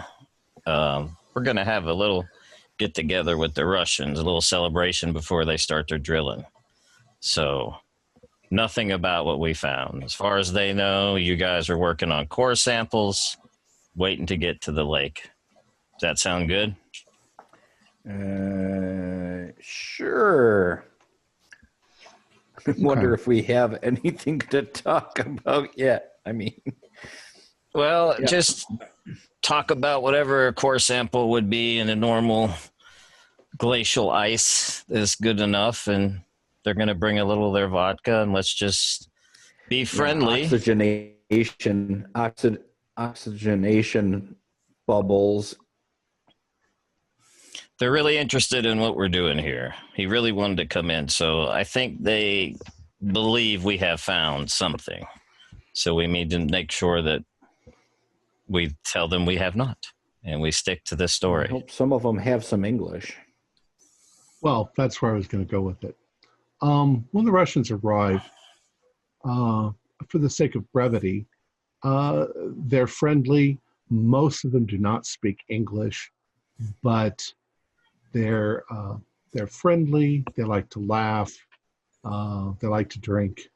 We're going to have a little get-together with the Russians, a little celebration before they start their drilling. So nothing about what we found. As far as they know, you guys are working on core samples, waiting to get to the lake. Does that sound good? Sure. I wonder if we have anything to talk about yet. I mean, well, just talk about whatever a core sample would be in a normal glacial ice is good enough, and they're going to bring a little of their vodka, and let's just be friendly. Oxygenation bubbles. They're really interested in what we're doing here. He really wanted to come in, so I think they believe we have found something. So we need to make sure that we tell them we have not, and we stick to this story. I hope some of them have some English. Well, that's where I was going to go with it. When the Russians arrive, for the sake of brevity, they're friendly. Most of them do not speak English, but they're friendly. They like to laugh. They like to drink.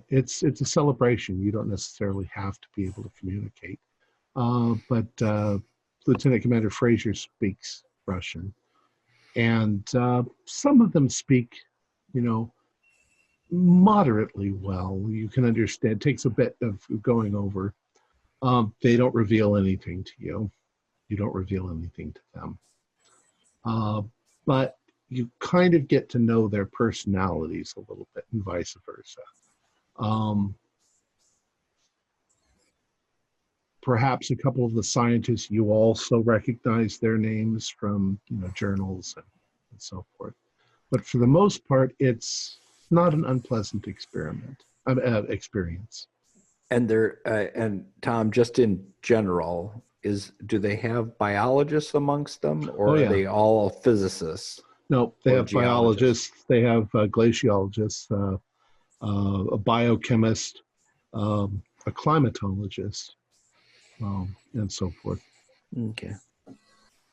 It's a celebration. You don't necessarily have to be able to communicate. But Lieutenant Commander Fraser speaks Russian, and some of them speak, moderately well. You can understand. It takes a bit of going over. They don't reveal anything to you. You don't reveal anything to them. But you kind of get to know their personalities a little bit, and vice versa. Perhaps a couple of the scientists, you also recognize their names from journals and so forth. But for the most part, it's not an unpleasant experience. And and Tom, just in general, do they have biologists amongst them, or are they all physicists? No, they have biologists. They have glaciologists, a biochemist, a climatologist, and so forth. Okay.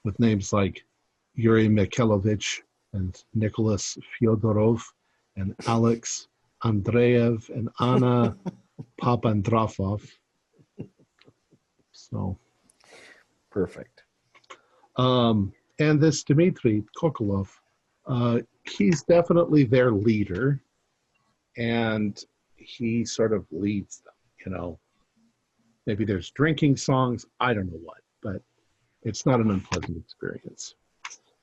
With names like Yuri Mikhailovich and Nicholas Fyodorov and Alex Andreev and Anna Papandrofov. So. Perfect. And this Dmitry Kokolov, he's definitely their leader, and he sort of leads them, Maybe there's drinking songs, I don't know what, but it's not an unpleasant experience.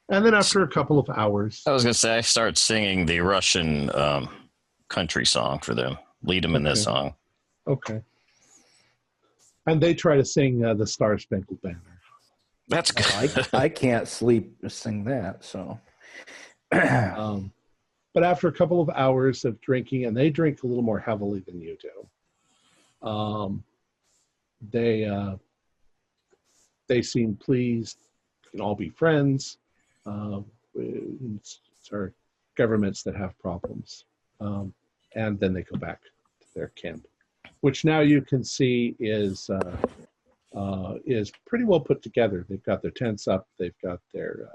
And then after a couple of hours... I was going to say, I start singing the Russian country song for them. Lead them in this song. Okay. And they try to sing the Star Spangled Banner. That's good. I can't sing that, so. But after a couple of hours of drinking, and they drink a little more heavily than you do, They seem pleased. We can all be friends. It's our governments that have problems. And then they go back to their camp, which now you can see is pretty well put together. They've got their tents up. They've got their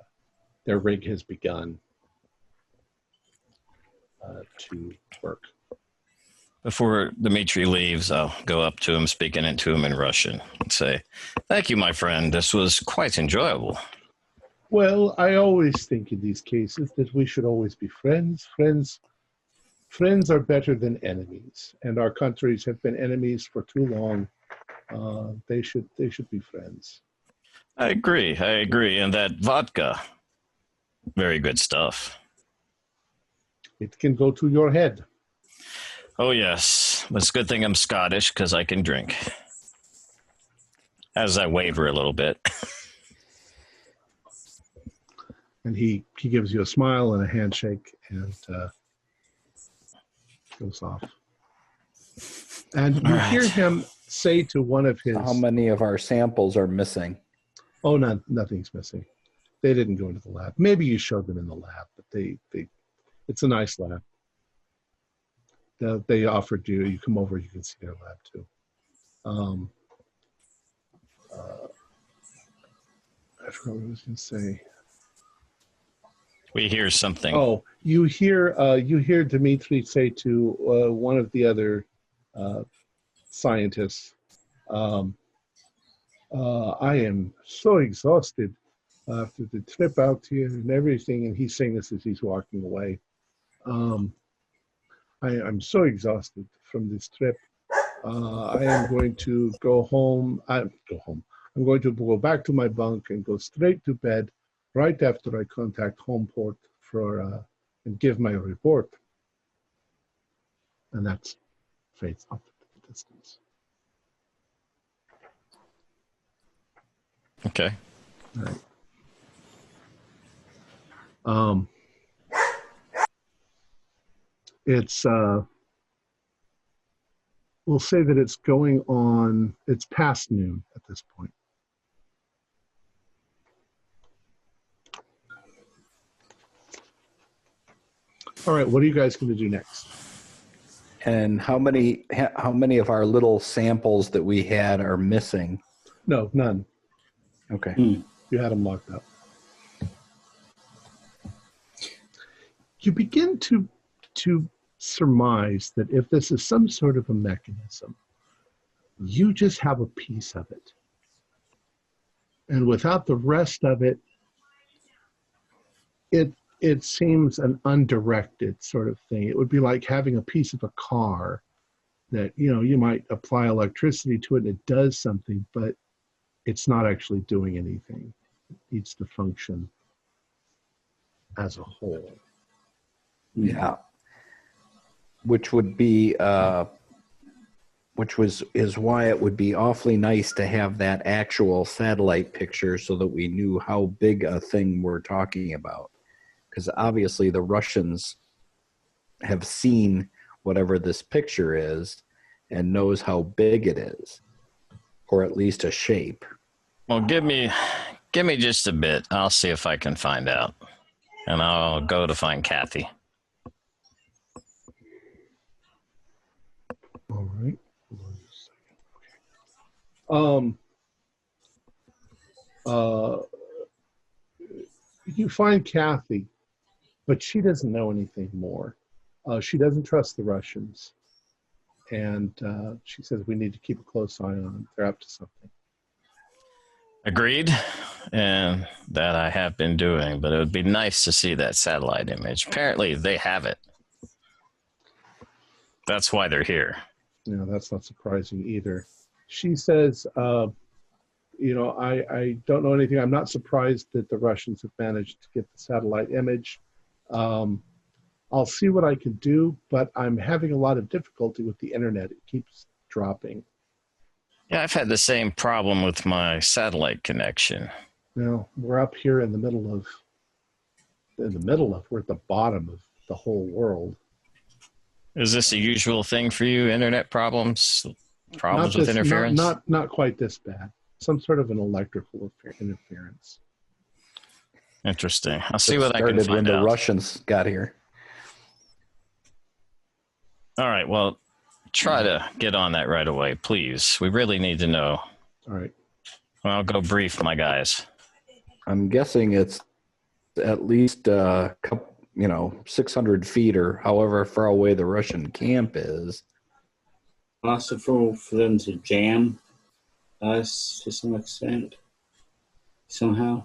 rig has begun to work. Before Dmitri leaves, I'll go up to him, speaking into him in Russian, and say, "Thank you, my friend. This was quite enjoyable." Well, I always think in these cases that we should always be friends. Friends are better than enemies, and our countries have been enemies for too long. They should be friends. I agree. And that vodka, very good stuff. It can go to your head. Oh, yes. It's a good thing I'm Scottish, because I can drink. As I waver a little bit. And he gives you a smile and a handshake and goes off. And you hear him say to one of his... How many of our samples are missing? Oh, nothing's missing. They didn't go into the lab. Maybe you showed them in the lab, but it's a nice lab. They offered you come over, you can see their lab too. I forgot what I was going to say. We hear something. Oh, you hear Dmitri say to one of the other scientists, I am so exhausted after the trip out here and everything. And he's saying this as he's walking away. I'm so exhausted from this trip. I am going to go home. I'm going to go back to my bunk and go straight to bed right after I contact Homeport and give my report. And that's fades off into the distance. Okay. All right. It's we'll say that it's going on, it's past noon at this point. All right, what are you guys going to do next? And how many of our little samples that we had are missing? No, none. Okay. You had them locked up. You begin to surmise that if this is some sort of a mechanism, you just have a piece of it. And without the rest of it, it seems an undirected sort of thing. It would be like having a piece of a car that, you might apply electricity to it and it does something, but it's not actually doing anything. It needs to function as a whole. Yeah. Which would be, is why it would be awfully nice to have that actual satellite picture so that we knew how big a thing we're talking about. Because obviously the Russians have seen whatever this picture is and knows how big it is, or at least a shape. Well, give me just a bit. I'll see if I can find out. And I'll go to find Kathy. All right. Hold on a second. You find Kathy, but she doesn't know anything more. She doesn't trust the Russians. And she says we need to keep a close eye on them. They're up to something. Agreed. And that I have been doing, but it would be nice to see that satellite image. Apparently they have it. That's why they're here. That's not surprising either. She says, I don't know anything. I'm not surprised that the Russians have managed to get the satellite image. I'll see what I can do, but I'm having a lot of difficulty with the internet. It keeps dropping. Yeah, I've had the same problem with my satellite connection. We're up here in the middle of, we're at the bottom of the whole world. Is this a usual thing for you, internet problems? Problems with interference? Not quite this bad. some sort of an electrical interference. Interesting. I'll see It what I can started when find the out. Russians got here. All right. Well, try to get on that right away, please. We really need to know. All right. I'll go brief my guys. I'm guessing it's at least 600 feet or however far away the Russian camp is. Possible for them to jam us to some extent, somehow.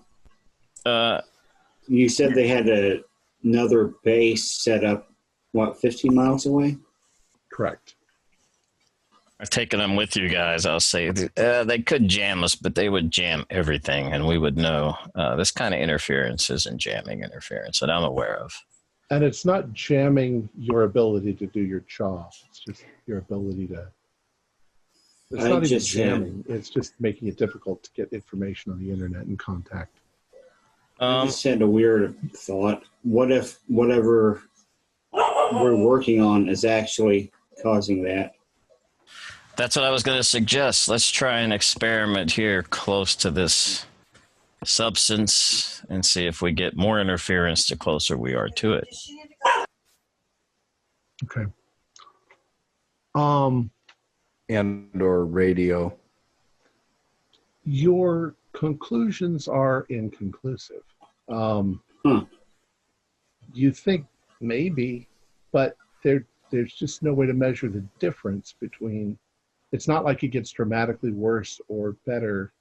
You said they had another base set up, 50 miles away? Correct. I've taken them with you guys. I'll say they could jam us, but they would jam everything, and we would know. This kind of interference isn't jamming interference that I'm aware of. And it's not jamming your ability to do your job. It's just your ability to. It's not even jamming. It's just making it difficult to get information on the internet and contact. I just had a weird thought. What if whatever we're working on is actually causing that? That's what I was going to suggest. Let's try an experiment here close to this substance and see if we get more interference the closer we are to it. Okay. And or radio. Your conclusions are inconclusive. You think maybe, but there's just no way to measure the difference between. It's not like it gets dramatically worse or better.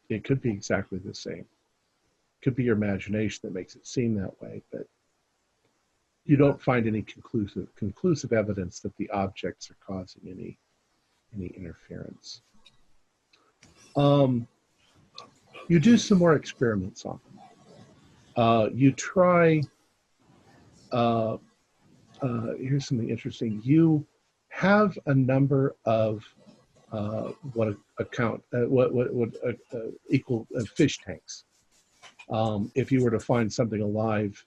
It could be exactly the same. It could be your imagination that makes it seem that way, but you don't find any conclusive evidence that the objects are causing any interference. You do some more experiments on them. You try. Here's something interesting. You have a number of what equal fish tanks. If you were to find something alive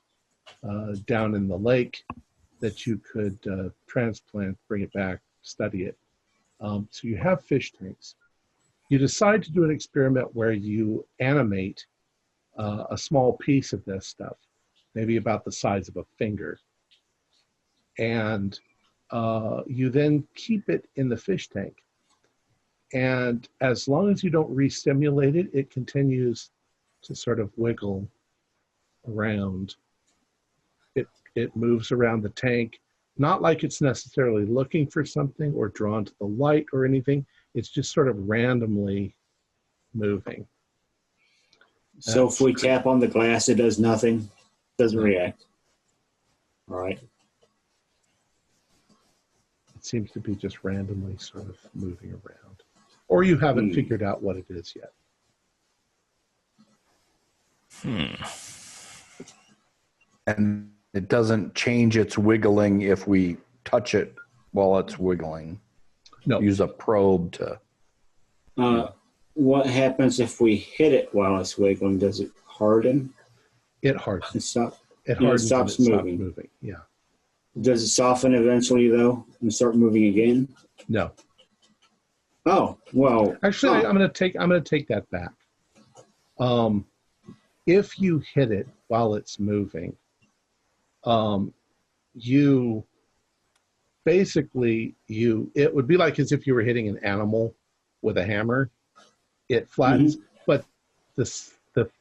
down in the lake that you could transplant, bring it back, study it. So you have fish tanks. You decide to do an experiment where you animate a small piece of this stuff, maybe about the size of a finger, and you then keep it in the fish tank. And as long as you don't re-stimulate it, it continues to sort of wiggle around. It moves around the tank, not like it's necessarily looking for something or drawn to the light or anything. It's just sort of randomly moving. So if we tap on the glass, it does nothing? Doesn't react? All right. It seems to be just randomly sort of moving around. Or you haven't figured out what it is yet. And it doesn't change its wiggling if we touch it while it's wiggling. No. Use a probe to. What happens if we hit it while it's wiggling? Does it harden? It hardens. It hardens. Stops moving. Yeah. Does it soften eventually though and start moving again? No. Oh well. Actually, I'm going to take that back. If you hit it while it's moving, you basically it would be like as if you were hitting an animal with a hammer. It flattens, but the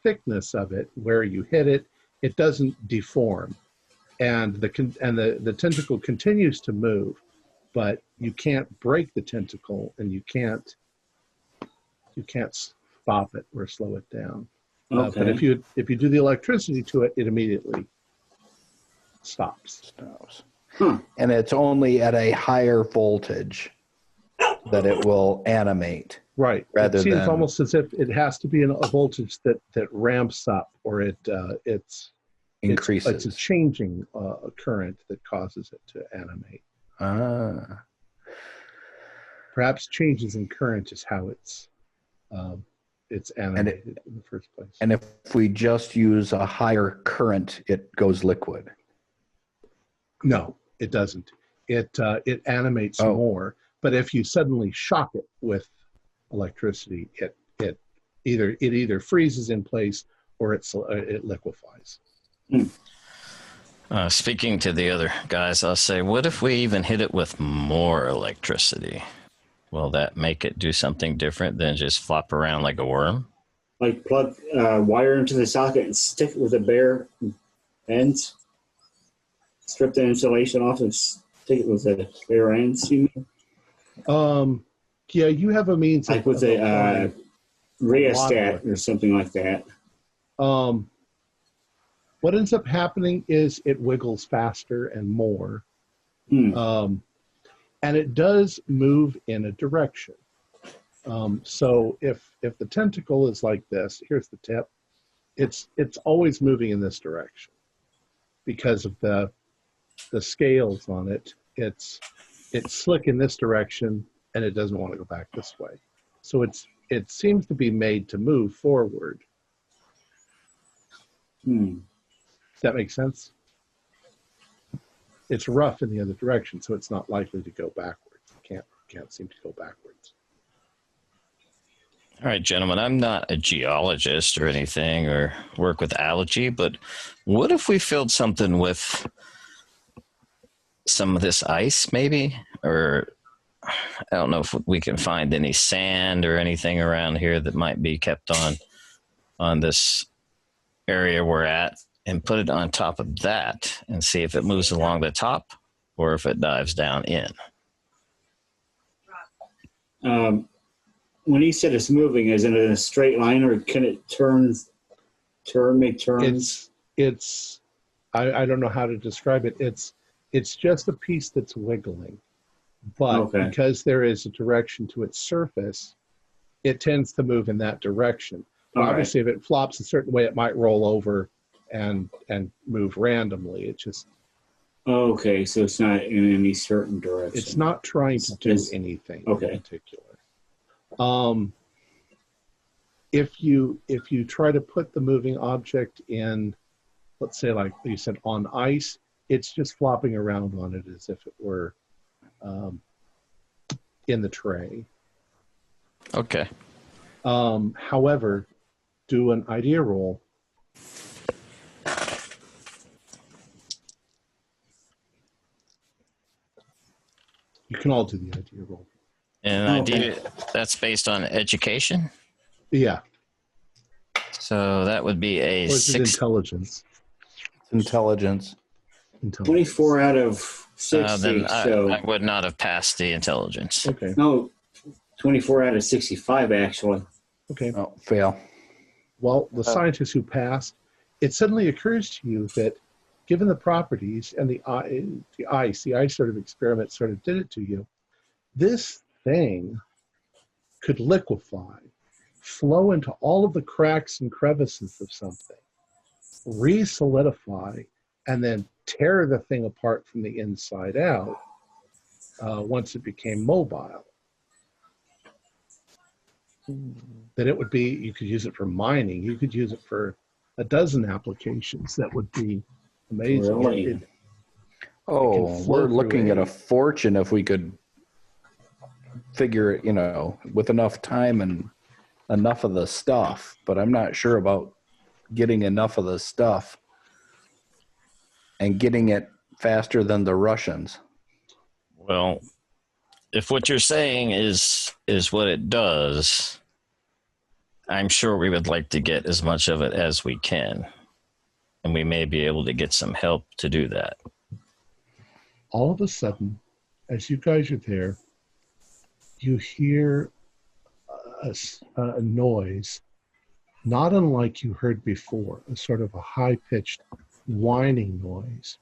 thickness of it where you hit it, it doesn't deform, and the tentacle continues to move, but you can't break the tentacle and you can't stop it or slow it down. Okay. But if you do the electricity to it, it immediately stops. And it's only at a higher voltage that it will animate. Right. Rather it seems than almost as if it has to be a voltage that ramps up, or it's increases. It's a changing current that causes it to animate. Perhaps changes in current is how it's animated in the first place. And if we just use a higher current, it goes liquid. No, it doesn't. It animates more. But if you suddenly shock it with electricity, it either freezes in place or it liquefies. Speaking to the other guys, I'll say, what if we even hit it with more electricity? Will that make it do something different than just flop around like a worm? Like plug wire into the socket and stick it with the bare ends. Strip the insulation off and stick it with the bare ends. You mean? Yeah, you have a means like with a rheostat or something like that. What ends up happening is it wiggles faster and more. And it does move in a direction. So if the tentacle is like this, here's the tip, it's always moving in this direction because of the scales on it. It's slick in this direction and it doesn't want to go back this way. So it seems to be made to move forward. Does that make sense? It's rough in the other direction, so it's not likely to go backwards. It can't seem to go backwards. All right, gentlemen, I'm not a geologist or anything or work with algae, but what if we filled something with some of this ice maybe? Or I don't know if we can find any sand or anything around here that might be kept on this area we're at, and put it on top of that and see if it moves along the top or if it dives down in. When he said it's moving, is it in a straight line or can it make turns? I don't know how to describe it. It's just a piece that's wiggling. But because there is a direction to its surface, it tends to move in that direction. Obviously, if it flops a certain way, it might roll over and move randomly. It just so it's not in any certain direction. It's not trying to do anything in particular. If you try to put the moving object in, let's say, like you said, on ice, it's just flopping around on it as if it were in the tray. Okay. However, do an idea roll. You can all do the idea roll. And idea, that's based on education? Yeah. So that would be a intelligence. Intelligence. 24 out of 60. Then so I would not have passed the intelligence. Okay. No, 24 out of 65 actually. Okay. Oh, fail. Well, the scientists who passed, it suddenly occurs to you that given the properties and the ice sort of experiment sort of did it to you, this thing could liquefy, flow into all of the cracks and crevices of something, re-solidify, and then tear the thing apart from the inside out once it became mobile. That it would be, you could use it for mining, you could use it for a dozen applications. That would be amazing. Really? We're looking at a fortune if we could figure it, with enough time and enough of the stuff, but I'm not sure about getting enough of the stuff and getting it faster than the Russians. Well, if what you're saying is what it does, I'm sure we would like to get as much of it as we can. And we may be able to get some help to do that. All of a sudden, as you guys are there, you hear a noise, not unlike you heard before, a sort of a high-pitched whining noise,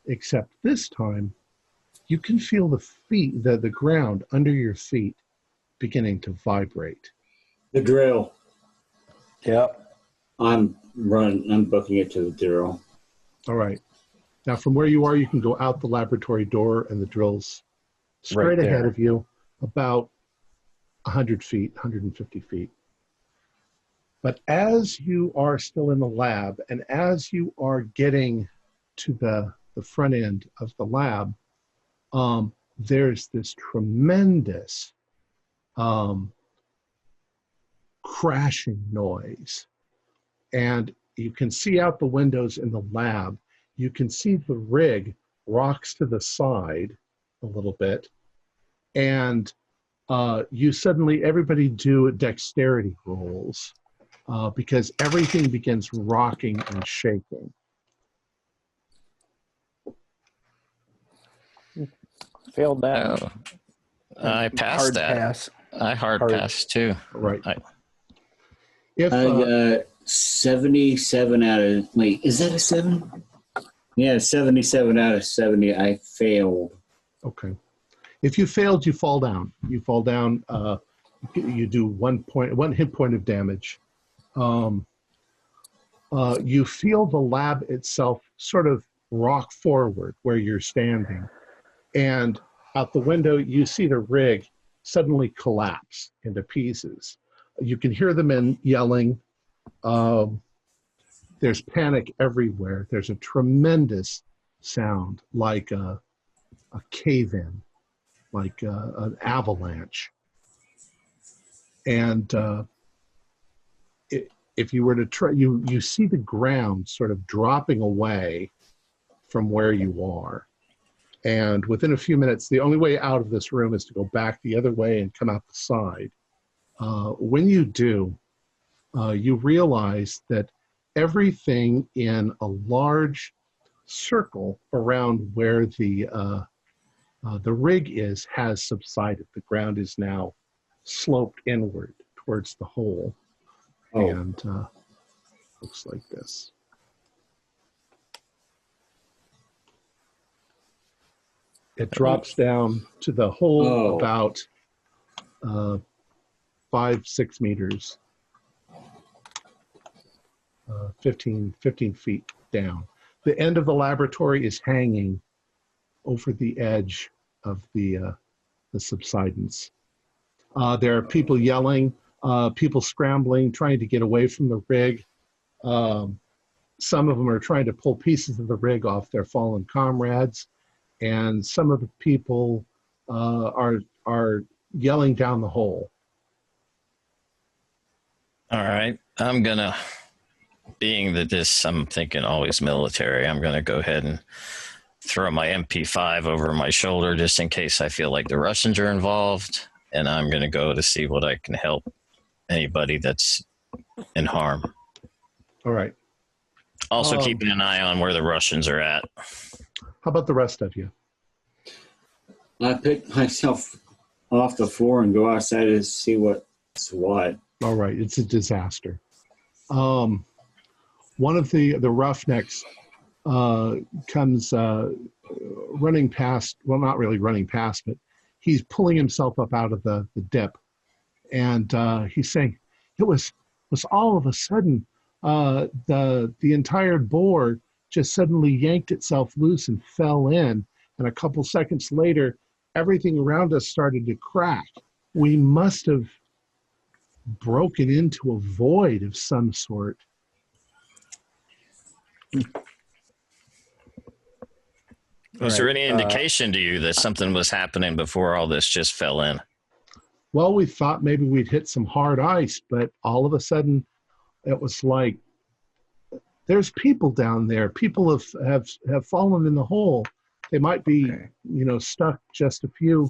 except this time you can feel the ground under your feet beginning to vibrate. The drill. Yep. I'm booking it to the drill. All right. Now, from where you are, you can go out the laboratory door, and the drill's straight ahead of you, about 100 feet, 150 feet. But as you are still in the lab, and as you are getting to the front end of the lab, there's this tremendous crashing noise. And you can see out the windows in the lab. You can see the rig rocks to the side a little bit. And everybody do dexterity rolls because everything begins rocking and shaking. Failed that. Oh, I passed Hard that. pass. I hard passed too. Right. I got 77 out of, wait, is that a 7? Yeah, 77 out of 70. I failed. Okay. If you failed, you fall down. You fall down. You do 1 hit point of damage. You feel the lab itself sort of rock forward where you're standing. And out the window, you see the rig suddenly collapse into pieces. You can hear the men yelling. There's panic everywhere. There's a tremendous sound like a cave-in, like an avalanche. And if you were to try, you see the ground sort of dropping away from where you are. And within a few minutes, the only way out of this room is to go back the other way and come out the side. When you do, you realize that everything in a large circle around where the rig is has subsided. The ground is now sloped inward towards the hole. Oh. And looks like this. It drops down to the hole about 5-6 meters, 15 feet down. The end of the laboratory is hanging over the edge of the subsidence. There are people yelling, people scrambling, trying to get away from the rig. Some of them are trying to pull pieces of the rig off their fallen comrades. And some of the people are yelling down the hole. All right. I'm going to, being that I'm thinking always military, I'm going to go ahead and throw my MP5 over my shoulder just in case I feel like the Russians are involved. And I'm going to go to see what I can help anybody that's in harm. All right. Also keeping an eye on where the Russians are at. How about the rest of you? I pick myself off the floor and go outside to see what's what. All right, it's a disaster. One of the roughnecks comes running past, well, not really running past, but he's pulling himself up out of the dip. And he's saying, it was all of a sudden, the entire board just suddenly yanked itself loose and fell in. And a couple seconds later, everything around us started to crack. We must have broken into a void of some sort. Was there any indication to you that something was happening before all this just fell in? Well, we thought maybe we'd hit some hard ice, but all of a sudden it was like, there's people down there. People have fallen in the hole. They might be, stuck just a few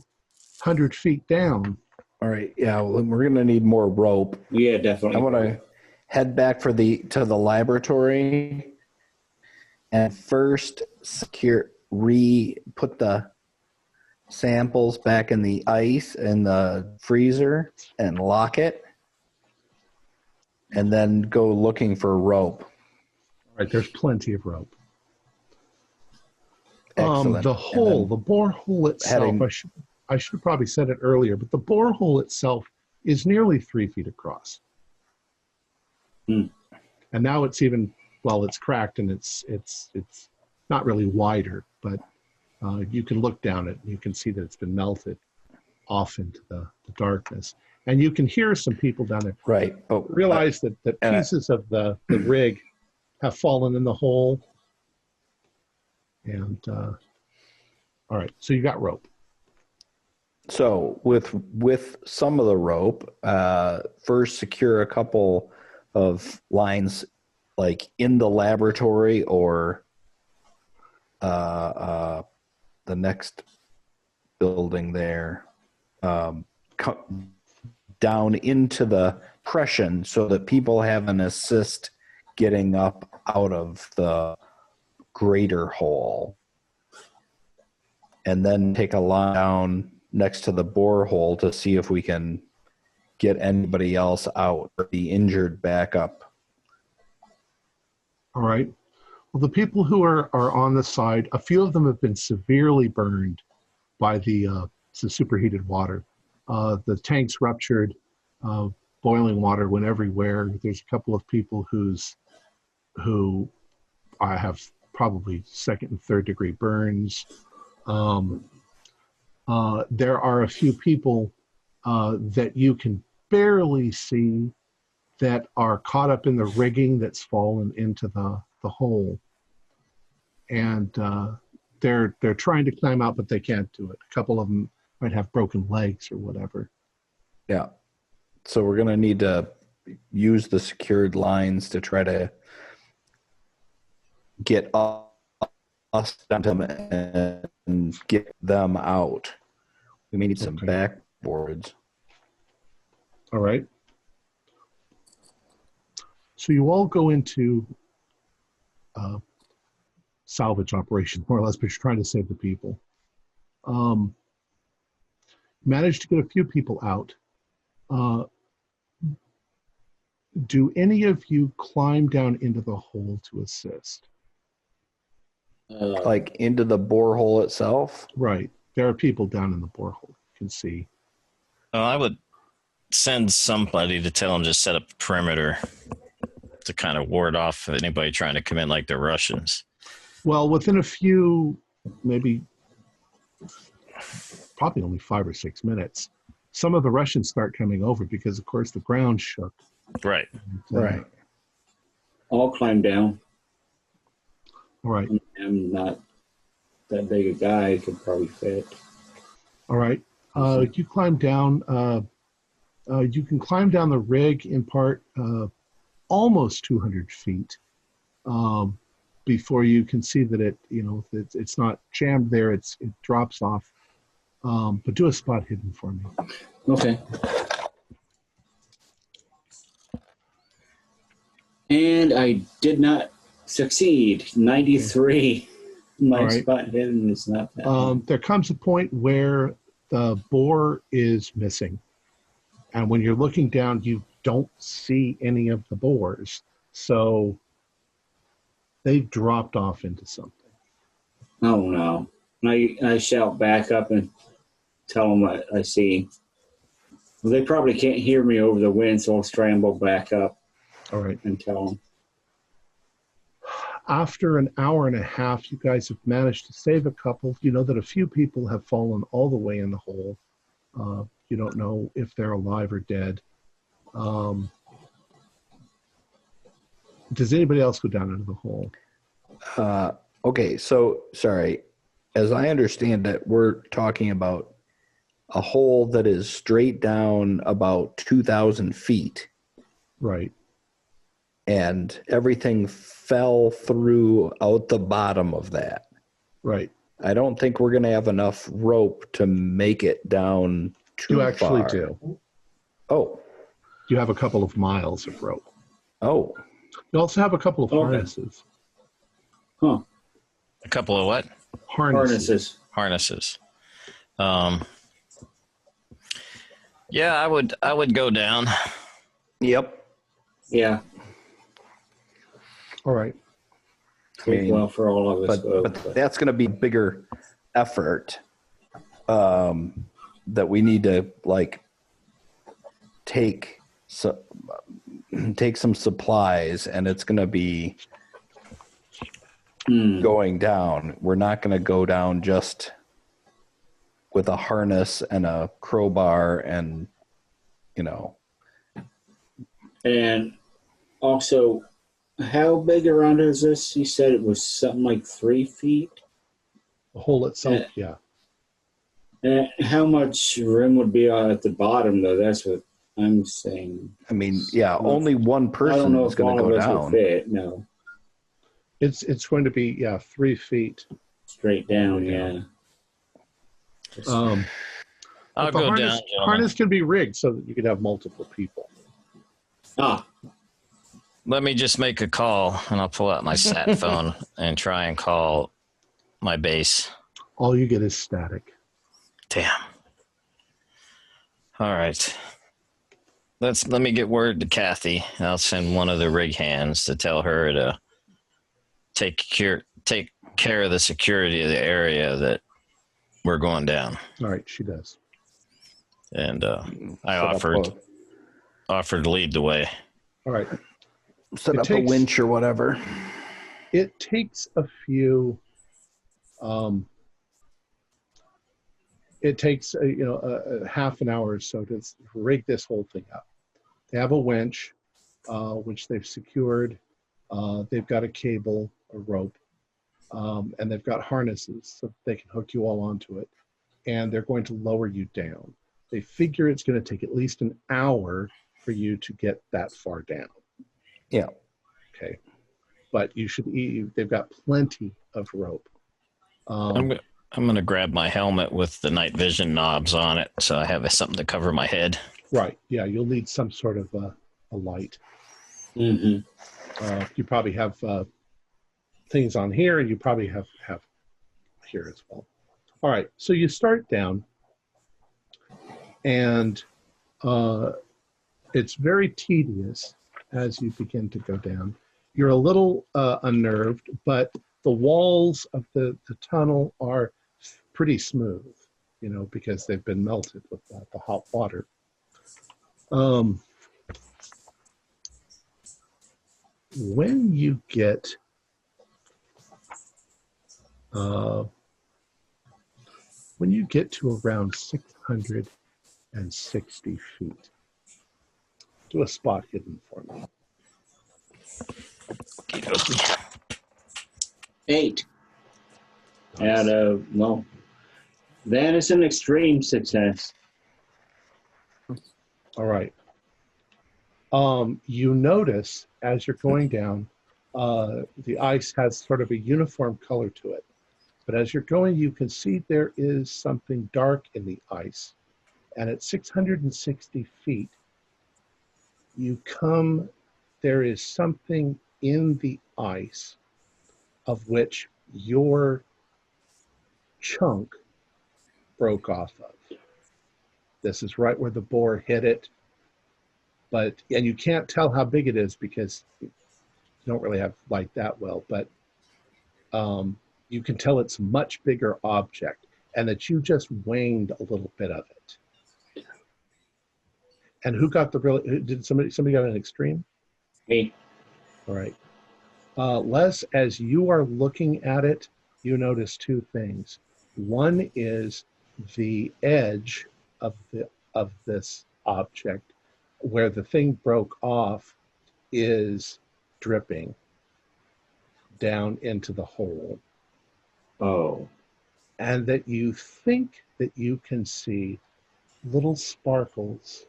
100 feet down. All right. Yeah, well, we're going to need more rope. Yeah, definitely. I want to head back to the laboratory and first put the samples back in the ice in the freezer and lock it, and then go looking for rope. All right, there's plenty of rope. Excellent. The hole, the borehole itself, I should have probably said it earlier, but the borehole itself is nearly 3 feet across. And now it's even, well, it's cracked and it's not really wider, but you can look down it and you can see that it's been melted off into the darkness. And you can hear some people down there. Right. But realize that pieces of the rig have fallen in the hole. And all right, so you got rope. So with some of the rope, first secure a couple of lines like in the laboratory or the next building there, down into the pression so that people have an assist getting up out of the greater hole. And then take a line down next to the borehole to see if we can get anybody else out or the injured back up. All right. Well, the people who are on the side, a few of them have been severely burned by the superheated water. The tanks ruptured, boiling water went everywhere. There's a couple of people who I have probably second and third degree burns. There are a few people that you can barely see that are caught up in the rigging that's fallen into the hole. And they're trying to climb out, but they can't do it. A couple of them might have broken legs or whatever. Yeah. So we're going to need to use the secured lines to try to get us down to them and get them out. We may need some backboards. All right. So you all go into salvage operation, more or less, but you're trying to save the people. Managed to get a few people out. Do any of you climb down into the hole to assist? Like into the borehole itself? Right. There are people down in the borehole. You can see. Well, I would send somebody to tell them to set up a perimeter to kind of ward off anybody trying to come in like the Russians. Well, within a few, maybe, probably only 5 or 6 minutes, some of the Russians start coming over because, of course, the ground shook. Right. Right. I'll climb down. All right. I'm not that big a guy. I could probably fit. All right. You climb down. You can climb down the rig in part almost 200 feet before you can see that it's not jammed there. It drops off. But do a spot hidden for me. Okay. And I did not succeed. 93. My spot hidden is not that. There comes a point where the bore is missing. And when you're looking down, you don't see any of the bores. So they've dropped off into something. Oh, no. I shout back up and tell them what I see. Well, they probably can't hear me over the wind, so I'll scramble back up. All right. And tell them. After an hour and a half, you guys have managed to save a couple. You know that a few people have fallen all the way in the hole. You don't know if they're alive or dead. Does anybody else go down into the hole? Okay, so, sorry. As I understand it, we're talking about a hole that is straight down about 2,000 feet. Right. And everything fell through out the bottom of that. Right. I don't think we're going to have enough rope to make it down too far. You actually do. Oh. You have a couple of miles of rope. Oh. You also have a couple of harnesses. Huh. A couple of what? Harnesses. Yeah, I would go down. Yep. Yeah. All right. Well, for all of us. But that's going to be a bigger effort that we need to take some supplies, and it's going to be going down. We're not going to go down just with a harness and a crowbar and, And also, how big around is this? You said it was something like 3 feet? The hole itself, yeah. How much room would be at the bottom, though? That's what I'm saying. I mean, yeah, only one I don't person know is if going to all go of us will down. fit. No, It's going to be 3 feet. straight down. Down. Yeah. I'll But the go harness, down, gentlemen. harness can be rigged so that you could have multiple people. Ah, Let me just make a call, and I'll pull out my sat phone and try and call my base. All you get is static. Damn. All right. Let me get word to Kathy. I'll send one of the rig hands to tell her to take care of the security of the area that we're going down. All right, she does. And I Set up offered to lead the way. All right. Set up a winch or whatever. It takes a few. It takes a half an hour or so to rig this whole thing up. They have a winch, which they've secured. They've got a cable, a rope, and they've got harnesses so they can hook you all onto it. And they're going to lower you down. They figure it's going to take at least an hour for you to get that far down. Yeah. Okay. But they've got plenty of rope. I'm going to grab my helmet with the night vision knobs on it so I have something to cover my head. Right. Yeah, you'll need some sort of a light. mm-hmm. You probably have things on here, and you probably have here as well. All right. So you start down, and it's very tedious as you begin to go down. You're a little unnerved, but the walls of the tunnel are pretty smooth, because they've been melted with the hot water. When you get to around 660 feet, do a spot hidden for me. 8 out of, well, that is an extreme success. All right. You notice as you're going down, the ice has sort of a uniform color to it. But as you're going, you can see there is something dark in the ice. And at 660 feet, there is something in the ice of which your chunk broke off of. This is right where the boar hit it. And you can't tell how big it is because you don't really have light that well, but you can tell it's a much bigger object and that you just winged a little bit of it. And who got did somebody got an extreme? Me. All right. Les, as you are looking at it, you notice two things. One is the edge of this object where the thing broke off is dripping down into the hole. Oh. And that you think that you can see little sparkles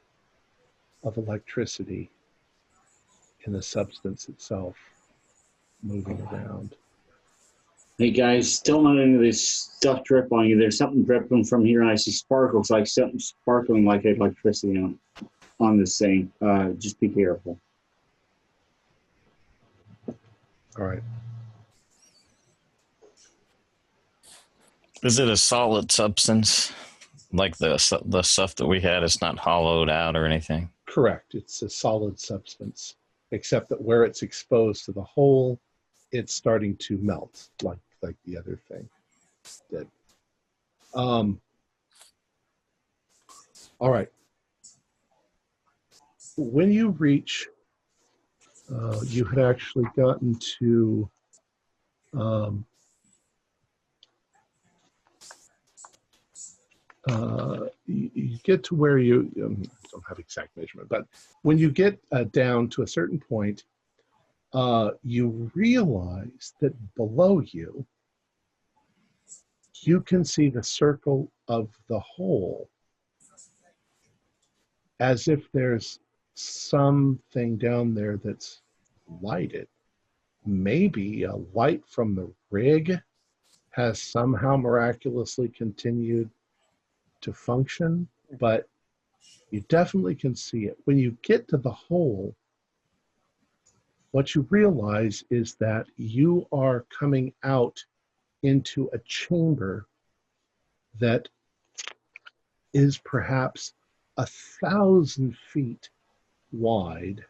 of electricity in the substance itself moving around. Hey guys, don't let any of this stuff drip on you. There's something dripping from here, and I see sparkles, like something sparkling like electricity on this thing. Just be careful. All right. Is it a solid substance? Like the stuff that we had is not hollowed out or anything? Correct. It's a solid substance, except that where it's exposed to the hole, it's starting to melt like the other thing did. All right. When you reach, you had actually gotten to you get to where you don't have exact measurement, but when you get down to a certain point, you realize that below you, you can see the circle of the hole, as if there's something down there that's lighted. Maybe a light from the rig has somehow miraculously continued to function, but you definitely can see it. When you get to the hole, what you realize is that you are coming out into a chamber that is perhaps 1,000 feet wide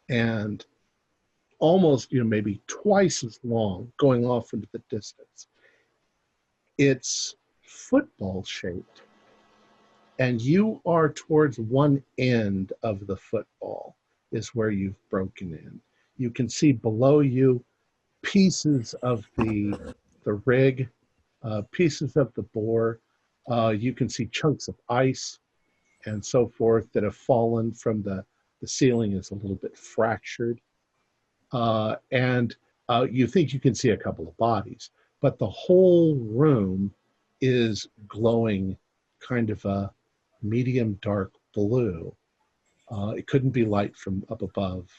and almost, maybe twice as long, going off into the distance. It's football shaped, and you are towards one end of the football is where you've broken in. You can see below you pieces of the rig, pieces of the bore. You can see chunks of ice and so forth that have fallen from the ceiling is a little bit fractured. And you think you can see a couple of bodies, but the whole room is glowing kind of a medium dark blue. It couldn't be light from up above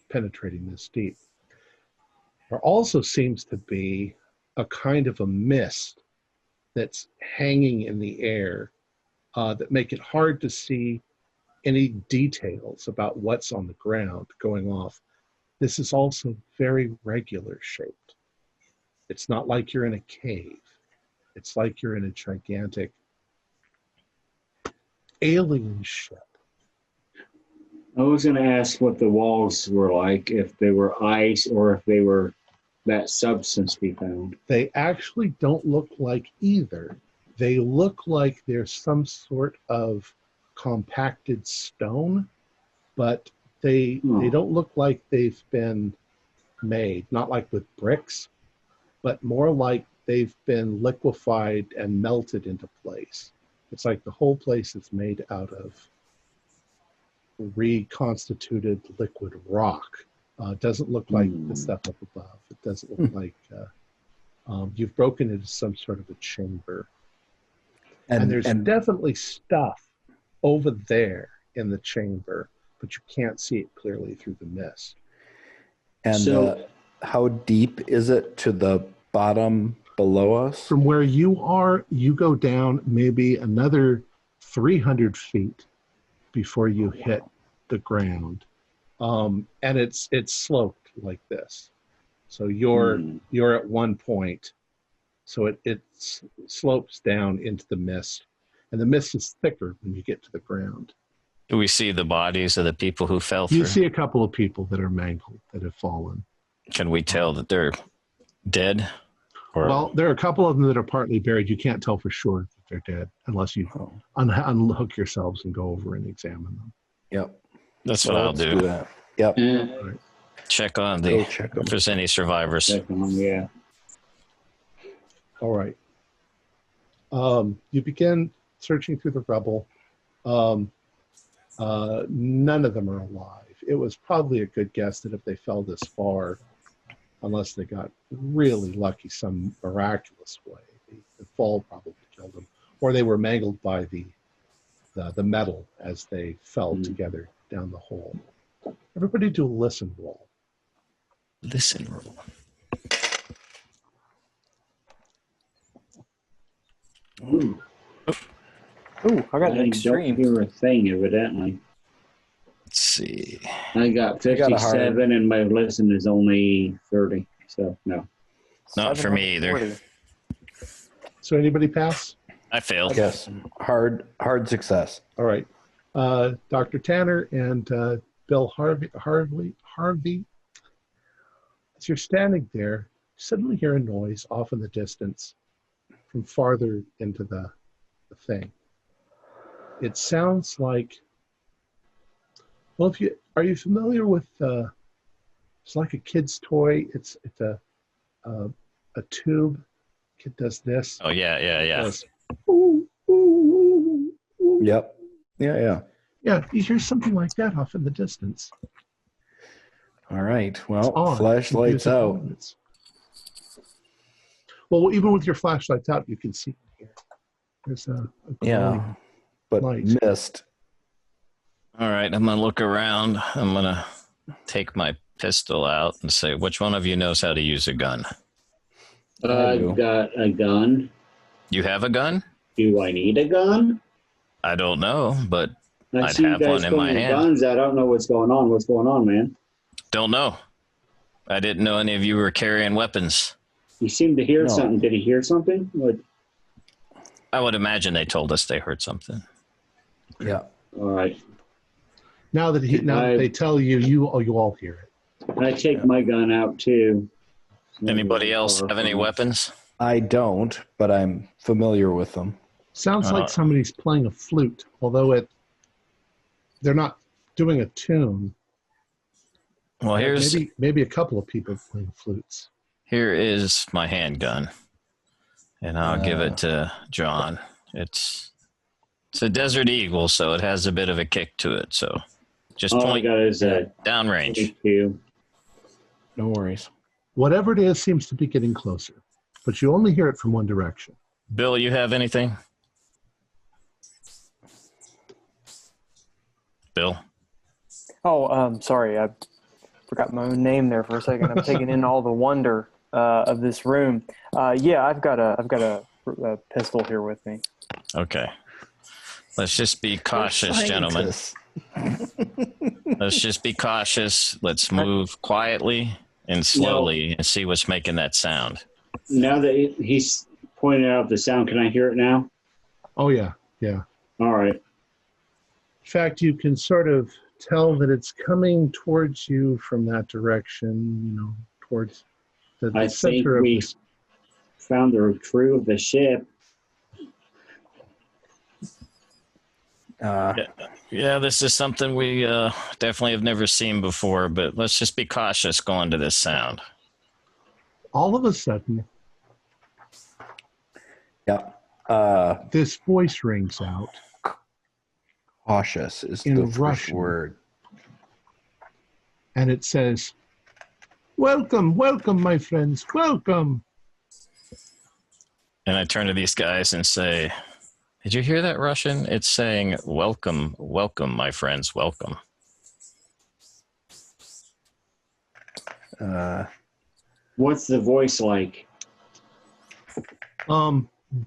penetrating this deep. There also seems to be a kind of a mist that's hanging in the air that make it hard to see any details about what's on the ground going off. This is also very regular shaped. It's not like you're in a cave. It's like you're in a gigantic alien ship. I was going to ask what the walls were like, if they were ice or if they were that substance we found. They actually don't look like either. They look like there's some sort of compacted stone, but they don't look like they've been made, not like with bricks, but more like they've been liquefied and melted into place. It's like the whole place is made out of reconstituted liquid rock. It doesn't look like the stuff up above. It doesn't look like you've broken into some sort of a chamber. And there's definitely stuff over there in the chamber, but you can't see it clearly through the mist. And So, how deep is it to the bottom below us? From where you are, you go down maybe another 300 feet before you hit the ground. And it's sloped like this. So you're at one point, so it slopes down into the mist, and the mist is thicker when you get to the ground. Do we see the bodies of the people who fell through? You see a couple of people that are mangled, that have fallen. Can we tell that they're dead? Or... Well, there are a couple of them that are partly buried. You can't tell for sure that they're dead unless you unhook yourselves and go over and examine them. Yep. That's what I'll do. That. Yep. Right. Check on Check if there's any survivors. yeah. All right. You begin searching through the rubble. None of them are alive. It was probably a good guess that if they fell this far, unless they got really lucky some miraculous way, the fall probably killed them, or they were mangled by the metal as they fell together down the hole. Everybody do a listen roll. Listen roll. Ooh, I got an I extreme. don't hear a thing, evidently. Let's see. I got You got a 57 and my listen is only 30, so no. Not for me either. 740. So anybody pass? I failed. Yes. Hard success. All right. Dr. Tanner and Bill Harvey, as you're standing there, you suddenly hear a noise off in the distance from farther into the thing. It sounds like, well, are you familiar with, it's like a kid's toy. It's a tube. Kid does this. Oh, yeah. Does, ooh, ooh, ooh, ooh. Yep. Yeah. Yeah, you hear something like that off in the distance. All right. Well, On. flashlights Use it out. on. Well, even with your flashlights out, you can see here. There's a Yeah, glowing but light. mist. All right, I'm going to look around. I'm going to take my pistol out and say, which one of you knows how to use a gun? I do. I've got a gun. You have a gun? Do I need a gun? I don't know, but I I'd see you have guys one in my putting your hand. guns out. I don't know what's going on. What's going on, man? Don't know. I didn't know any of you were carrying weapons. You seem to hear No. something. Did he hear something? What? I would imagine they told us they heard something. Yeah. All right. Now that they tell you, you all hear it. I take my gun out too. Anybody else have any weapons? I don't, but I'm familiar with them. Sounds like somebody's playing a flute, although they're not doing a tune. Well, maybe a couple of people playing flutes. Here is my handgun, and I'll give it to John. It's a Desert Eagle, so it has a bit of a kick to it. So just All I point got is a downrange. 22. No worries. Whatever it is seems to be getting closer, but you only hear it from one direction. Bill, you have anything? Bill? Oh, sorry. I forgot my own name there for a second. I'm taking in all the wonder of this room. Yeah, I've got a pistol here with me. Okay. Let's just be cautious, gentlemen. Let's just be cautious. Let's move quietly and slowly and see what's making that sound. Now that he's pointed out the sound, can I hear it now? Oh, yeah. All right. In fact, you can sort of tell that it's coming towards you from that direction, towards the I think center of we this. found the crew of the ship. Yeah, this is something we definitely have never seen before, but let's just be cautious going to this sound. All of a sudden, this voice rings out. Cautious is In the first Russian. word. And it says, "Welcome, welcome, my friends, welcome." And I turn to these guys and say, did you hear that, Russian? It's saying, welcome, welcome, my friends, welcome. What's the voice like?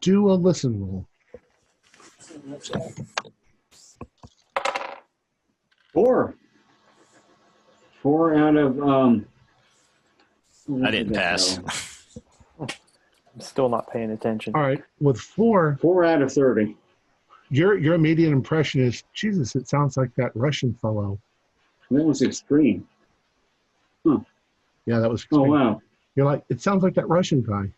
Do a listen roll. 4 out of I didn't pass. I'm still not paying attention. All right, with 4, 4 out of 30. your immediate impression is, Jesus, it sounds like that Russian fellow. That was extreme. Yeah, that was Oh extreme. wow! You're like, it sounds like that Russian guy.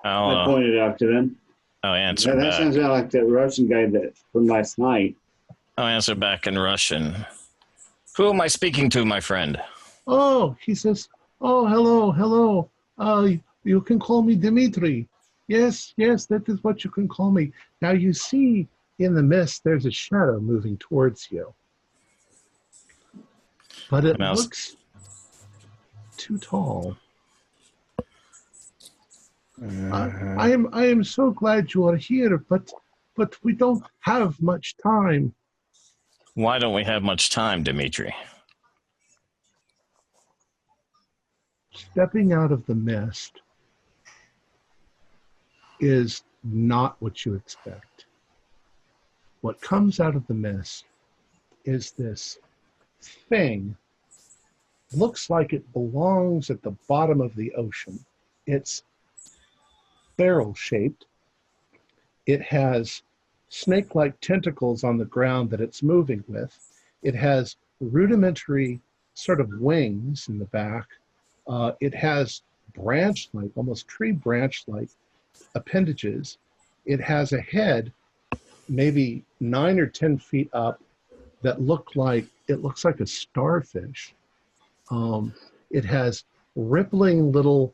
I pointed out to them. I'll answer That back. sounds like that Russian guy that from last night. I'll answer back in Russian. Who am I speaking to, my friend? Oh, he says, oh, hello. You can call me Dmitri. Yes, that is what you can call me. Now you see in the mist, there's a shadow moving towards you. But it looks too tall. I am so glad you are here, but we don't have much time. Why don't we have much time, Dimitri? Stepping out of the mist is not what you expect. What comes out of the mist is this thing. Looks like it belongs at the bottom of the ocean. It's barrel-shaped. It has snake-like tentacles on the ground that it's moving with. It has rudimentary sort of wings in the back. It has branch-like, almost tree branch-like appendages. It has a head maybe 9 or 10 feet up that looks like a starfish. It has rippling little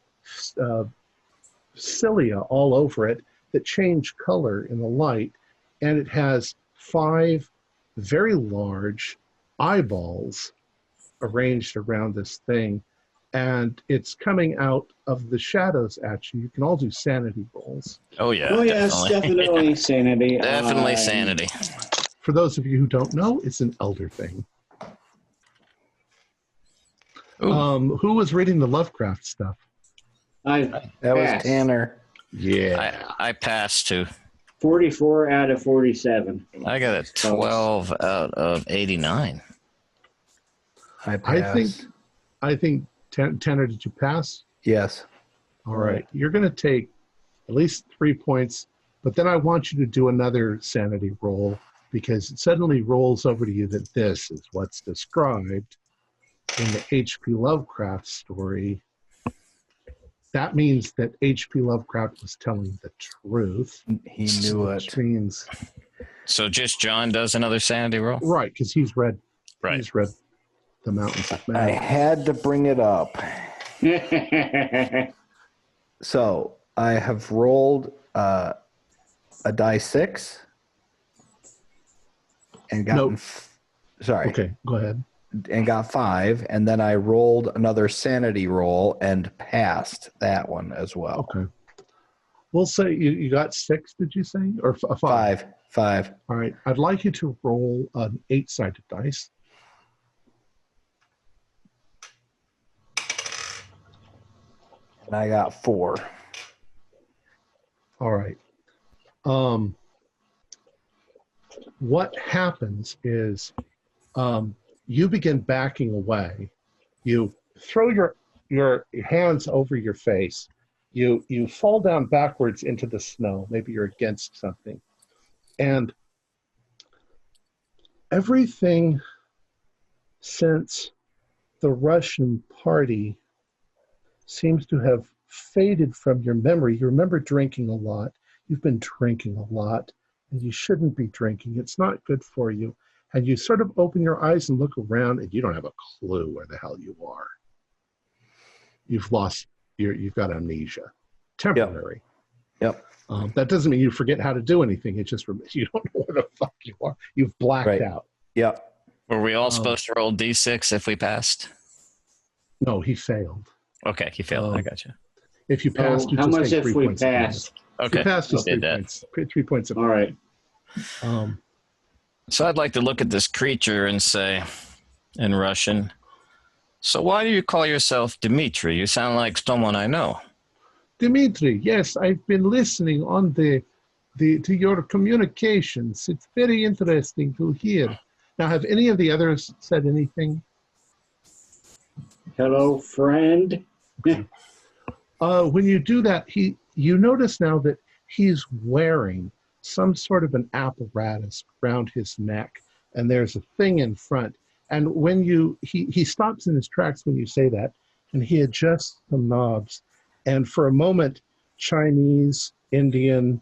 cilia all over it that change color in the light, and it has 5 very large eyeballs arranged around this thing, and it's coming out of the shadows at you. You can all do sanity rolls. Oh yeah. Oh yes, definitely sanity. Definitely sanity. For those of you who don't know, it's an elder thing. Who was reading the Lovecraft stuff? That was Tanner. Yeah. I passed too. 44 out of 47. I got a 12 out of 89. I think Tanner, did you pass? Yes. All right. You're going to take at least 3 points, but then I want you to do another sanity roll because it suddenly rolls over to you that this is what's described in the H.P. Lovecraft story. That means that H.P. Lovecraft was telling the truth. He knew it. Which means, so just John does another sanity roll? Right, because he's read Right. He's read The Mountains of I Madness. had to bring it up. So I have rolled a die 6 and gotten sorry. Okay, go ahead. And got 5, and then I rolled another sanity roll and passed that one as well. Okay. We'll say you got 6, did you say? Or 5? 5. All right. I'd like you to roll an 8-sided dice. And I got 4. All right. What happens is you begin backing away. You throw your hands over your face. You fall down backwards into the snow. Maybe you're against something. And everything since the Russian party seems to have faded from your memory. You remember drinking a lot. You've been drinking a lot, and you shouldn't be drinking. It's not good for you. And you sort of open your eyes and look around, and you don't have a clue where the hell you are. You've got amnesia. Temporary. Yep. That doesn't mean you forget how to do anything. It's just you don't know where the fuck you are. You've blacked out. Yep. Were we all supposed to roll D6 if we passed? No, he failed. Okay, he failed. I got you. If you passed, you how just much take if 3 we points. passed? Okay, You passed just 3 did that. points. 3 points. All right. So I'd like to look at this creature and say, in Russian, so why do you call yourself Dmitri? You sound like someone I know. Dmitri, yes, I've been listening on to your communications. It's very interesting to hear. Now, have any of the others said anything? Hello, friend. When you do that, you notice now that he's wearing some sort of an apparatus around his neck, and there's a thing in front. And when he stops in his tracks when you say that, and he adjusts some knobs. And for a moment, Chinese, Indian,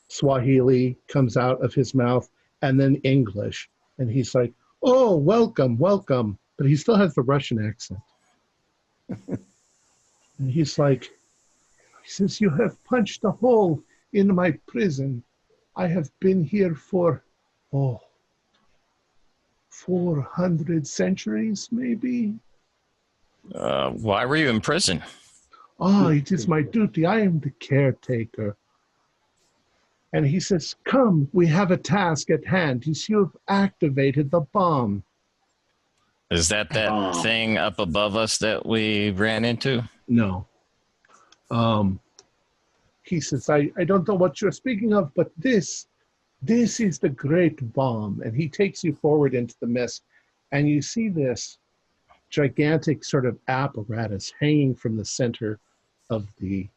Swahili comes out of his mouth, and then English. And he's like, oh, welcome, welcome. But he still has the Russian accent. And he says, you have punched a hole in my prison. I have been here for, 400 centuries, maybe. Why were you in prison? It is my duty. I am the caretaker. And he says, come, we have a task at hand. You've activated the bomb. Is that thing up above us that we ran into? No. He says, I don't know what you're speaking of, but this is the great bomb. And he takes you forward into the mist, and you see this gigantic sort of apparatus hanging from the center of the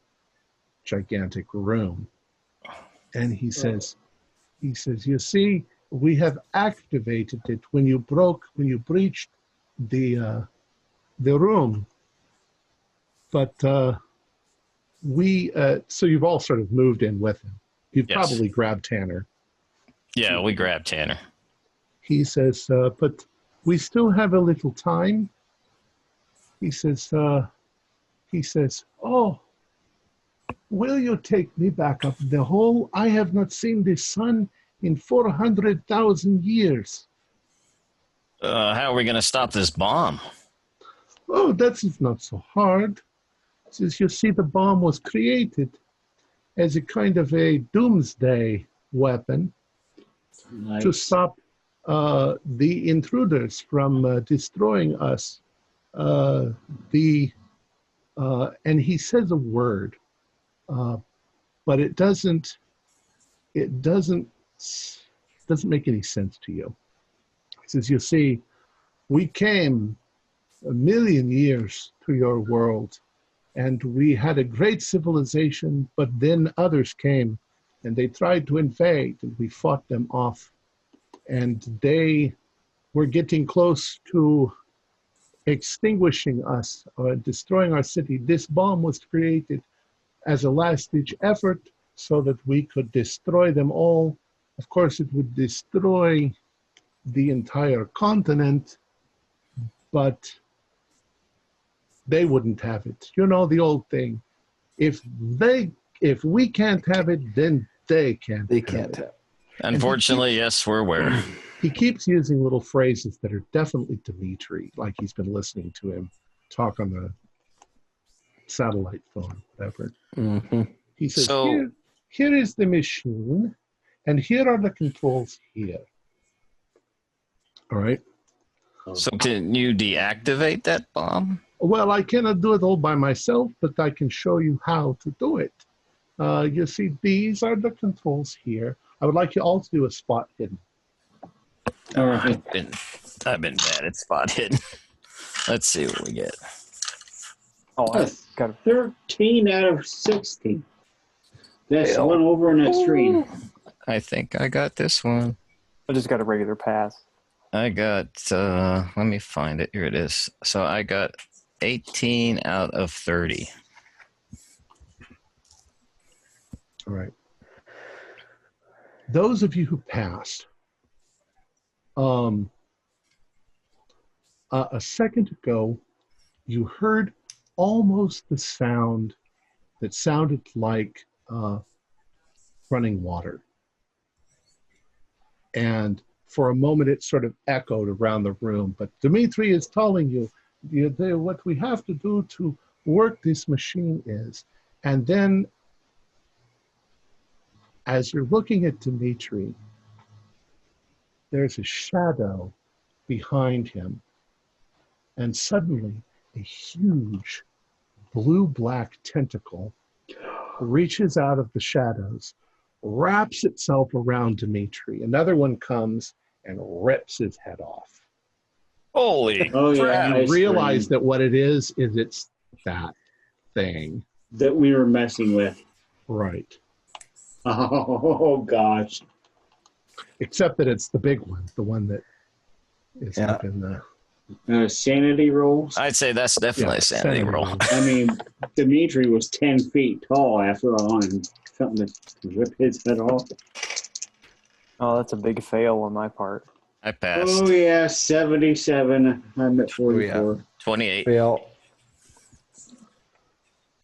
gigantic room. And he says, you see, we have activated it when you breached the room. But so you've all sort of moved in with him. You've probably grabbed Tanner. Yeah, we grabbed Tanner. He says, but we still have a little time. He says, oh, will you take me back up the hole? I have not seen the sun in 400,000 years. How are we going to stop this bomb? Oh, that's not so hard. Since you see, the bomb was created as a kind of a doomsday weapon Nice. to stop the intruders from destroying us. And he says a word, but it doesn't make any sense to you. He says, you see, we came 1,000,000 years to your world, and we had a great civilization, but then others came, and they tried to invade, and we fought them off. And they were getting close to extinguishing us or destroying our city. This bomb was created as a last-ditch effort so that we could destroy them all. Of course, it would destroy the entire continent, but they wouldn't have it. You know the old thing. If we can't have it, then they can't. They can't have. Unfortunately, yes, we're aware. He keeps using little phrases that are definitely Dimitri, like he's been listening to him talk on the satellite phone, whatever. Mm-hmm. He says, So- here is the machine, and here are the controls here. All right. So can you deactivate that bomb? Well, I cannot do it all by myself, but I can show you how to do it. You see, these are the controls here. I would like you all to do a spot hidden. All right. I've been bad at spot hidden. Let's see what we get. Oh, I got a 13 out of 16. That's Hell. one over on that screen. I think I got this one. I just got a regular pass. I got, let me find it. Here it is. So I got 18 out of 30. All right. Those of you who passed, a second ago, you heard almost the sound that sounded like running water. And for a moment, it sort of echoed around the room. But Dimitri is telling you, what we have to do to work this machine is. And then, as you're looking at Dimitri, there's a shadow behind him. And suddenly, a huge blue-black tentacle reaches out of the shadows, wraps itself around Dimitri. Another one comes and rips his head off. Holy Oh, yeah. crap. I You realize screamed that what it is it's that thing. that we were messing with. Right. Oh, gosh. Except that it's the big one, the one that is Yeah. up in the... Sanity rolls. I'd say that's definitely Yeah, a sanity roll. I mean, Dimitri was 10 feet tall after all, and something to rip his head off. Oh, that's a big fail on my part. I passed. Oh, yeah, 77. I'm at 44. 28. Fail.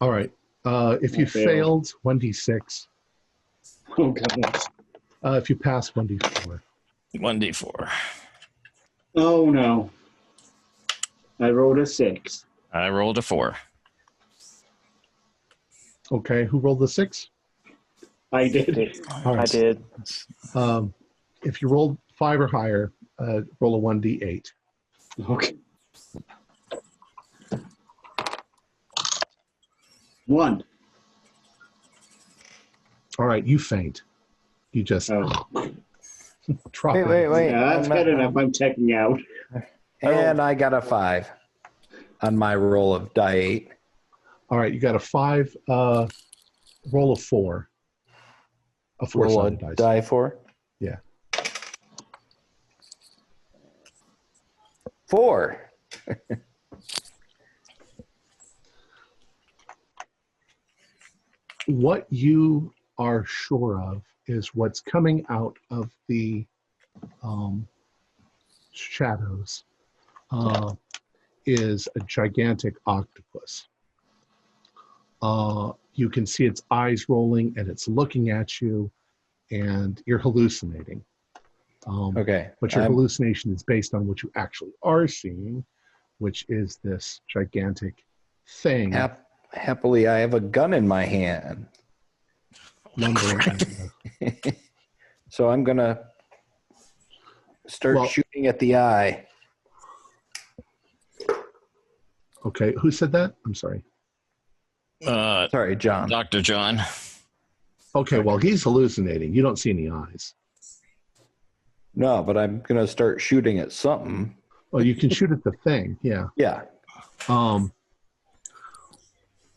All right. If you I failed. failed, 1d6. Oh, gosh. If you pass, 1d4. 1d4. Oh, no. I rolled a 6. I rolled a 4. Okay, who rolled the 6? I did. All I right. did. If you rolled 5 or higher, roll a 1d8. Okay. 1. All right, you faint. You just Oh. drop Wait, it. wait, wait. Yeah, that's good enough. I'm checking out. And I got a 5 on my roll of die 8. All right, you got a 5. Roll a 4. A Roll a 4-sided dice. die 4. Yeah. 4. What you are sure of is what's coming out of the shadows is a gigantic octopus. You can see its eyes rolling and it's looking at you, and you're hallucinating. Okay. But your I'm- hallucination is based on what you actually are seeing. which is this gigantic thing. Happily, I have a gun in my hand. Lumbering. So I'm going to start shooting at the eye. Okay, who said that? I'm sorry. Sorry, John. Dr. John. Okay, well, he's hallucinating. You don't see any eyes. No, but I'm going to start shooting at something. Well, you can shoot at the thing, yeah. Yeah.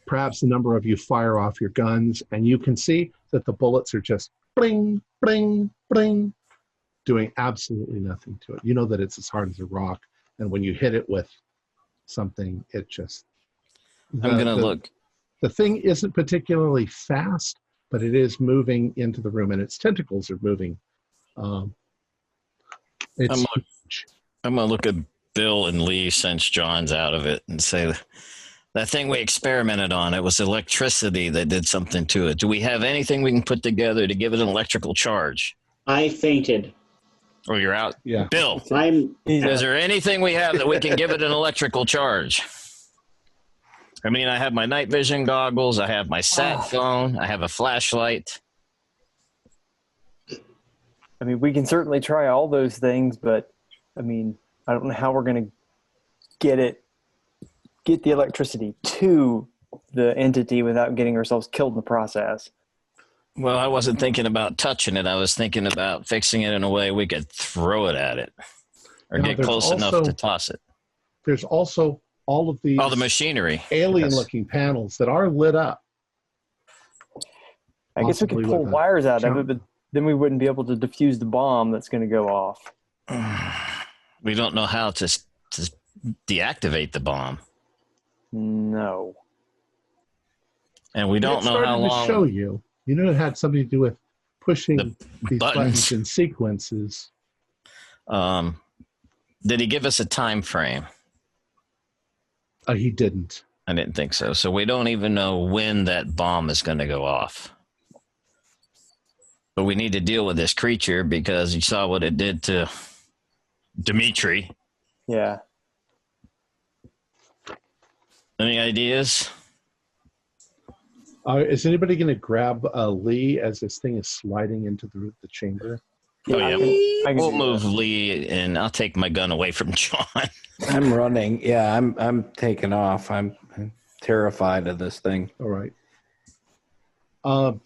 Perhaps a number of you fire off your guns, and you can see that the bullets are just bling, bling, bling, doing absolutely nothing to it. You know that it's as hard as a rock, and when you hit it with something, it just... I'm going to look. The thing isn't particularly fast, but it is moving into the room, and its tentacles are moving. It's huge. I'm going to look at Bill and Lee since John's out of it and say, that thing we experimented on, it was electricity that did something to it. Do we have anything we can put together to give it an electrical charge? I fainted. Oh, you're out? Yeah. Bill, I'm is there anything we have that we can give it an electrical charge? I mean, I have my night vision goggles. I have my sat phone. I have a flashlight. I mean, we can certainly try all those things, but I mean, I don't know how we're going to get the electricity to the entity without getting ourselves killed in the process. Well, I wasn't thinking about touching it. I was thinking about fixing it in a way we could throw it at it or Now, get close enough to toss it. There's also all of these All the machinery. alien-looking panels that are lit up. I guess we could Possibly pull with a wires out of jump. it, but then we wouldn't be able to defuse the bomb that's going to go off. We don't know how to deactivate the bomb. No. And we don't know how To long. show you. You know, it had something to do with pushing these buttons. buttons in sequences. Did he give us a time frame? He didn't. I didn't think so. So we don't even know when that bomb is going to go off. But we need to deal with this creature because you saw what it did to Dimitri. Yeah. Any ideas? Is anybody going to grab Lee as this thing is sliding into the chamber? Oh, yeah. I can We'll do move that. Lee, and I'll take my gun away from John. I'm running. Yeah, I'm taking off. I'm terrified of this thing. All right.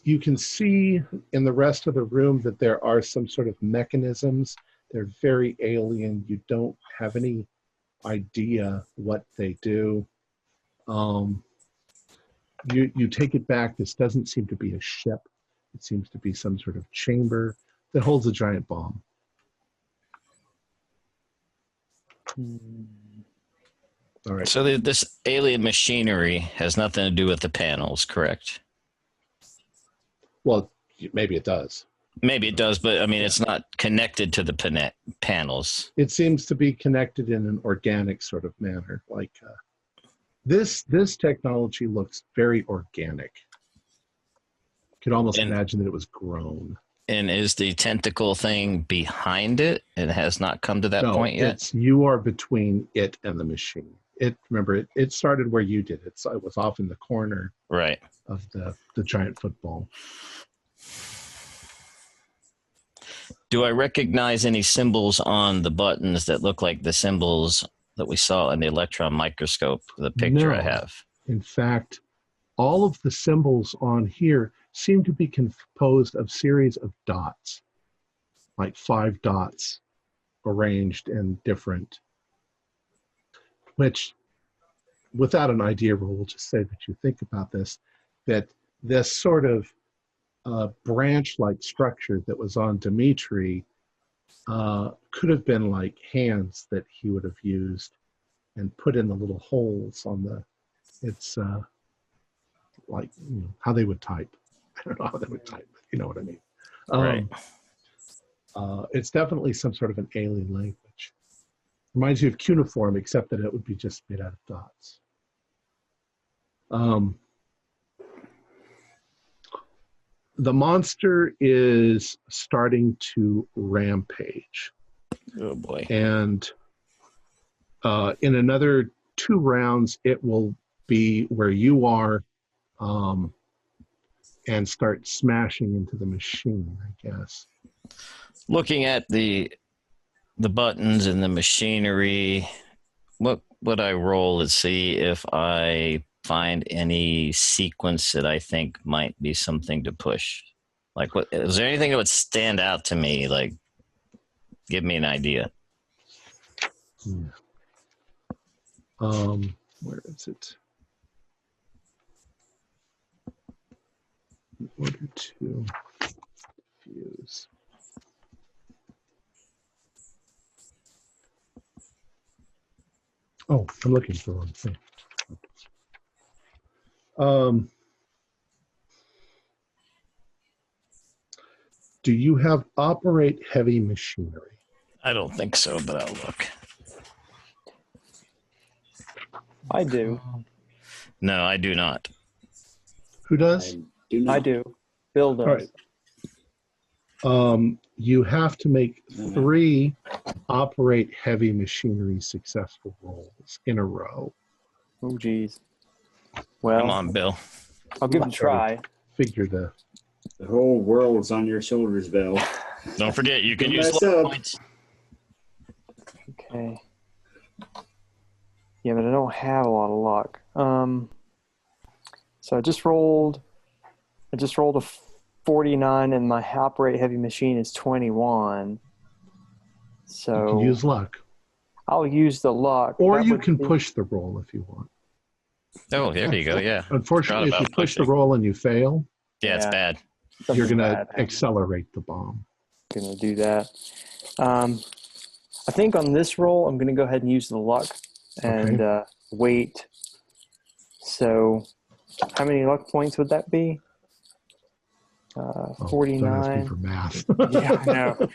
You can see in the rest of the room that there are some sort of mechanisms. They're very alien. You don't have any idea what they do. You take it back. This doesn't seem to be a ship. It seems to be some sort of chamber that holds a giant bomb. All right. So this alien machinery has nothing to do with the panels, correct? Well, maybe it does. Maybe it does, but I mean, it's not connected to the panels. It seems to be connected in an organic sort of manner. Like this technology looks very organic. You could almost imagine that it was grown. And is the tentacle thing behind it? It has not come to that point yet? You are between it and the machine. Remember, it started where you did. It was off in the corner Right. of the giant football. Do I recognize any symbols on the buttons that look like the symbols that we saw in the electron microscope, the picture I No. have? In fact, all of the symbols on here seem to be composed of series of dots, like 5 dots arranged in different, which, without an idea, we'll just say that you think about this, that this sort of branch-like structure that was on Dimitri could have been like hands that he would have used and put in the little holes on it's like, how they would type. I don't know how they would type, but you know what I mean. Right. It's definitely some sort of an alien language. Reminds you of cuneiform, except that it would be just made out of dots. The monster is starting to rampage. Oh, boy. And In another 2 rounds, it will be where you are and start smashing into the machine, I guess. Looking at the buttons and the machinery, what would I roll to see if I find any sequence that I think might be something to push? Like, what is there anything that would stand out to me? Like, give me an idea. Where is it? In order to fuse. Oh, I'm looking for one thing. Do you have operate heavy machinery? I don't think so, but I'll look. I do. No, I do not. Who does? I do. Bill does. All right. You have to make 3 operate heavy machinery successful rolls in a row. Oh, geez. Well, Come on, Bill. I'll give it a try. Figure the whole world's on your shoulders, Bill. Don't forget, you can use mess luck up. points. Okay. Yeah, but I don't have a lot of luck. So I just rolled a 49, and my operate heavy machine is 21. So you can use luck. I'll use the luck. Or That you would can be- push the roll if you want. Oh, there you go. Yeah. Unfortunately, if Forgot you about push the pushing. roll and you fail, Yeah, it's Yeah. bad. something you're going bad to happens. accelerate the bomb. Going to do that. I think on this roll, I'm going to go ahead and use the luck and wait. So how many luck points would that be? Oh, 49. don't ask me for math. Yeah, I know.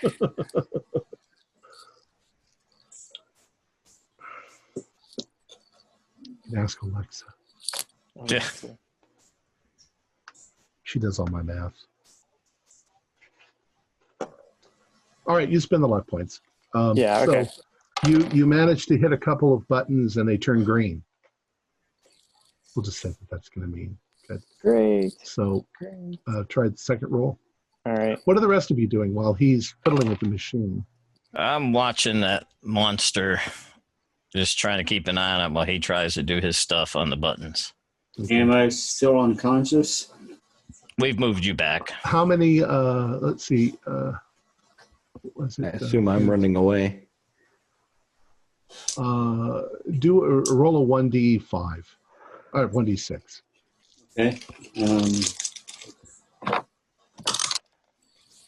You can ask Alexa. Yeah. She does all my math. All right, you spend the luck points. Yeah, okay. So you managed to hit a couple of buttons and they turn green. We'll just say that that's going to mean good. Great. So Great. try the second roll. All right. What are the rest of you doing while he's fiddling with the machine? I'm watching that monster, just trying to keep an eye on it while he tries to do his stuff on the buttons. Am I still unconscious? We've moved you back. How many, let's see, what was it? I assume I'm running away. Do a roll a 1d5. All right, 1d6. Okay.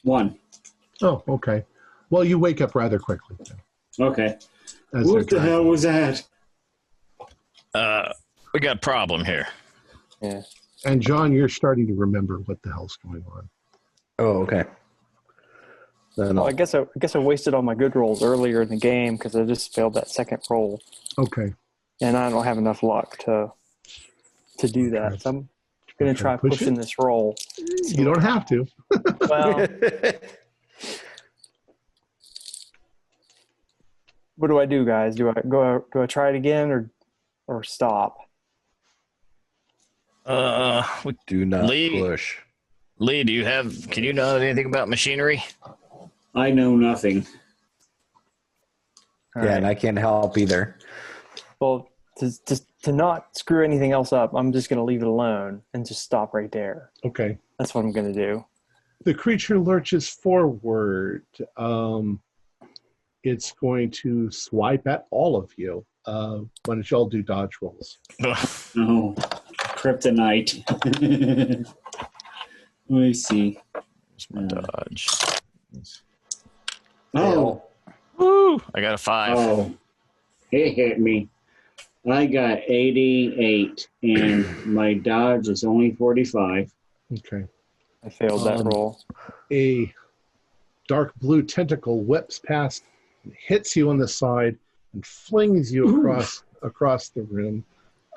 1. Oh, okay. Well, you wake up rather quickly. Okay. As What they're the hell driving. was that? We got a problem here. Yeah. And John, you're starting to remember what the hell's going on. Oh, okay. Then Well, I'll- I guess I wasted all my good rolls earlier in the game because I just failed that second roll, Okay. and I don't have enough luck to do that. So I'm going to try Push pushing it? this roll. You don't have to. Well, what do I do, guys? Do I try it again or stop? We do not Lee. push. Lee, can you know anything about machinery? I know nothing. All Yeah, right. and I can't help either. Well, to not screw anything else up, I'm just going to leave it alone and just stop right there. Okay. That's what I'm going to do. The creature lurches forward. It's going to swipe at all of you. Why don't y'all do dodge rolls? Oh, kryptonite. Let me see. Where's my dodge? Oh, Woo! I got a 5. oh, it hit me. I got 88, and my dodge is only 45. Okay. I failed that roll. A dark blue tentacle whips past, hits you on the side, and flings you across the room.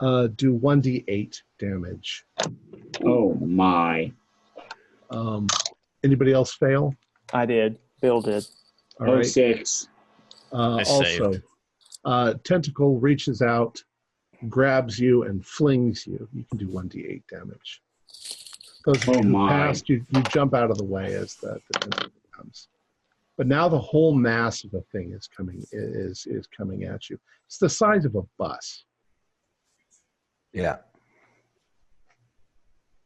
Do 1d8 damage. Oh, my. Anybody else fail? I did. Bill did. All right. 06. Also, Tentacle reaches out, grabs you, and flings you. You can do 1d8 damage. Those of you who passed, you jump out of the way as the tentacle comes. But now the whole mass of the thing is coming at you. It's the size of a bus. Yeah.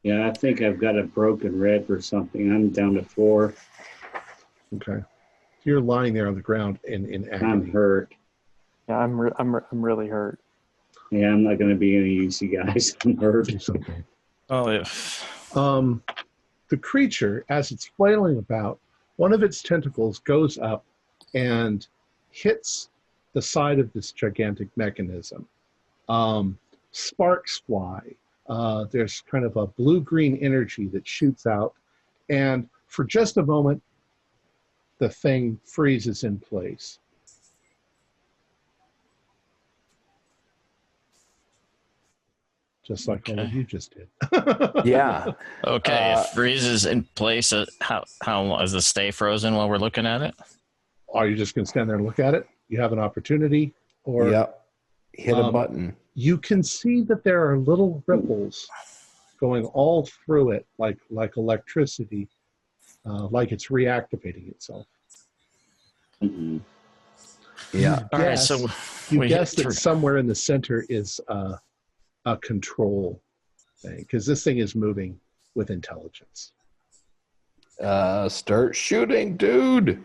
Yeah, I think I've got a broken rib or something. I'm down to 4. Okay. You're lying there on the ground in agony. I'm hurt. Yeah, I'm really hurt. Yeah, I'm not going to be any use, you guys. I'm hurt. It's okay. Oh, yeah. The creature, as it's flailing about, one of its tentacles goes up and hits the side of this gigantic mechanism. Sparks fly. There's kind of a blue-green energy that shoots out. And for just a moment, the thing freezes in place. Just like all of you just did. Yeah. Okay, it freezes in place. How long is it stay frozen while we're looking at it? Are you just going to stand there and look at it? You have an opportunity, or Yep. Hit a button. You can see that there are little ripples going all through it, like electricity, like it's reactivating itself. Mm-hmm. Yeah. All right, so You we guess hit that somewhere in the center is a control thing, because this thing is moving with intelligence. Start shooting, dude.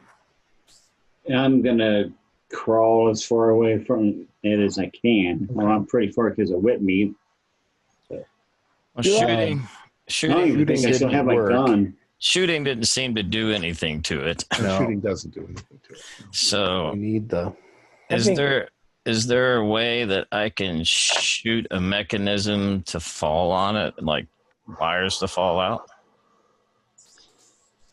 I'm going to crawl as far away from it as I can. Well, I'm pretty far because of whip meat. Well, I don't think I still have my gun. Shooting didn't seem to do anything to it. No. Shooting doesn't do anything to it. So We need the. is there a way that I can shoot a mechanism to fall on it, like wires to fall out,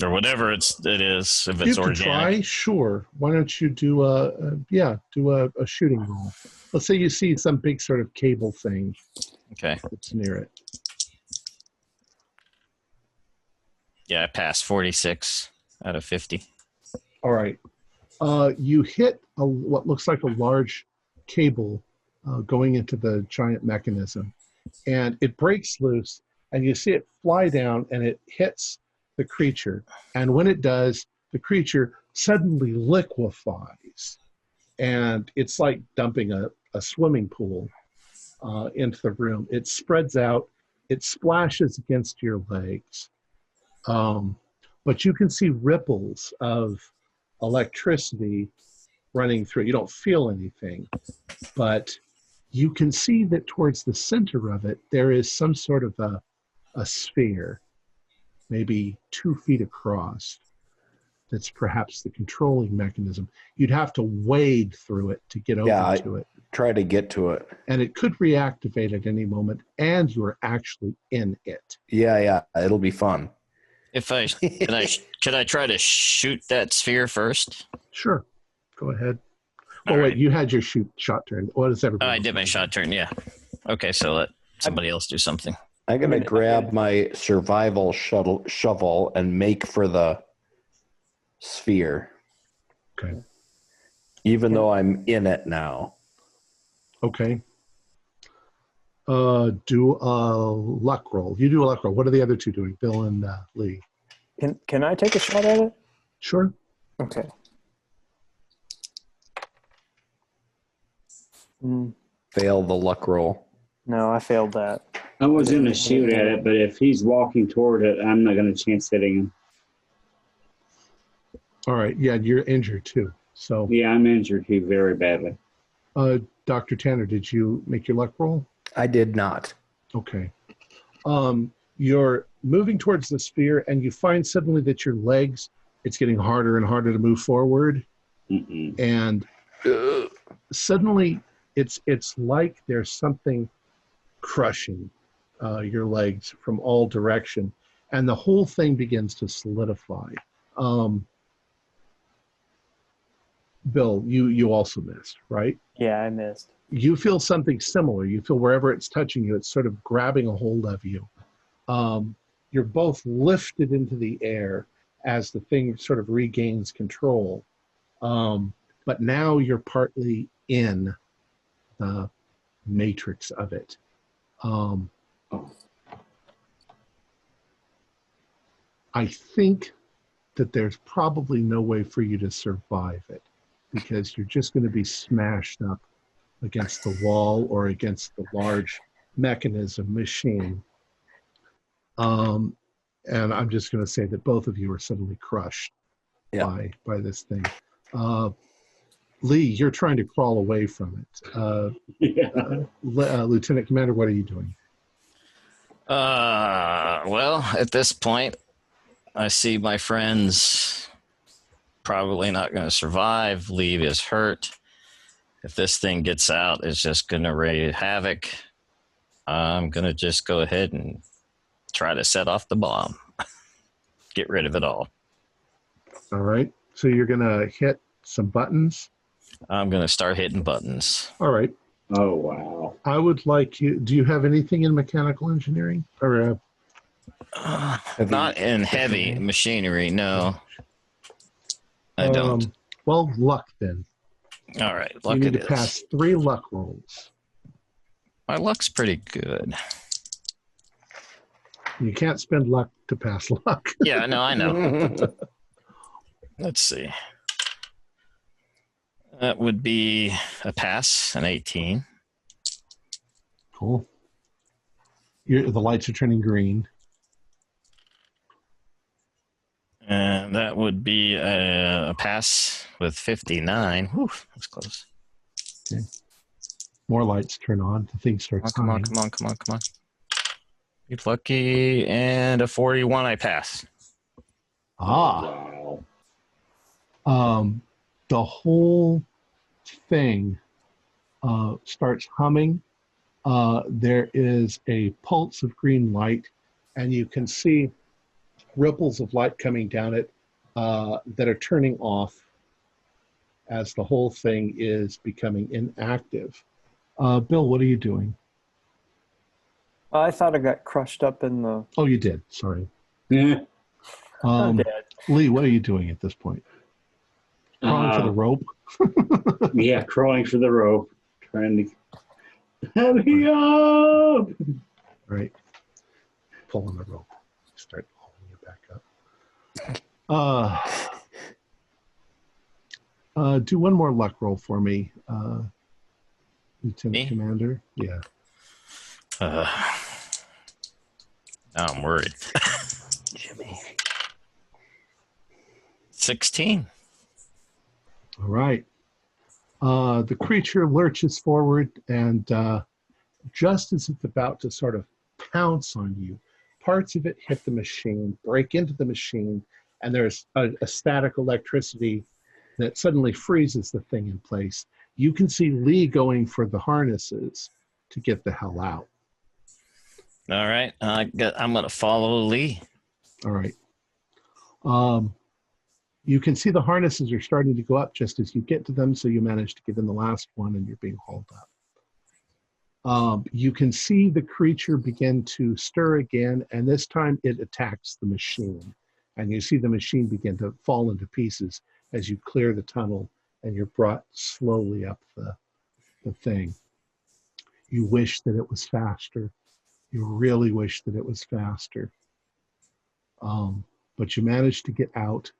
or whatever it is? If it's you organic, can try. Sure. Why don't you do a shooting roll? Let's say you see some big sort of cable thing. Okay. That's near it. Yeah, I passed 46 out of 50. All right. You hit what looks like a large cable going into the giant mechanism, and it breaks loose, and you see it fly down, and it hits the creature. And when it does, the creature suddenly liquefies, and it's like dumping a swimming pool into the room. It spreads out. It splashes against your legs. But you can see ripples of electricity running through. You don't feel anything, but you can see that towards the center of it, there is some sort of a sphere, maybe 2 feet across, that's perhaps the controlling mechanism. You'd have to wade through it to get over to it. Try to get to it. And it could reactivate at any moment, and you're actually in it. Yeah. It'll be fun. If I could I try to shoot that sphere first? Sure. Go ahead. All Wait, right. you had your shot turn. What is everybody? Oh, I did my shot turn, yeah. Okay, so let somebody else do something. I'm going to grab my survival shovel and make for the sphere. Okay. Even though I'm in it now. Okay. Do a luck roll. You do a luck roll. What are the other two doing? Bill and Lee. Can I take a shot at it? Sure. Okay. Fail the luck roll. No, I failed that. I was going to shoot at it, but if he's walking toward it, I'm not going to chance hitting him. All right. Yeah, you're injured too. So. Yeah, I'm injured too very badly. Dr. Tanner, did you make your luck roll? I did not. Okay. You're moving towards the sphere, and you find suddenly that your legs, it's getting harder and harder to move forward. Mm-mm. And suddenly it's like there's something crushing your legs from all direction, and the whole thing begins to solidify. Bill, you also missed, right? Yeah, I missed. You feel something similar. You feel wherever it's touching you, it's sort of grabbing a hold of you. You're both lifted into the air as the thing sort of regains control. But now you're partly in the matrix of it. I think that there's probably no way for you to survive it because you're just going to be smashed up against the wall or against the large mechanism machine. And I'm just going to say that both of you are suddenly crushed by this thing. Lee, you're trying to crawl away from it. Lieutenant Commander, what are you doing? Well, at this point, I see my friends probably not going to survive. Lee is hurt. If this thing gets out, it's just going to raise havoc. I'm going to just go ahead and try to set off the bomb. Get rid of it all. All right. So you're going to hit some buttons? I'm going to start hitting buttons. All right. Oh, wow. I would like you... Do you have anything in mechanical engineering? Or not in heavy machinery, no. I don't. Well, luck then. All right. Luck you need it to is. pass 3 luck rolls. My luck's pretty good. You can't spend luck to pass luck. Yeah, no, I know. Let's see. That would be a pass, an 18. Cool. The lights are turning green. And that would be a pass with 59. Whew, that's close. Okay. More lights turn on. The thing starts Come on. Get lucky. And a 41, I pass. Wow. The whole thing starts humming. There is a pulse of green light, and you can see ripples of light coming down it that are turning off as the whole thing is becoming inactive. Bill, what are you doing? I thought I got crushed up in the... Oh, you did. Sorry. Yeah. I'm dead. Lee, what are you doing at this point? Crawling for the rope? Yeah, crawling for the rope. Trying to... Help me up! Right. Pulling the rope. Start pulling you back up. Do one more luck roll for me, Lieutenant Commander. Yeah. Now I'm worried. Jimmy. 16. All right. The creature lurches forward, and just as it's about to sort of pounce on you, parts of it hit the machine, break into the machine, and there's a static electricity that suddenly freezes the thing in place. You can see Lee going for the harnesses to get the hell out. All right. I'm going to follow Lee. All right. You can see the harnesses are starting to go up just as you get to them, so you manage to get in the last one and you're being hauled up. You can see the creature begin to stir again, and this time it attacks the machine. And you see the machine begin to fall into pieces as you clear the tunnel and you're brought slowly up the thing. You wish that it was faster. You really wish that it was faster. But you managed to get out.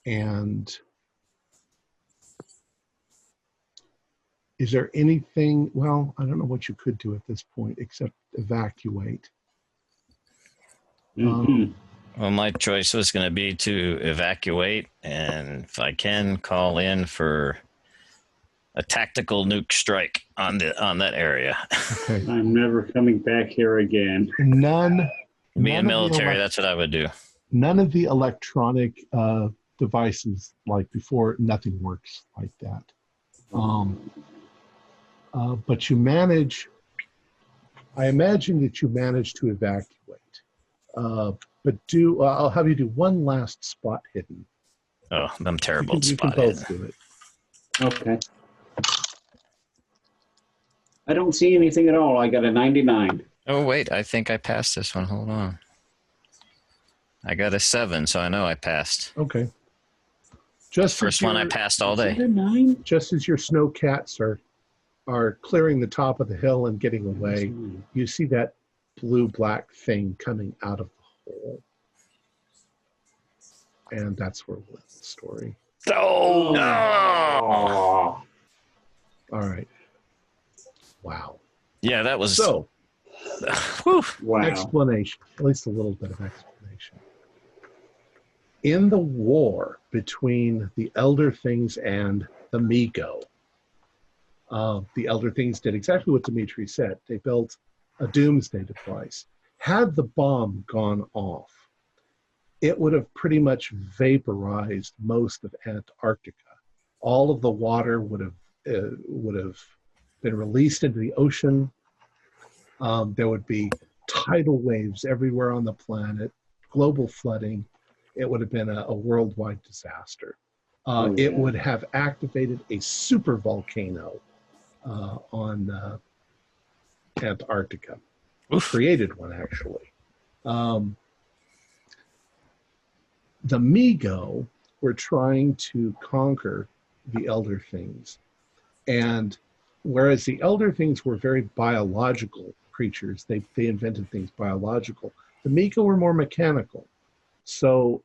And is there anything, well, I don't know what you could do at this point except evacuate. Well, my choice was going to be to evacuate, and if I can, call in for a tactical nuke strike on that area. Okay. I'm never coming back here again. Be a military, that's what I would do. None of the electronic devices like before, nothing works like that. But you manage, I imagine that you manage to evacuate. But I'll have you do one last spot hidden. Oh, I'm terrible at You can spot both hidden. do it. Okay. I don't see anything at all. I got a 99. Oh, wait, I think I passed this one. Hold on. I got a 7, so I know I passed. Okay. Just First one I passed all day. Is it a 9? Just as your snow cats are clearing the top of the hill and getting away, you see that blue-black thing coming out of the hole. And that's where we'll end the story. Oh, no! Oh. All right. Wow. Yeah, that was. So, Whew. Wow. explanation, at least a little bit of explanation. In the war between the Elder Things and the Migo, the Elder Things did exactly what Dimitri said. They built a doomsday device. Had the bomb gone off, it would have pretty much vaporized most of Antarctica. All of the water would have been released into the ocean. There would be tidal waves everywhere on the planet, global flooding. It would have been a worldwide disaster. It would have activated a super volcano on Antarctica. Created one, actually. The Migo were trying to conquer the Elder Things. And whereas the Elder Things were very biological creatures, they invented things biological, the Migo were more mechanical. So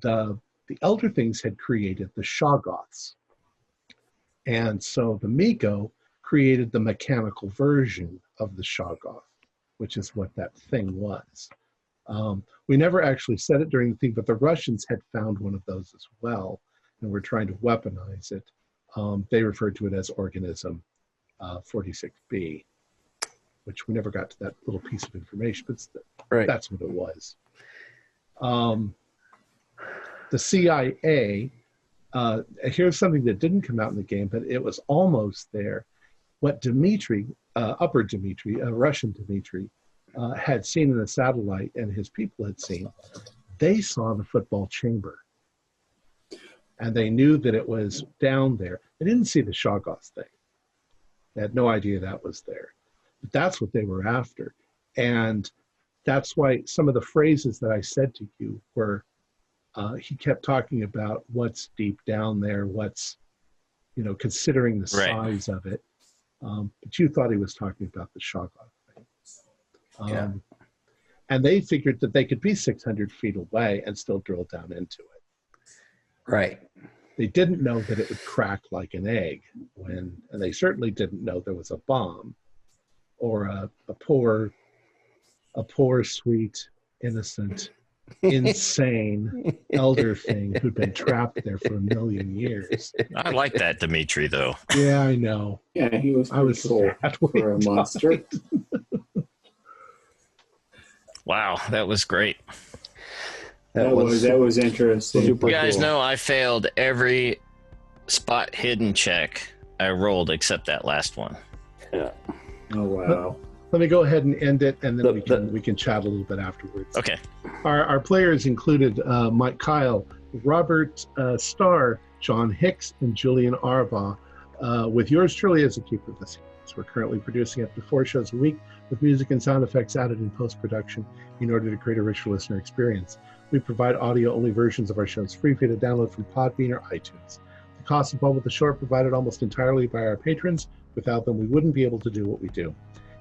the Elder Things had created the Shoggoths. And so the Migo created the mechanical version of the Shoggoth, which is what that thing was. We never actually said it during the thing, but the Russians had found one of those as well, and were trying to weaponize it. They referred to it as Organism 46b, which we never got to that little piece of information, but that's what it was. The CIA, here's something that didn't come out in the game, but it was almost there. What Dmitri, Upper Dmitri, Russian Dmitri, had seen in the satellite and his people had seen, they saw the football chamber. And they knew that it was down there. They didn't see the Shoggoth thing. They had no idea that was there. But that's what they were after. And that's why some of the phrases that I said to you were, he kept talking about what's deep down there, what's, considering the size of it. But you thought he was talking about the Shoggoth thing. And they figured that they could be 600 feet away and still drill down into it. Right. They didn't know that it would crack like an egg, and they certainly didn't know there was a bomb or a poor, sweet, innocent, insane elder thing who'd been trapped there for 1 million years. I like that Dimitri, though. Yeah, I know. Yeah, he was. I was cool for a monster. Wow, that was great. That was interesting. Super You guys cool. know I failed every spot hidden check I rolled except that last one. Yeah. Oh wow. Let me go ahead and end it, and then we can chat a little bit afterwards. Okay. Our players included Mike Kyle, Robert Starr, John Hicks, and Julian Arbaugh, with yours truly as a keeper of the series. We're currently producing up to 4 shows a week with music and sound effects added in post-production in order to create a richer listener experience. We provide audio-only versions of our shows free for you to download from Podbean or iTunes. The costs involved with the show are provided almost entirely by our patrons. Without them, we wouldn't be able to do what we do.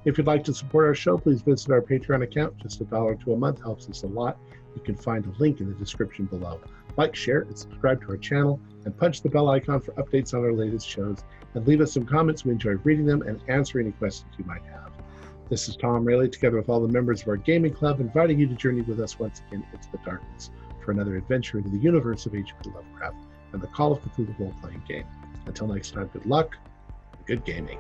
If you'd like to support our show, please visit our Patreon account. Just $1 or $2 a month helps us a lot. You can find a link in the description below. Like, share, and subscribe to our channel, and punch the bell icon for updates on our latest shows. And leave us some comments. We enjoy reading them and answering any questions you might have. This is Tom Rayleigh, together with all the members of our gaming club, inviting you to journey with us once again into the darkness for another adventure into the universe of H.P. Lovecraft and the Call of Cthulhu role-playing game. Until next time, good luck and good gaming.